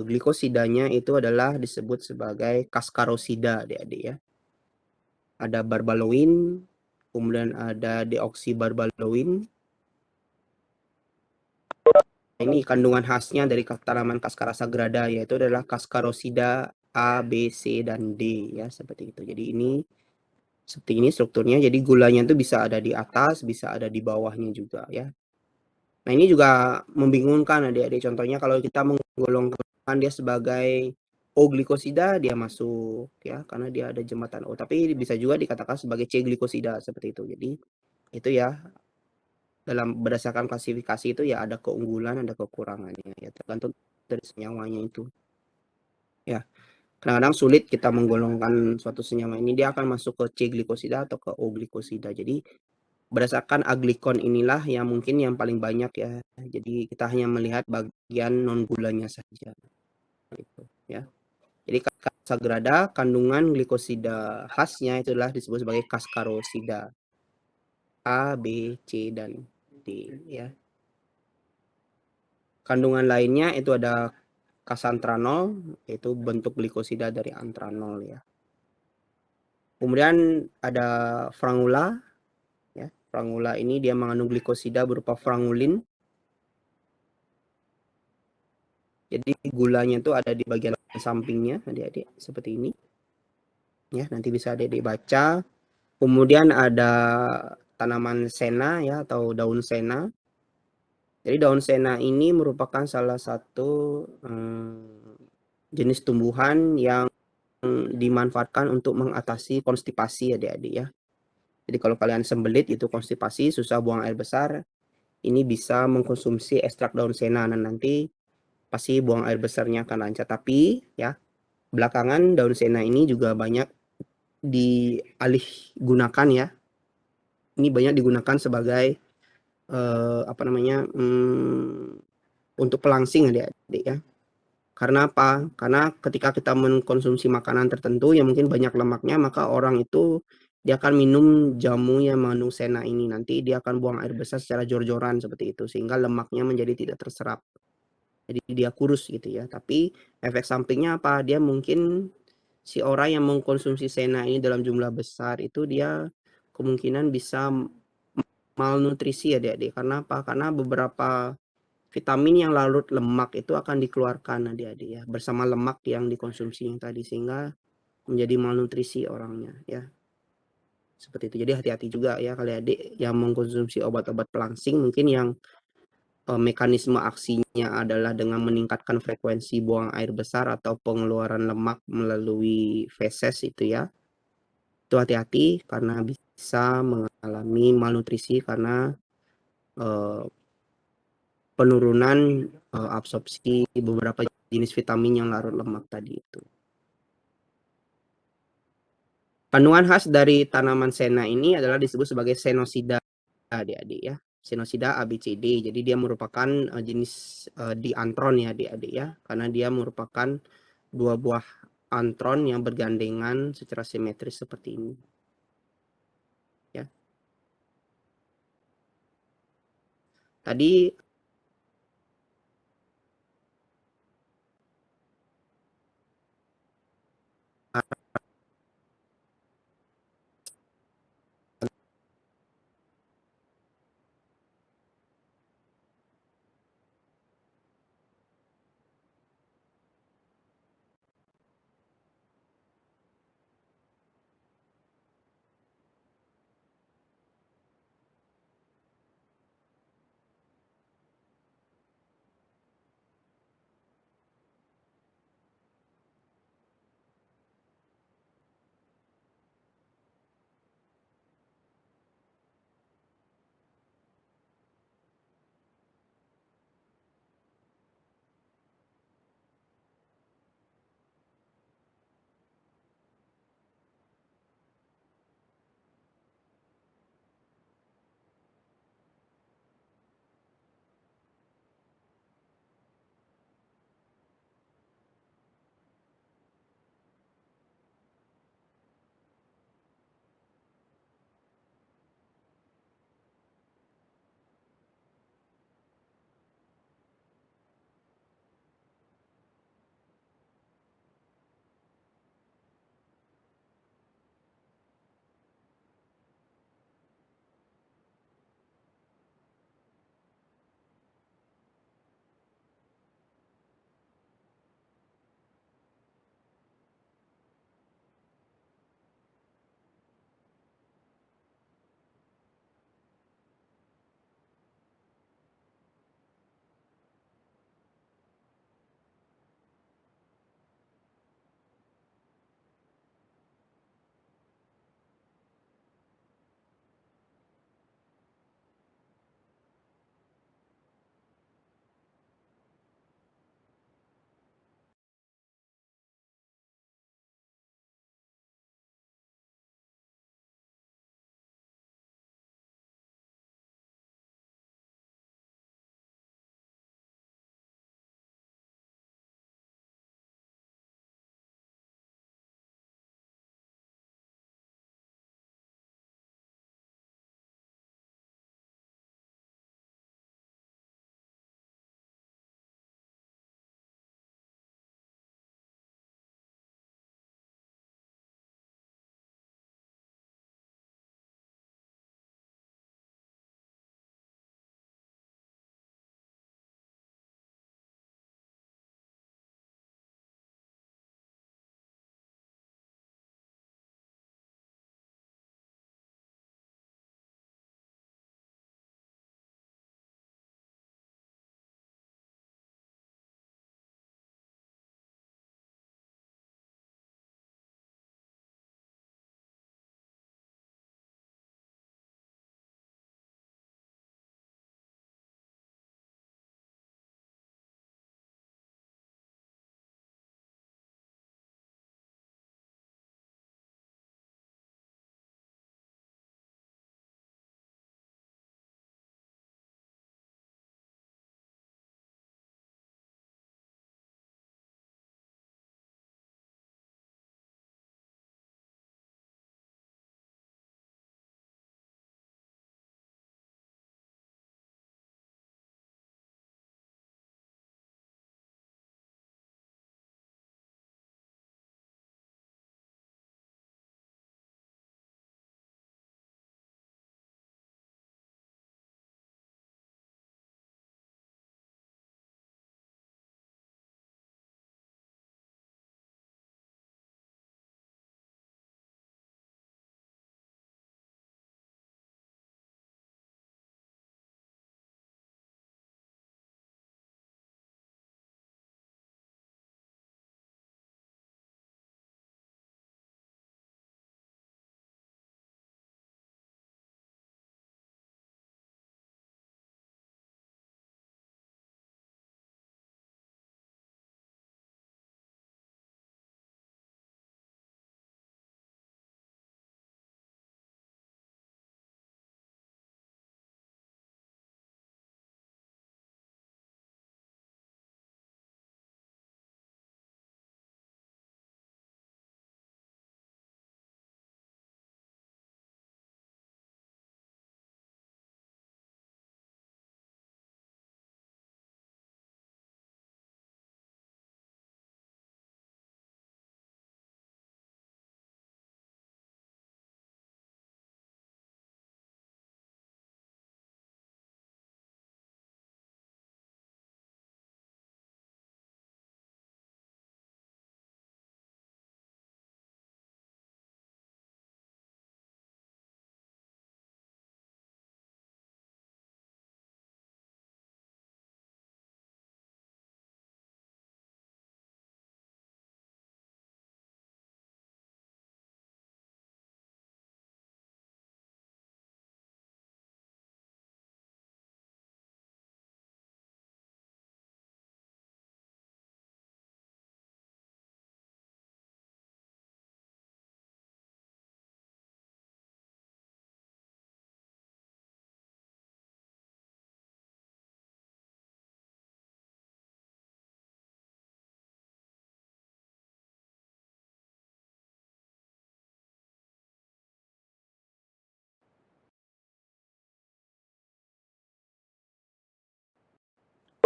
glikosidanya itu adalah disebut sebagai cascarosida, adik-adik ya. Ada barbaloin, kemudian ada deoksibarbaloin. Ini kandungan khasnya dari tanaman Cascara sagrada, yaitu adalah Cascarosida A, B, C, dan D ya, seperti itu. Jadi ini seperti ini strukturnya. Jadi gulanya itu bisa ada di atas, bisa ada di bawahnya juga ya. Nah, ini juga membingungkan adik-adik. Contohnya kalau kita menggolongkan dia sebagai O glikosida, dia masuk ya, karena dia ada jembatan O. Tapi bisa juga dikatakan sebagai C glikosida seperti itu. Jadi itu ya, dalam berdasarkan klasifikasi itu ya ada keunggulan, ada kekurangannya ya, tergantung dari senyawanya itu. Ya, kadang-kadang sulit kita menggolongkan suatu senyawa ini, dia akan masuk ke C glikosida atau ke O glikosida. Jadi berdasarkan aglikon inilah yang mungkin yang paling banyak ya. Jadi kita hanya melihat bagian non gulanya saja. Gitu, ya. Jadi sagrada kandungan glikosida khasnya itulah disebut sebagai cascarosida A, B, C, dan D ya. Kandungan lainnya itu ada kasantranol, yaitu bentuk glikosida dari antranol ya. Kemudian ada frangula ya. Frangula ini dia mengandung glikosida berupa frangulin. Jadi gulanya itu ada di bagian sampingnya, adik-adik, seperti ini. Ya, nanti bisa adik-adik baca. Kemudian ada tanaman sena ya, atau daun sena. Jadi daun sena ini merupakan salah satu jenis tumbuhan yang dimanfaatkan untuk mengatasi konstipasi, adik-adik ya. Jadi kalau kalian sembelit itu konstipasi, susah buang air besar, ini bisa mengkonsumsi ekstrak daun sena, dan nanti pasti buang air besarnya akan lancar. Tapi ya, belakangan daun sena ini juga banyak dialih gunakan ya. Ini banyak digunakan sebagai untuk pelangsing, adik-adik ya. Karena apa? Karena ketika kita mengkonsumsi makanan tertentu yang mungkin banyak lemaknya, maka orang itu dia akan minum jamu yang mengandung sena ini. Nanti dia akan buang air besar secara jor-joran seperti itu, sehingga lemaknya menjadi tidak terserap. Jadi dia kurus gitu ya. Tapi efek sampingnya apa? Dia mungkin si orang yang mengkonsumsi sena ini dalam jumlah besar itu dia kemungkinan bisa malnutrisi ya, adik-adik. Karena apa? Karena beberapa vitamin yang larut lemak itu akan dikeluarkan, adik-adik ya, bersama lemak yang dikonsumsinya tadi, sehingga menjadi malnutrisi orangnya ya. Seperti itu. Jadi hati-hati juga ya kalau adik yang mengkonsumsi obat-obat pelangsing, mungkin yang mekanisme aksinya adalah dengan meningkatkan frekuensi buang air besar atau pengeluaran lemak melalui feses itu ya. Itu hati-hati karena bisa mengalami malnutrisi karena penurunan absorpsi beberapa jenis vitamin yang larut lemak tadi itu. Kandungan khas dari tanaman sena ini adalah disebut sebagai senosida, adik-adik ya. Senosida ABCD. Jadi dia merupakan jenis diantron ya, adik-adik ya. Karena dia merupakan dua buah antron yang bergandengan secara simetris seperti ini. Ya. Tadi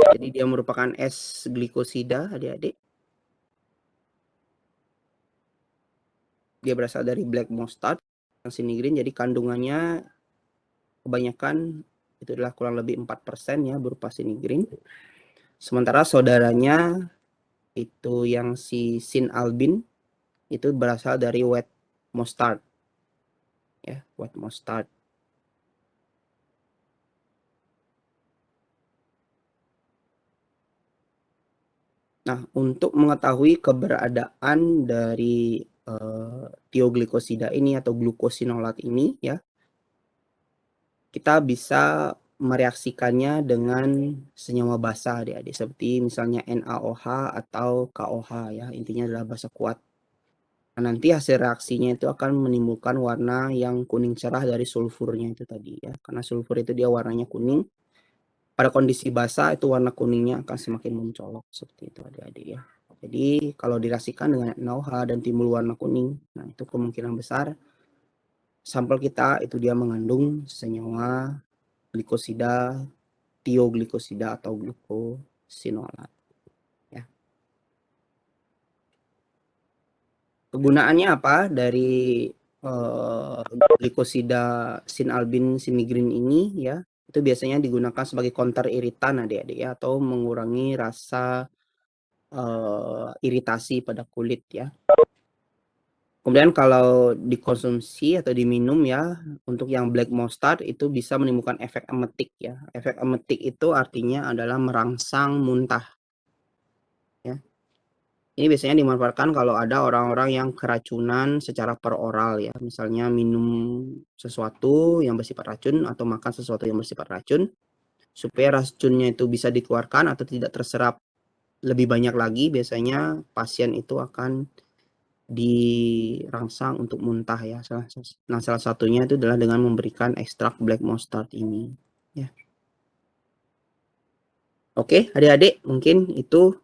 Jadi dia merupakan es glikosida, adik-adik. Dia berasal dari black mustard, sinigrin, jadi kandungannya kebanyakan itu adalah kurang lebih 4% ya berupa sinigrin. Sementara saudaranya itu yang si sin albin itu berasal dari wet mustard. Ya, wet mustard. Nah, untuk mengetahui keberadaan dari tioglikosida ini atau glukosinolat ini ya, kita bisa mereaksikannya dengan senyawa basa adik-adik, seperti misalnya NaOH atau KOH ya, intinya adalah basa kuat. Nah, nanti hasil reaksinya itu akan menimbulkan warna yang kuning cerah dari sulfurnya itu tadi ya, karena sulfur itu dia warnanya kuning. Pada kondisi basah itu warna kuningnya akan semakin mencolok seperti itu adik-adik ya. Jadi kalau direaksikan dengan NaOH dan timbul warna kuning, nah itu kemungkinan besar sampel kita itu dia mengandung senyawa glikosida, tioglikosida atau glukosinolat. Ya. Kegunaannya apa dari glikosida sin albin sinigrin ini ya? Itu biasanya digunakan sebagai counter iritan adik-adik ya, atau mengurangi rasa iritasi pada kulit ya. Kemudian kalau dikonsumsi atau diminum ya, untuk yang black mustard itu bisa menimbulkan efek emetik ya. Efek emetik itu artinya adalah merangsang muntah. Ya. Ini biasanya dimanfaatkan kalau ada orang-orang yang keracunan secara peroral ya. Misalnya minum sesuatu yang bersifat racun atau makan sesuatu yang bersifat racun, supaya racunnya itu bisa dikeluarkan atau tidak terserap lebih banyak lagi, biasanya pasien itu akan dirangsang untuk muntah ya. Nah, salah satunya itu adalah dengan memberikan ekstrak black mustard ini ya. Oke, adik-adik, mungkin itu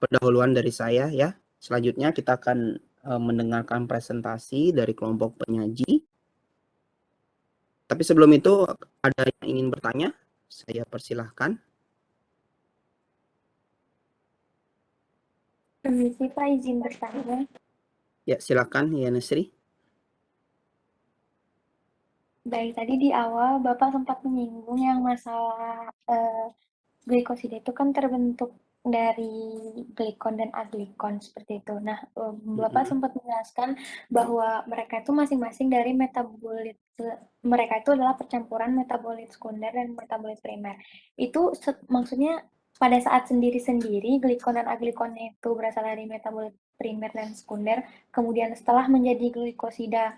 pendahuluan dari saya ya. Selanjutnya kita akan mendengarkan presentasi dari kelompok penyaji. Tapi sebelum itu ada yang ingin bertanya? Saya persilahkan. Permisi Pak, izin bertanya. Ya, silakan ya Nesri. Baik, tadi di awal Bapak sempat menyinggung yang masalah glikosida itu kan terbentuk dari glikon dan aglikon seperti itu. Nah, Bapak sempat menjelaskan bahwa mereka itu masing-masing dari metabolit, mereka itu adalah percampuran metabolit sekunder dan metabolit primer. Itu maksudnya pada saat sendiri-sendiri glikon dan aglikonnya itu berasal dari metabolit primer dan sekunder, kemudian setelah menjadi glikosida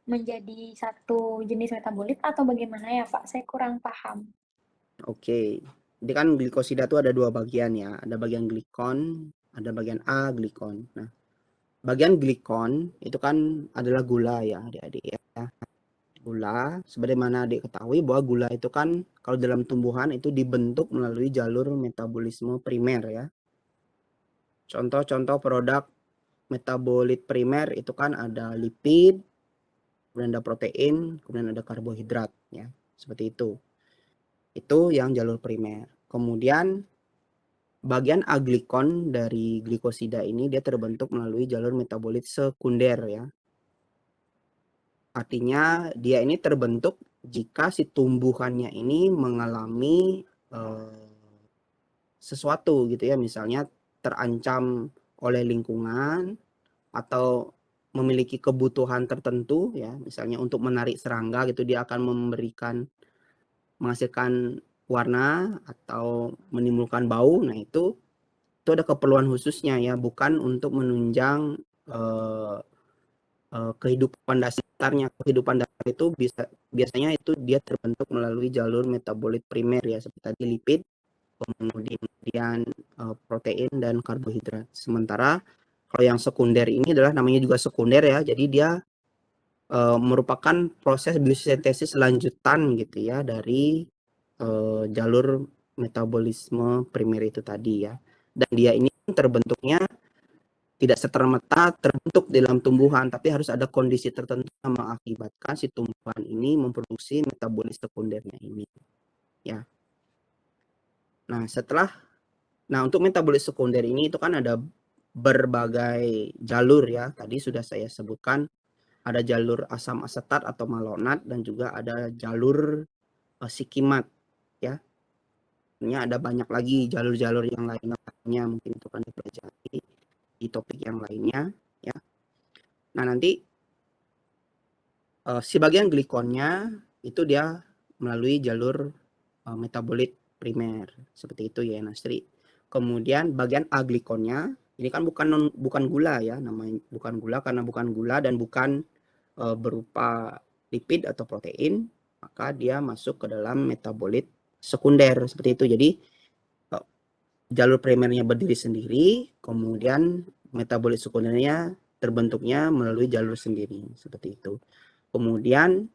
menjadi satu jenis metabolit atau bagaimana ya Pak? Saya kurang paham. Oke. Jadi kan glikosida itu ada dua bagian ya. Ada bagian glikon, ada bagian aglikon. Nah, bagian glikon itu kan adalah gula ya adik-adik ya. Gula, sebagaimana adik ketahui bahwa gula itu kan kalau dalam tumbuhan itu dibentuk melalui jalur metabolisme primer ya. Contoh-contoh produk metabolit primer itu kan ada lipid, kemudian ada protein, kemudian ada karbohidrat ya. Seperti itu. Itu yang jalur primer. Kemudian bagian aglikon dari glikosida ini dia terbentuk melalui jalur metabolit sekunder ya. Artinya dia ini terbentuk jika si tumbuhannya ini mengalami sesuatu gitu ya, misalnya terancam oleh lingkungan atau memiliki kebutuhan tertentu ya, misalnya untuk menarik serangga gitu, dia akan menghasilkan warna atau menimbulkan bau. Nah, itu ada keperluan khususnya ya, bukan untuk menunjang kehidupan dasarnya. Kehidupan dasar itu biasanya itu dia terbentuk melalui jalur metabolit primer ya, seperti tadi lipid, kemudian protein dan karbohidrat. Sementara kalau yang sekunder ini adalah namanya juga sekunder ya, jadi dia merupakan proses biosintesis lanjutan gitu ya dari jalur metabolisme primer itu tadi ya. Dan dia ini terbentuknya tidak serta-merta terbentuk dalam tumbuhan, tapi harus ada kondisi tertentu yang mengakibatkan si tumbuhan ini memproduksi metabolis sekundernya ini. Ya. Nah, untuk metabolit sekunder ini itu kan ada berbagai jalur ya. Tadi sudah saya sebutkan ada jalur asam asetat atau malonat dan juga ada jalur sikimat ya. Sebenarnya ada banyak lagi jalur-jalur yang lainnya, mungkin itu kan dipelajari di topik yang lainnya ya. Nah, nanti si bagian glikonnya itu dia melalui jalur metabolit primer seperti itu ya Nasri. Kemudian bagian aglikonnya ini kan bukan gula ya, namanya bukan gula karena bukan gula dan bukan berupa lipid atau protein, maka dia masuk ke dalam metabolit sekunder seperti itu. Jadi jalur primernya berdiri sendiri, kemudian metabolit sekundernya terbentuknya melalui jalur sendiri seperti itu. Kemudian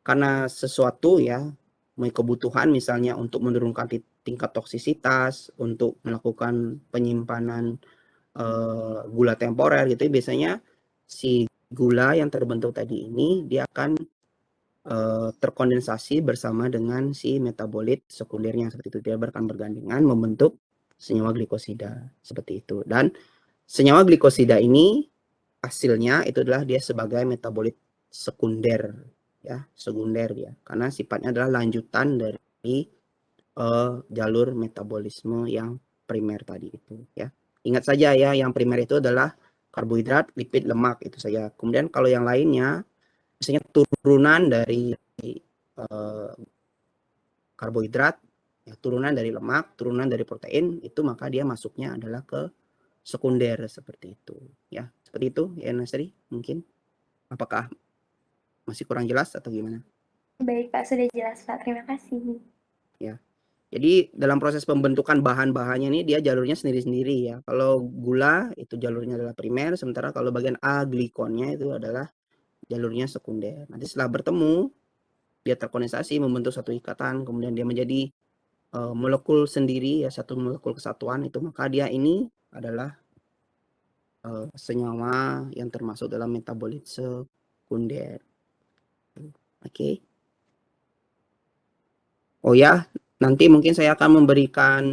karena sesuatu ya, kebutuhan misalnya untuk menurunkan tingkat toksisitas, untuk melakukan penyimpanan gula temporer gitu, biasanya si gula yang terbentuk tadi ini dia akan terkondensasi bersama dengan si metabolit sekundernya seperti itu. Dia akan bergandengan membentuk senyawa glikosida seperti itu. Dan senyawa glikosida ini hasilnya itu adalah dia sebagai metabolit sekunder ya, sekunder dia karena sifatnya adalah lanjutan dari jalur metabolisme yang primer tadi itu ya. Ingat saja ya, yang primer itu adalah karbohidrat, lipid, lemak itu saja. Kemudian kalau yang lainnya misalnya turunan dari karbohidrat, ya, turunan dari lemak, turunan dari protein, itu maka dia masuknya adalah ke sekunder seperti itu ya. Seperti itu ya Nasri, mungkin apakah masih kurang jelas atau gimana? Baik Pak, sudah jelas Pak, terima kasih. Ya. Jadi dalam proses pembentukan bahan-bahannya ini dia jalurnya sendiri-sendiri ya. Kalau gula itu jalurnya adalah primer, sementara kalau bagian aglikonnya itu adalah jalurnya sekunder. Nanti setelah bertemu, dia terkondensasi membentuk satu ikatan, kemudian dia menjadi molekul sendiri ya, satu molekul kesatuan itu, maka dia ini adalah senyawa yang termasuk dalam metabolit sekunder. Oke. Oh ya, nanti mungkin saya akan memberikan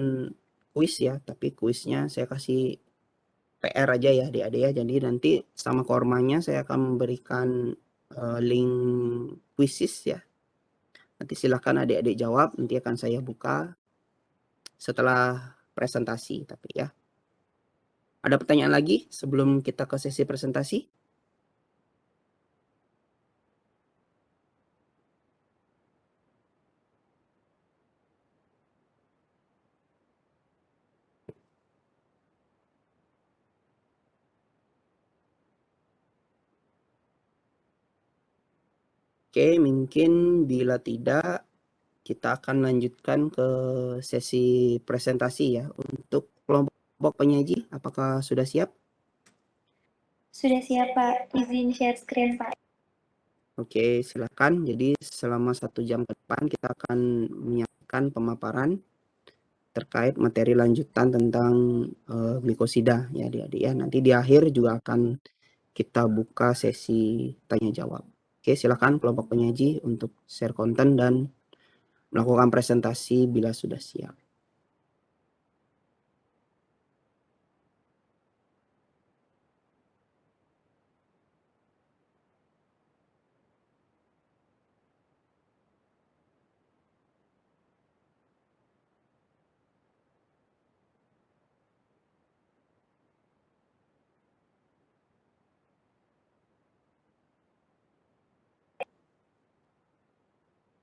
kuis ya, tapi kuisnya saya kasih PR aja ya adik-adik ya. Jadi nanti sama kormanya saya akan memberikan link kuisis ya. Nanti silakan adik-adik jawab, nanti akan saya buka setelah presentasi tapi ya. Ada pertanyaan lagi sebelum kita ke sesi presentasi? Oke, mungkin bila tidak kita akan lanjutkan ke sesi presentasi ya. Untuk kelompok penyaji, apakah sudah siap? Sudah siap Pak, izin share screen Pak. Oke, silakan. Jadi selama 1 jam ke depan kita akan menyampaikan pemaparan terkait materi lanjutan tentang glikosida ya adik-adik ya. Nanti di akhir juga akan kita buka sesi tanya jawab. Oke, silakan kelompok penyaji untuk share konten dan melakukan presentasi bila sudah siap.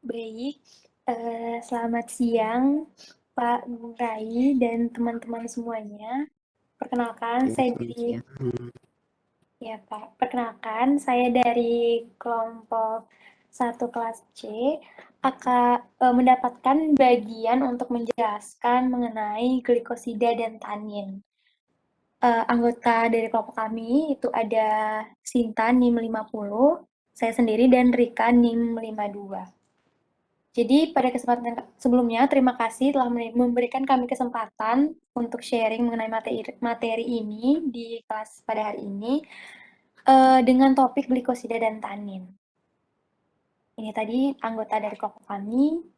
Baik, selamat siang Pak Bung Rai dan teman-teman semuanya. Perkenalkan, Oke, saya selamat dari siang. ya Pak. Perkenalkan, saya dari kelompok 1 kelas C akan mendapatkan bagian untuk menjelaskan mengenai glikosida dan tanin. Anggota dari kelompok kami itu ada Sinta NIM 50, saya sendiri dan Rika NIM 52. Jadi pada kesempatan sebelumnya, terima kasih telah memberikan kami kesempatan untuk sharing mengenai materi ini di kelas pada hari ini dengan topik glikosida dan tanin. Ini tadi anggota dari kelompok kami.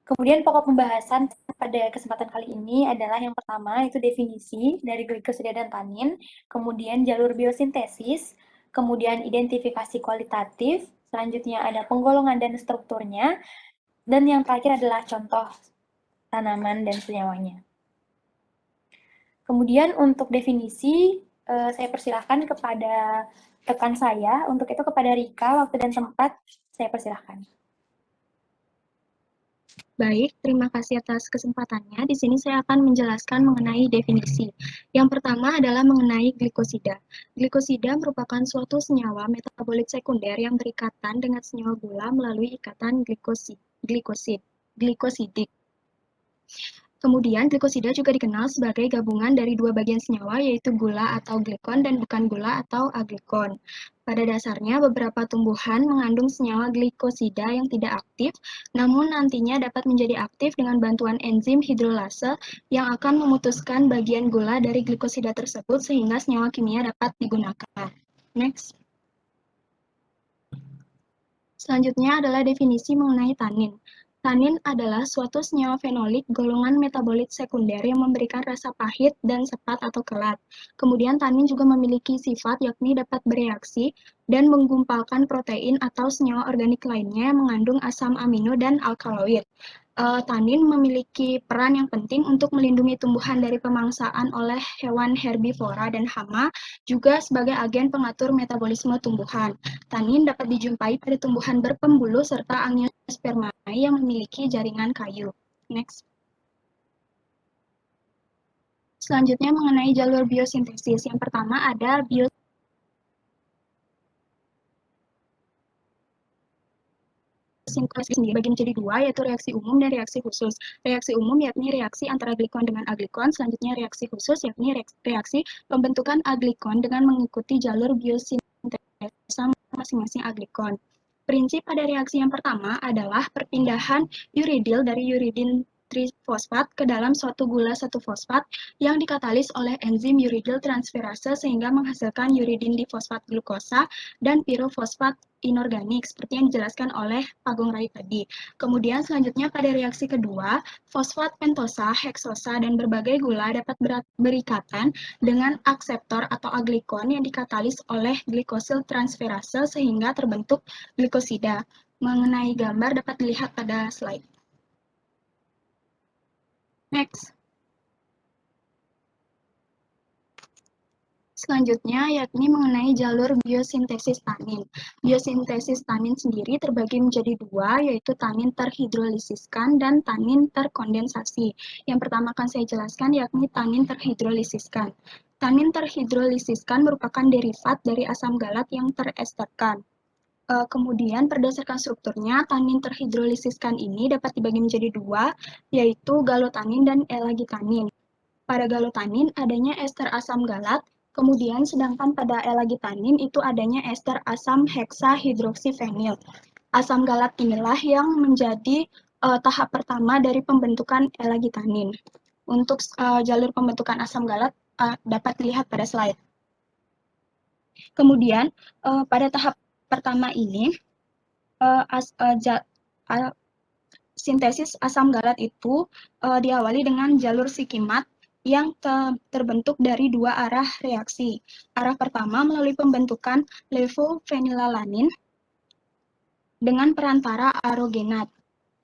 Kemudian pokok pembahasan pada kesempatan kali ini adalah yang pertama itu definisi dari glikosida dan tanin, kemudian jalur biosintesis, kemudian identifikasi kualitatif, selanjutnya ada penggolongan dan strukturnya, dan yang terakhir adalah contoh tanaman dan senyawanya. Kemudian untuk definisi, saya persilahkan kepada rekan saya, untuk itu kepada Rika, waktu dan tempat saya persilahkan. Baik, terima kasih atas kesempatannya. Di sini saya akan menjelaskan mengenai definisi. Yang pertama adalah mengenai glikosida. Glikosida merupakan suatu senyawa metabolit sekunder yang berikatan dengan senyawa gula melalui ikatan glikosidik. Kemudian, glikosida juga dikenal sebagai gabungan dari dua bagian senyawa, yaitu gula atau glikon dan bukan gula atau aglikon. Pada dasarnya, beberapa tumbuhan mengandung senyawa glikosida yang tidak aktif, namun nantinya dapat menjadi aktif dengan bantuan enzim hidrolase yang akan memutuskan bagian gula dari glikosida tersebut sehingga senyawa kimia dapat digunakan. Next. Selanjutnya adalah definisi mengenai tanin. Tanin adalah suatu senyawa fenolik golongan metabolit sekunder yang memberikan rasa pahit dan sepat atau kelat. Kemudian tanin juga memiliki sifat yakni dapat bereaksi dan menggumpalkan protein atau senyawa organik lainnya yang mengandung asam amino dan alkaloid. Tanin memiliki peran yang penting untuk melindungi tumbuhan dari pemangsaan oleh hewan herbivora dan hama, juga sebagai agen pengatur metabolisme tumbuhan. Tanin dapat dijumpai pada tumbuhan berpembuluh serta angiospermae yang memiliki jaringan kayu. Next. Selanjutnya mengenai jalur biosintesis. Yang pertama ada biosintesis sendiri bagi menjadi dua, yaitu reaksi umum dan reaksi khusus. Reaksi umum yakni reaksi antara glikon dengan aglikon, selanjutnya reaksi khusus yakni reaksi pembentukan aglikon dengan mengikuti jalur biosintesis masing-masing aglikon. Prinsip pada reaksi yang pertama adalah perpindahan uridil dari uridin trifosfat ke dalam suatu gula 1-fosfat yang dikatalis oleh enzim uridil transferase sehingga menghasilkan uridin difosfat glukosa dan pirofosfat inorganik seperti yang dijelaskan oleh Pak Gong Rai tadi. Kemudian selanjutnya pada reaksi kedua, fosfat pentosa, heksosa, dan berbagai gula dapat berikatan dengan akseptor atau aglikon yang dikatalis oleh glikosil transferase sehingga terbentuk glikosida. Mengenai gambar dapat dilihat pada slide. Next. Selanjutnya yakni mengenai jalur biosintesis tanin. Biosintesis tanin sendiri terbagi menjadi dua, yaitu tanin terhidrolisiskan dan tanin terkondensasi. Yang pertama akan saya jelaskan yakni tanin terhidrolisiskan. Tanin terhidrolisiskan merupakan derivat dari asam galat yang teresterkan. Kemudian berdasarkan strukturnya, tanin terhidrolisiskan ini dapat dibagi menjadi dua, yaitu galotanin dan elagitanin. Pada galotanin adanya ester asam galat, kemudian sedangkan pada elagitanin itu adanya ester asam heksahidroksifenil. Asam galat inilah yang menjadi tahap pertama dari pembentukan elagitanin. Untuk jalur pembentukan asam galat dapat dilihat pada slide. Kemudian pada tahap pertama ini sintesis asam galat itu diawali dengan jalur sikimat yang terbentuk dari dua arah reaksi. Arah pertama melalui pembentukan levofenilalanin dengan perantara arogenat.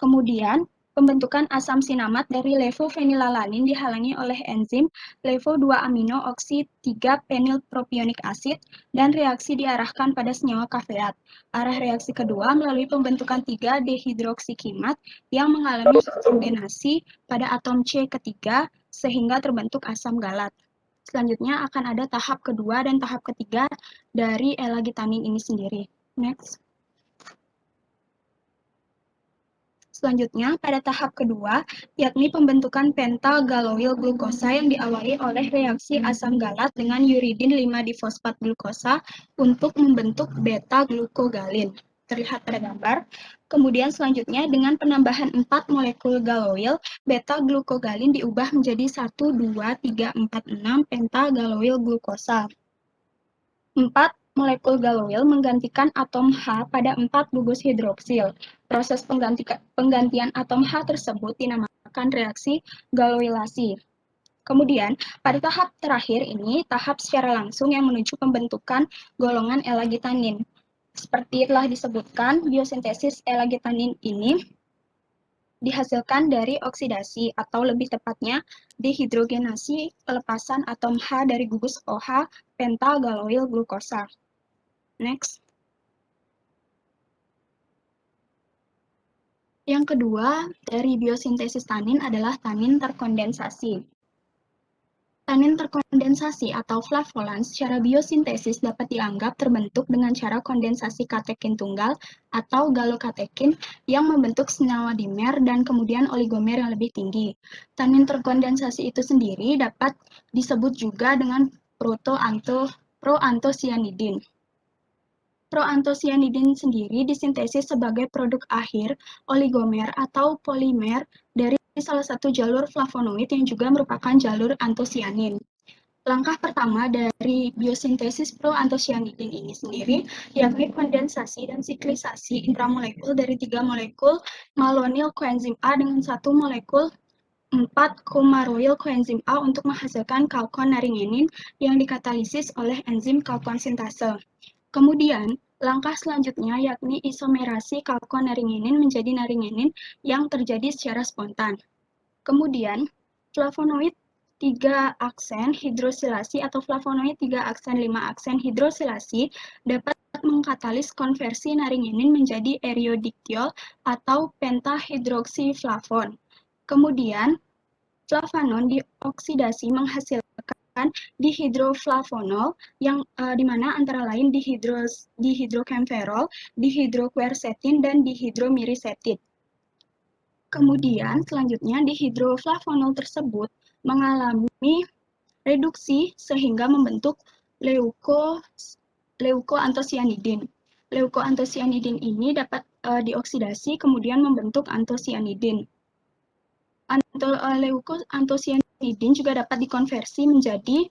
Kemudian, pembentukan asam sinamat dari levofenilalanin dihalangi oleh enzim levo-2-amino-oksid 3-penilpropionik asid dan reaksi diarahkan pada senyawa kafeat. Arah reaksi kedua melalui pembentukan 3-dehidroksikimat yang mengalami hidrogenasi pada atom C ketiga sehingga terbentuk asam galat. Selanjutnya akan ada tahap kedua dan tahap ketiga dari elagitanin ini sendiri. Next. Selanjutnya, pada tahap kedua, yakni pembentukan pentagaloil glukosa yang diawali oleh reaksi asam galat dengan uridin 5-difosfat glukosa untuk membentuk beta-glukogalin. Terlihat pada gambar. Kemudian selanjutnya, dengan penambahan 4 molekul galoil, beta-glukogalin diubah menjadi 1, 2, 3, 4, 6 pentagaloil glukosa. 4 molekul galoil menggantikan atom H pada 4 gugus hidroksil. Proses penggantian atom H tersebut dinamakan reaksi galoilasi. Kemudian, pada tahap terakhir ini, tahap secara langsung yang menuju pembentukan golongan elagitanin. Seperti telah disebutkan, biosintesis elagitanin ini dihasilkan dari oksidasi atau lebih tepatnya dehidrogenasi pelepasan atom H dari gugus OH pentagaloil glukosa. Next. Yang kedua, dari biosintesis tanin adalah tanin terkondensasi. Tanin terkondensasi atau flavolan secara biosintesis dapat dianggap terbentuk dengan cara kondensasi katekin tunggal atau galokatekin yang membentuk senyawa dimer dan kemudian oligomer yang lebih tinggi. Tanin terkondensasi itu sendiri dapat disebut juga dengan proantosianidin. Proantosianidin sendiri disintesis sebagai produk akhir oligomer atau polimer dari salah satu jalur flavonoid yang juga merupakan jalur antosianin. Langkah pertama dari biosintesis proantosianidin ini sendiri yakni kondensasi dan siklisasi intramolekul dari 3 molekul malonyl koenzim A dengan 1 molekul 4-coumaroyl koenzim A untuk menghasilkan kalkonaringenin yang dikatalisis oleh enzim kalkon sintase. Kemudian, langkah selanjutnya yakni isomerasi kalkonaringenin menjadi naringenin yang terjadi secara spontan. Kemudian, flavonoid 3 aksen hidrosilasi atau flavonoid 3 aksen 5 aksen hidrosilasi dapat mengkatalis konversi naringenin menjadi eriodiktiol atau pentahidroksiflavon. Kemudian, flavanon dioksidasi menghasilkan dihidroflavonol yang dimana antara lain dihidrokemferol, dihidroquercetin, dan dihidromiricetin. Kemudian selanjutnya dihidroflavonol tersebut mengalami reduksi sehingga membentuk leukoantosianidin. Leukoantosianidin ini dapat dioksidasi kemudian membentuk antosianidin. Leukoantosianidin juga dapat dikonversi menjadi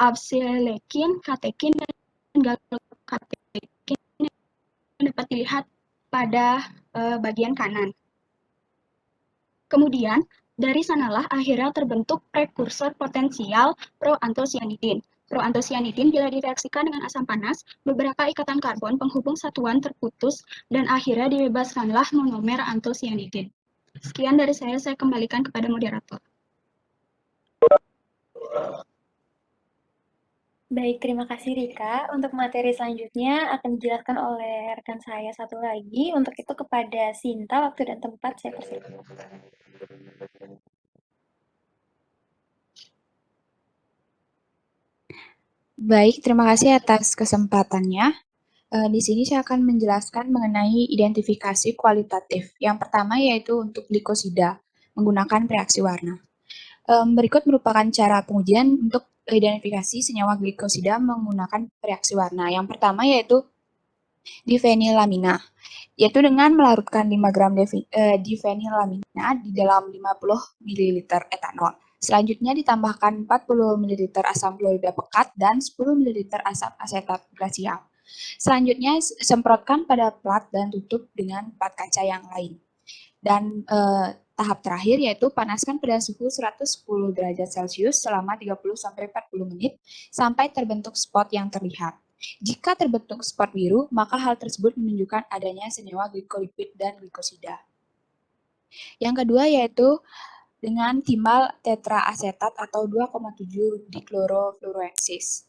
absilekin, katekin, dan galokatekin yang dapat dilihat pada bagian kanan. Kemudian, dari sanalah akhirnya terbentuk prekursor potensial proantosianidin. Proantosianidin bila direaksikan dengan asam panas, beberapa ikatan karbon penghubung satuan terputus dan akhirnya dibebaskanlah monomer antosianidin. Sekian dari saya kembalikan kepada moderator. Baik, terima kasih Rika. Untuk materi selanjutnya akan dijelaskan oleh rekan saya satu lagi. Untuk itu kepada Sinta, waktu dan tempat saya persilakan. Baik, terima kasih atas kesempatannya. Di sini saya akan menjelaskan mengenai identifikasi kualitatif. Yang pertama yaitu untuk glikosida, menggunakan reaksi warna. Berikut merupakan cara pengujian untuk identifikasi senyawa glikosida menggunakan reaksi warna. Yang pertama yaitu difenilamina, yaitu dengan melarutkan 5 gram difenilamina di dalam 50 ml etanol. Selanjutnya ditambahkan 40 ml asam klorida pekat dan 10 ml asam asetat glasial. Selanjutnya semprotkan pada plat dan tutup dengan plat kaca yang lain. Dan tahap terakhir yaitu panaskan pada suhu 110 derajat Celcius selama 30-40 menit sampai terbentuk spot yang terlihat. Jika terbentuk spot biru, maka hal tersebut menunjukkan adanya senyawa glikolipid dan glikosida. Yang kedua yaitu dengan timbal tetraasetat atau 2,7 diklorofluorensis.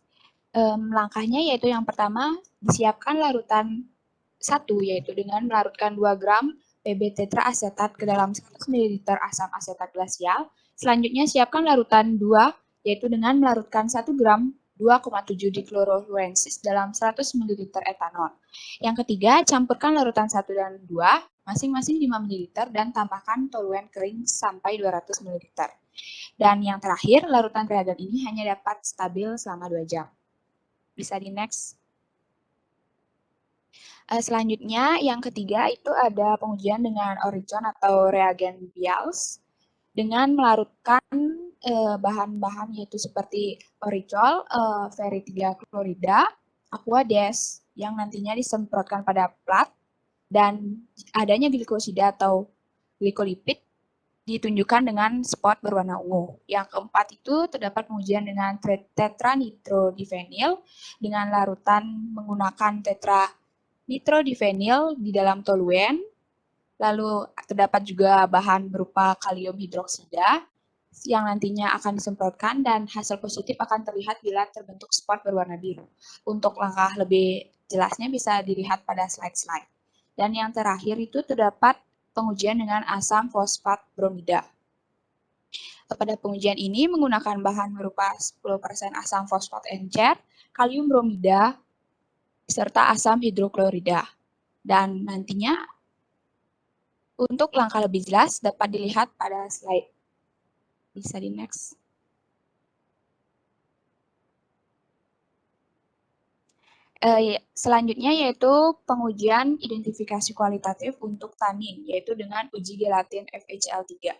Langkahnya yaitu yang pertama, disiapkan larutan 1, yaitu dengan melarutkan 2 gram Pb tetraasetat ke dalam 100 ml asam asetat glasial. Selanjutnya siapkan larutan 2, yaitu dengan melarutkan 1 gram 2,7 diklorofluorensis dalam 100 ml etanol. Yang ketiga, campurkan larutan 1 dan 2, masing-masing 5 ml dan tambahkan toluen kering sampai 200 ml. Dan yang terakhir, larutan reagen ini hanya dapat stabil selama 2 jam. Bisa di next. Selanjutnya, yang ketiga itu ada pengujian dengan oricon atau reagen Bials dengan melarutkan bahan-bahan yaitu seperti oricol, ferritiga klorida, Aquades yang nantinya disemprotkan pada plat, dan adanya glikosida atau glikolipid ditunjukkan dengan spot berwarna ungu. Yang keempat itu terdapat pengujian dengan tetranitrodifenil dengan larutan menggunakan tetranitrodifenil di dalam toluen. Lalu terdapat juga bahan berupa kalium hidroksida yang nantinya akan disemprotkan dan hasil positif akan terlihat bila terbentuk spot berwarna biru. Untuk langkah lebih jelasnya bisa dilihat pada slide-slide. Dan yang terakhir itu terdapat pengujian dengan asam fosfat bromida. Pada pengujian ini menggunakan bahan berupa 10% asam fosfat encer, kalium bromida, serta asam hidroklorida. Dan nantinya untuk langkah lebih jelas dapat dilihat pada slide. Bisa di next. Selanjutnya yaitu pengujian identifikasi kualitatif untuk tanin, yaitu dengan uji gelatin FHL3.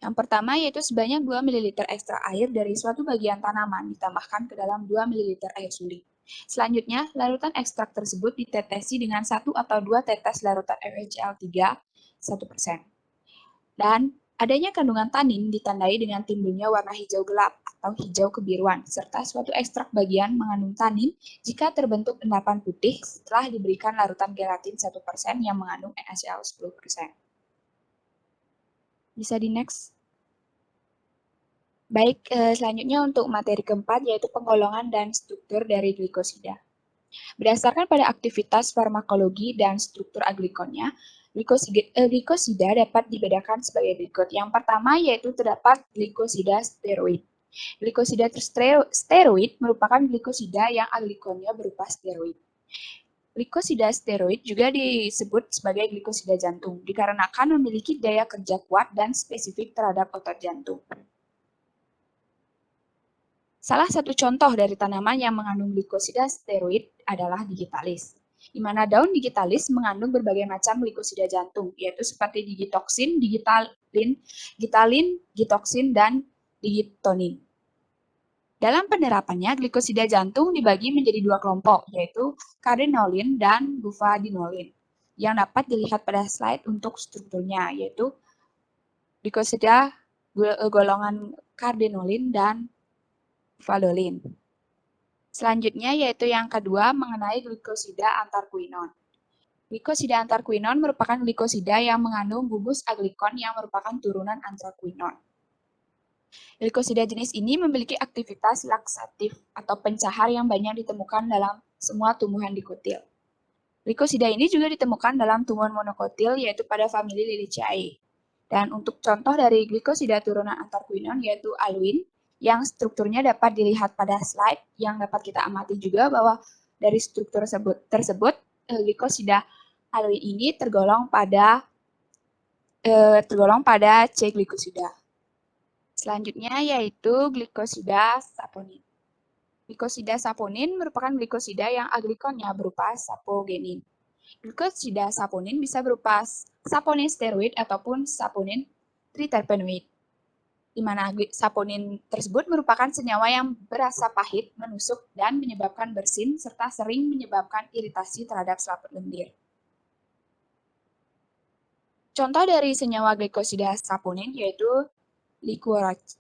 Yang pertama yaitu sebanyak 2 ml ekstra air dari suatu bagian tanaman ditambahkan ke dalam 2 ml air suling. Selanjutnya, larutan ekstrak tersebut ditetesi dengan 1 atau 2 tetes larutan FHL3 1%. Dan adanya kandungan tanin ditandai dengan timbulnya warna hijau gelap atau hijau kebiruan, serta suatu ekstrak bagian mengandung tanin jika terbentuk endapan putih setelah diberikan larutan gelatin 1% yang mengandung NaCl 10%. Bisa di next. Baik, selanjutnya untuk materi keempat yaitu penggolongan dan struktur dari glikosida. Berdasarkan pada aktivitas farmakologi dan struktur aglikonnya, glikosida dapat dibedakan sebagai berikut. Yang pertama yaitu terdapat glikosida steroid. Glikosida steroid merupakan glikosida yang aglikonnya berupa steroid. Glikosida steroid juga disebut sebagai glikosida jantung, dikarenakan memiliki daya kerja kuat dan spesifik terhadap otot jantung. Salah satu contoh dari tanaman yang mengandung glikosida steroid adalah digitalis, di mana daun digitalis mengandung berbagai macam glikosida jantung, yaitu seperti digitoksin, gitalin, gitoksin, dan digitonin. Dalam penerapannya, glikosida jantung dibagi menjadi 2 kelompok, yaitu cardenolin dan bufadinolin, yang dapat dilihat pada slide untuk strukturnya, yaitu glikosida golongan cardenolin dan bufadolin. Selanjutnya yaitu yang kedua mengenai glikosida antarkuinon. Glikosida antarkuinon merupakan glikosida yang mengandung gugus aglikon yang merupakan turunan antrakuinon. Glikosida jenis ini memiliki aktivitas laksatif atau pencahar yang banyak ditemukan dalam semua tumbuhan dikotil. Glikosida ini juga ditemukan dalam tumbuhan monokotil yaitu pada famili Liliaceae. Dan untuk contoh dari glikosida turunan antarkuinon yaitu aluin, yang strukturnya dapat dilihat pada slide, yang dapat kita amati juga bahwa dari struktur tersebut glikosida aluin ini tergolong pada C glikosida. Selanjutnya yaitu glikosida saponin. Glikosida saponin merupakan glikosida yang aglikonnya berupa sapogenin. Glikosida saponin bisa berupa saponin steroid ataupun saponin triterpenoid, di mana saponin tersebut merupakan senyawa yang berasa pahit, menusuk, dan menyebabkan bersin, serta sering menyebabkan iritasi terhadap selaput lendir. Contoh dari senyawa glikosida saponin yaitu liquorich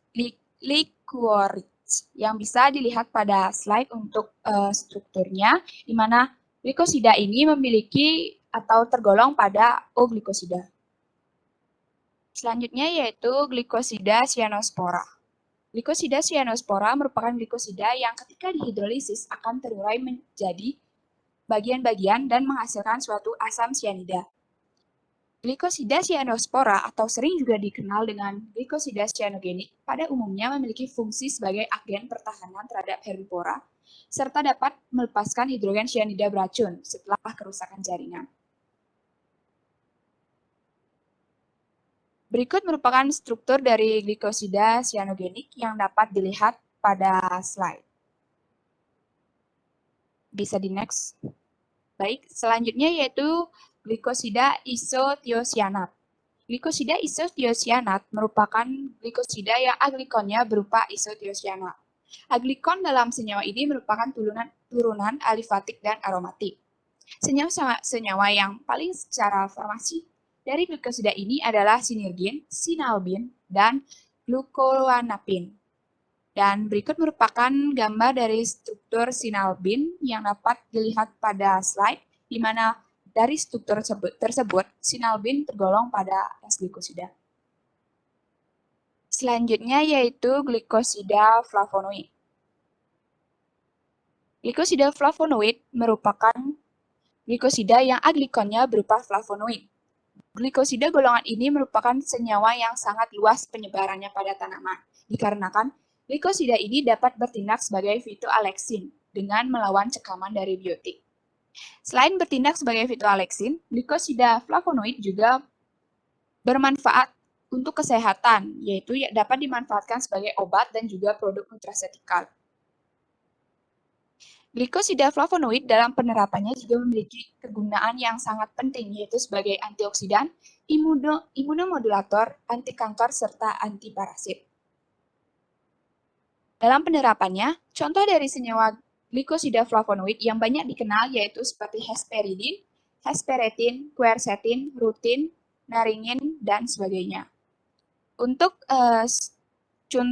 yang bisa dilihat pada slide untuk strukturnya, di mana glikosida ini memiliki atau tergolong pada O-glikosida. Selanjutnya yaitu glikosida cyanospora. Glikosida cyanospora merupakan glikosida yang ketika dihidrolisis akan terurai menjadi bagian-bagian dan menghasilkan suatu asam cyanida. Glikosida cyanospora atau sering juga dikenal dengan glikosida cyanogenik pada umumnya memiliki fungsi sebagai agen pertahanan terhadap herbivora serta dapat melepaskan hidrogen cyanida beracun setelah kerusakan jaringan. Berikut merupakan struktur dari glikosida cyanogenik yang dapat dilihat pada slide. Bisa di next. Baik, selanjutnya yaitu glikosida isothiocyanat. Glikosida isothiocyanat merupakan glikosida yang aglikonnya berupa isothiocyanat. Aglikon dalam senyawa ini merupakan turunan alifatik dan aromatik. Senyawa yang paling secara farmasi dari glikosida ini adalah sinirgin, sinalbin, dan glucoanapin. Dan berikut merupakan gambar dari struktur sinalbin yang dapat dilihat pada slide, di mana dari struktur tersebut sinalbin tergolong pada S-glikosida. Selanjutnya yaitu glikosida flavonoid. Glikosida flavonoid merupakan glikosida yang aglikonnya berupa flavonoid. Glikosida golongan ini merupakan senyawa yang sangat luas penyebarannya pada tanaman, dikarenakan glikosida ini dapat bertindak sebagai phytoalexin dengan melawan cekaman dari biotik. Selain bertindak sebagai phytoalexin, glikosida flavonoid juga bermanfaat untuk kesehatan, yaitu dapat dimanfaatkan sebagai obat dan juga produk nutrasetikal. Glikosida flavonoid dalam penerapannya juga memiliki kegunaan yang sangat penting, yaitu sebagai antioksidan, imunomodulator, anti kanker, serta anti parasit. Dalam penerapannya, contoh dari senyawa glikosida flavonoid yang banyak dikenal yaitu seperti hesperidin, hesperetin, quercetin, rutin, naringin, dan sebagainya. Untuk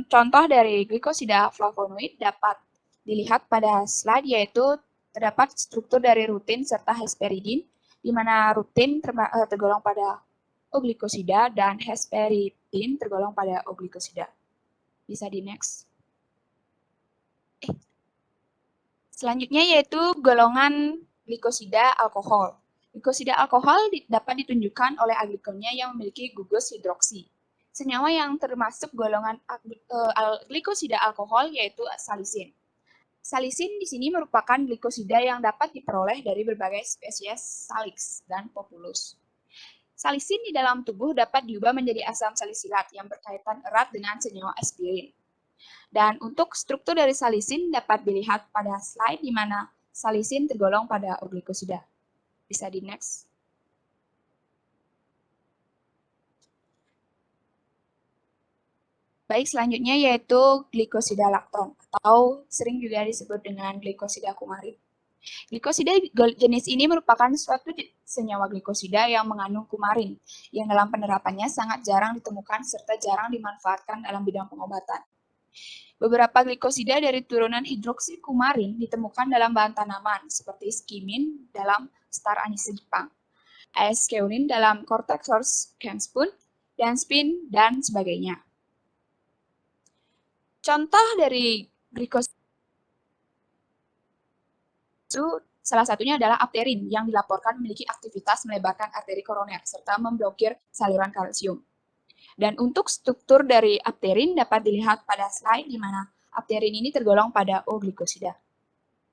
contoh dari glikosida flavonoid dapat dilihat pada slide, yaitu terdapat struktur dari rutin serta hesperidin, di mana rutin tergolong pada O-glikosida dan hesperidin tergolong pada O-glikosida. Bisa di next. Selanjutnya yaitu golongan glikosida alkohol. Glikosida alkohol dapat ditunjukkan oleh aglikonnya yang memiliki gugus hidroksi. Senyawa yang termasuk golongan glikosida alkohol yaitu salisin. Salisin di sini merupakan glikosida yang dapat diperoleh dari berbagai spesies salix dan populus. Salisin di dalam tubuh dapat diubah menjadi asam salisilat yang berkaitan erat dengan senyawa aspirin. Dan untuk struktur dari salisin dapat dilihat pada slide di mana salisin tergolong pada O-glikosida. Bisa di next. Baik, selanjutnya yaitu glikosida lakton atau sering juga disebut dengan glikosida kumarin. Glikosida jenis ini merupakan suatu senyawa glikosida yang mengandung kumarin, yang dalam penerapannya sangat jarang ditemukan serta jarang dimanfaatkan dalam bidang pengobatan. Beberapa glikosida dari turunan hidroksi kumarin ditemukan dalam bahan tanaman seperti skimin dalam star anise Jepang, aeskeonin dalam Cortexornis canespoon, dan spin, dan sebagainya. Contoh dari glikosida salah satunya adalah apterin yang dilaporkan memiliki aktivitas melebarkan arteri koroner serta memblokir saluran kalsium. Dan untuk struktur dari apterin dapat dilihat pada slide di mana apterin ini tergolong pada O-glikosida.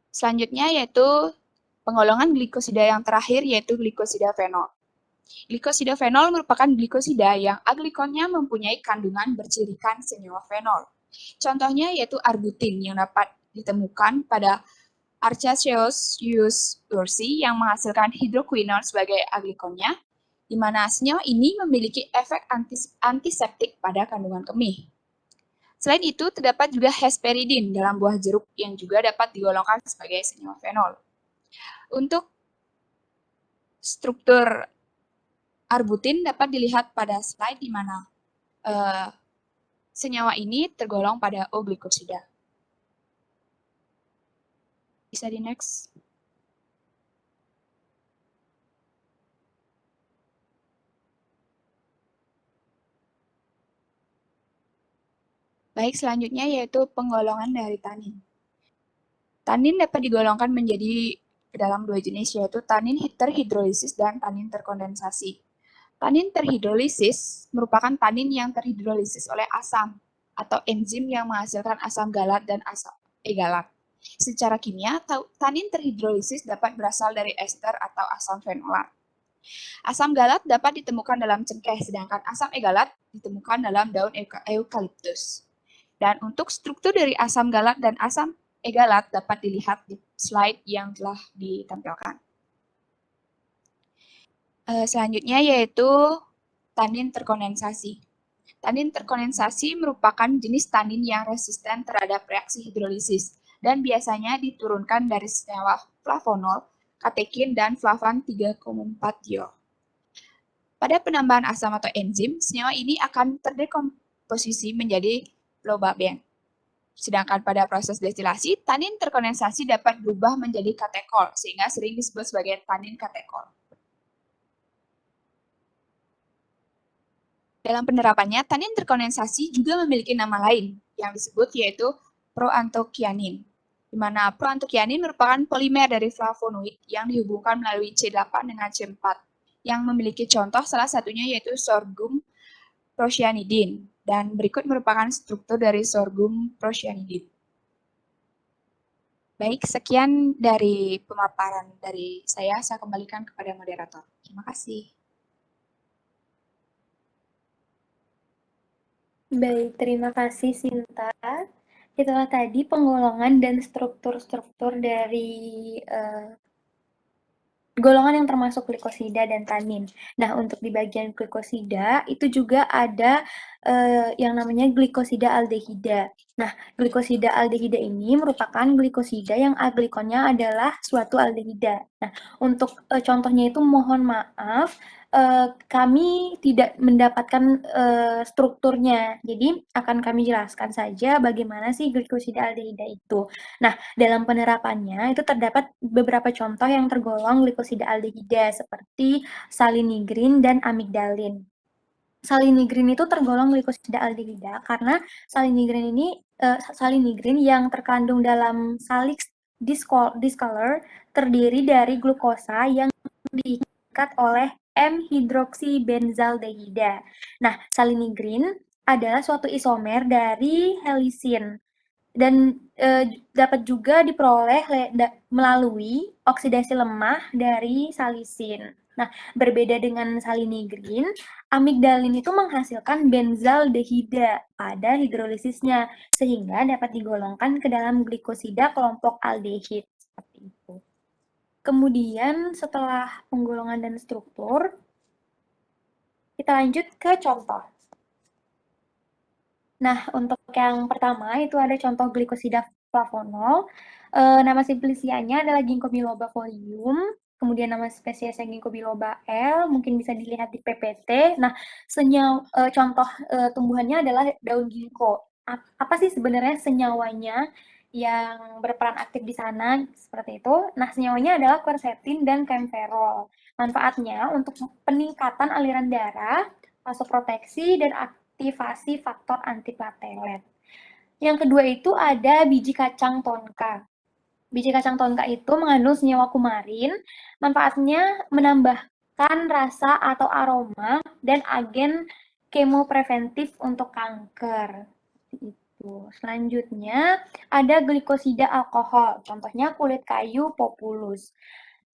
Selanjutnya yaitu penggolongan glikosida yang terakhir yaitu glikosida fenol. Glikosida fenol merupakan glikosida yang aglikonnya mempunyai kandungan bercirikan senyawa fenol. Contohnya yaitu arbutin yang dapat ditemukan pada Archaeus ursi yang menghasilkan hidroquinol sebagai aglikonnya, di mana senyawa ini memiliki efek antiseptik pada kandungan kemih. Selain itu, terdapat juga hesperidin dalam buah jeruk yang juga dapat digolongkan sebagai senyawa fenol. Untuk struktur arbutin dapat dilihat pada slide di mana senyawa ini tergolong pada O-glikosida. Bisa di next. Baik, selanjutnya yaitu penggolongan dari tanin. Tanin dapat digolongkan menjadi ke dalam dua jenis, yaitu tanin terhidrolisis dan tanin terkondensasi. Tanin terhidrolisis merupakan tanin yang terhidrolisis oleh asam atau enzim yang menghasilkan asam galat dan asam egalat. Secara kimia, tanin terhidrolisis dapat berasal dari ester atau asam fenolat. Asam galat dapat ditemukan dalam cengkeh, sedangkan asam egalat ditemukan dalam daun eukaliptus. Dan untuk struktur dari asam galat dan asam egalat dapat dilihat di slide yang telah ditampilkan. Selanjutnya yaitu tanin terkondensasi. Tanin terkondensasi merupakan jenis tanin yang resisten terhadap reaksi hidrolisis dan biasanya diturunkan dari senyawa flavonol, katekin, dan flavan 3,4-diol. Pada penambahan asam atau enzim, senyawa ini akan terdekomposisi menjadi lobaben. Sedangkan pada proses destilasi, tanin terkondensasi dapat berubah menjadi katekol, sehingga sering disebut sebagai tanin katekol. Dalam penerapannya, tanin terkondensasi juga memiliki nama lain yang disebut yaitu proantokianin, di mana proantokianin merupakan polimer dari flavonoid yang dihubungkan melalui C8 dengan C4, yang memiliki contoh salah satunya yaitu sorghum procyanidin, dan berikut merupakan struktur dari sorghum procyanidin. Baik, sekian dari pemaparan dari saya kembalikan kepada moderator. Terima kasih. Baik, terima kasih Sinta. Itulah tadi penggolongan dan struktur-struktur dari golongan yang termasuk glikosida dan tanin. Nah, untuk di bagian glikosida itu juga ada yang namanya glikosida aldehida. Nah, glikosida aldehida ini merupakan glikosida yang aglikonnya adalah suatu aldehida. Nah, untuk contohnya itu mohon maaf, kami tidak mendapatkan strukturnya. Jadi, akan kami jelaskan saja bagaimana sih glikosida aldehida itu. Nah, dalam penerapannya itu terdapat beberapa contoh yang tergolong glikosida aldehida seperti salinigrin dan amigdalin. Salinigrin itu tergolong glikosida aldehida karena salinigrin ini salinigrin yang terkandung dalam salix discolor terdiri dari glukosa yang diikat oleh M-hidroksibenzaldehida. Nah, salinigrin adalah suatu isomer dari helisin dan dapat juga diperoleh melalui oksidasi lemah dari salisin. Nah, berbeda dengan salinigrin, amigdalin itu menghasilkan benzaldehida pada hidrolisisnya, sehingga dapat digolongkan ke dalam glikosida kelompok aldehid. Seperti itu. Kemudian setelah penggolongan dan struktur, kita lanjut ke contoh. Nah, untuk yang pertama itu ada contoh glikosida flavonol. Nama simplicianya adalah Ginkgo biloba folium. Kemudian nama spesiesnya Ginkgo biloba L, mungkin bisa dilihat di PPT. Nah, contoh tumbuhannya adalah daun ginkgo. Apa sih sebenarnya senyawanya yang berperan aktif di sana seperti itu? Nah, senyawanya adalah quercetin dan camphorol. Manfaatnya untuk peningkatan aliran darah, vasoproteksi, dan aktivasi faktor antiplatelet. Yang kedua itu ada biji kacang tonka. Biji kacang tonka itu mengandung senyawa kumarin. Manfaatnya menambahkan rasa atau aroma dan agen kemopreventif untuk kanker. Selanjutnya ada glikosida alkohol, contohnya kulit kayu populus.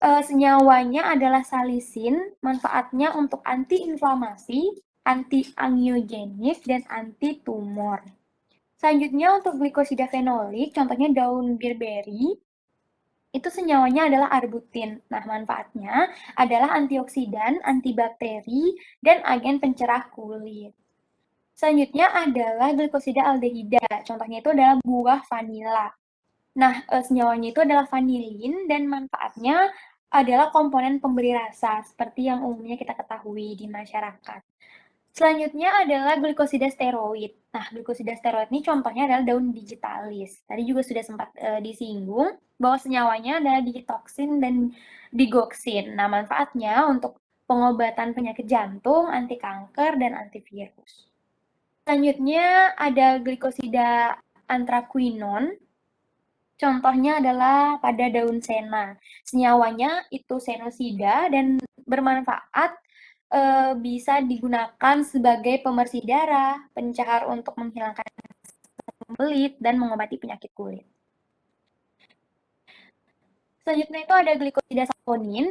Senyawanya adalah salisin, manfaatnya untuk antiinflamasi, anti-angiogenik, dan anti-tumor. Selanjutnya untuk glikosida fenolik, contohnya daun birberry, itu senyawanya adalah arbutin. Nah, manfaatnya adalah antioksidan, antibakteri, dan agen pencerah kulit. Selanjutnya adalah glikosida aldehida. Contohnya itu adalah buah vanila. Nah, senyawanya itu adalah vanilin dan manfaatnya adalah komponen pemberi rasa seperti yang umumnya kita ketahui di masyarakat. Selanjutnya adalah glikosida steroid. Nah, glikosida steroid ini contohnya adalah daun digitalis. Tadi juga sudah sempat disinggung bahwa senyawanya adalah digitoksin dan digoxin. Nah, manfaatnya untuk pengobatan penyakit jantung, anti kanker, dan antivirus. Selanjutnya ada glikosida anthraquinone. Contohnya adalah pada daun sena. Senyawanya itu senosida dan bermanfaat bisa digunakan sebagai pembersih darah, pencahar untuk menghilangkan belit, dan mengobati penyakit kulit. Selanjutnya itu ada glikosida saponin.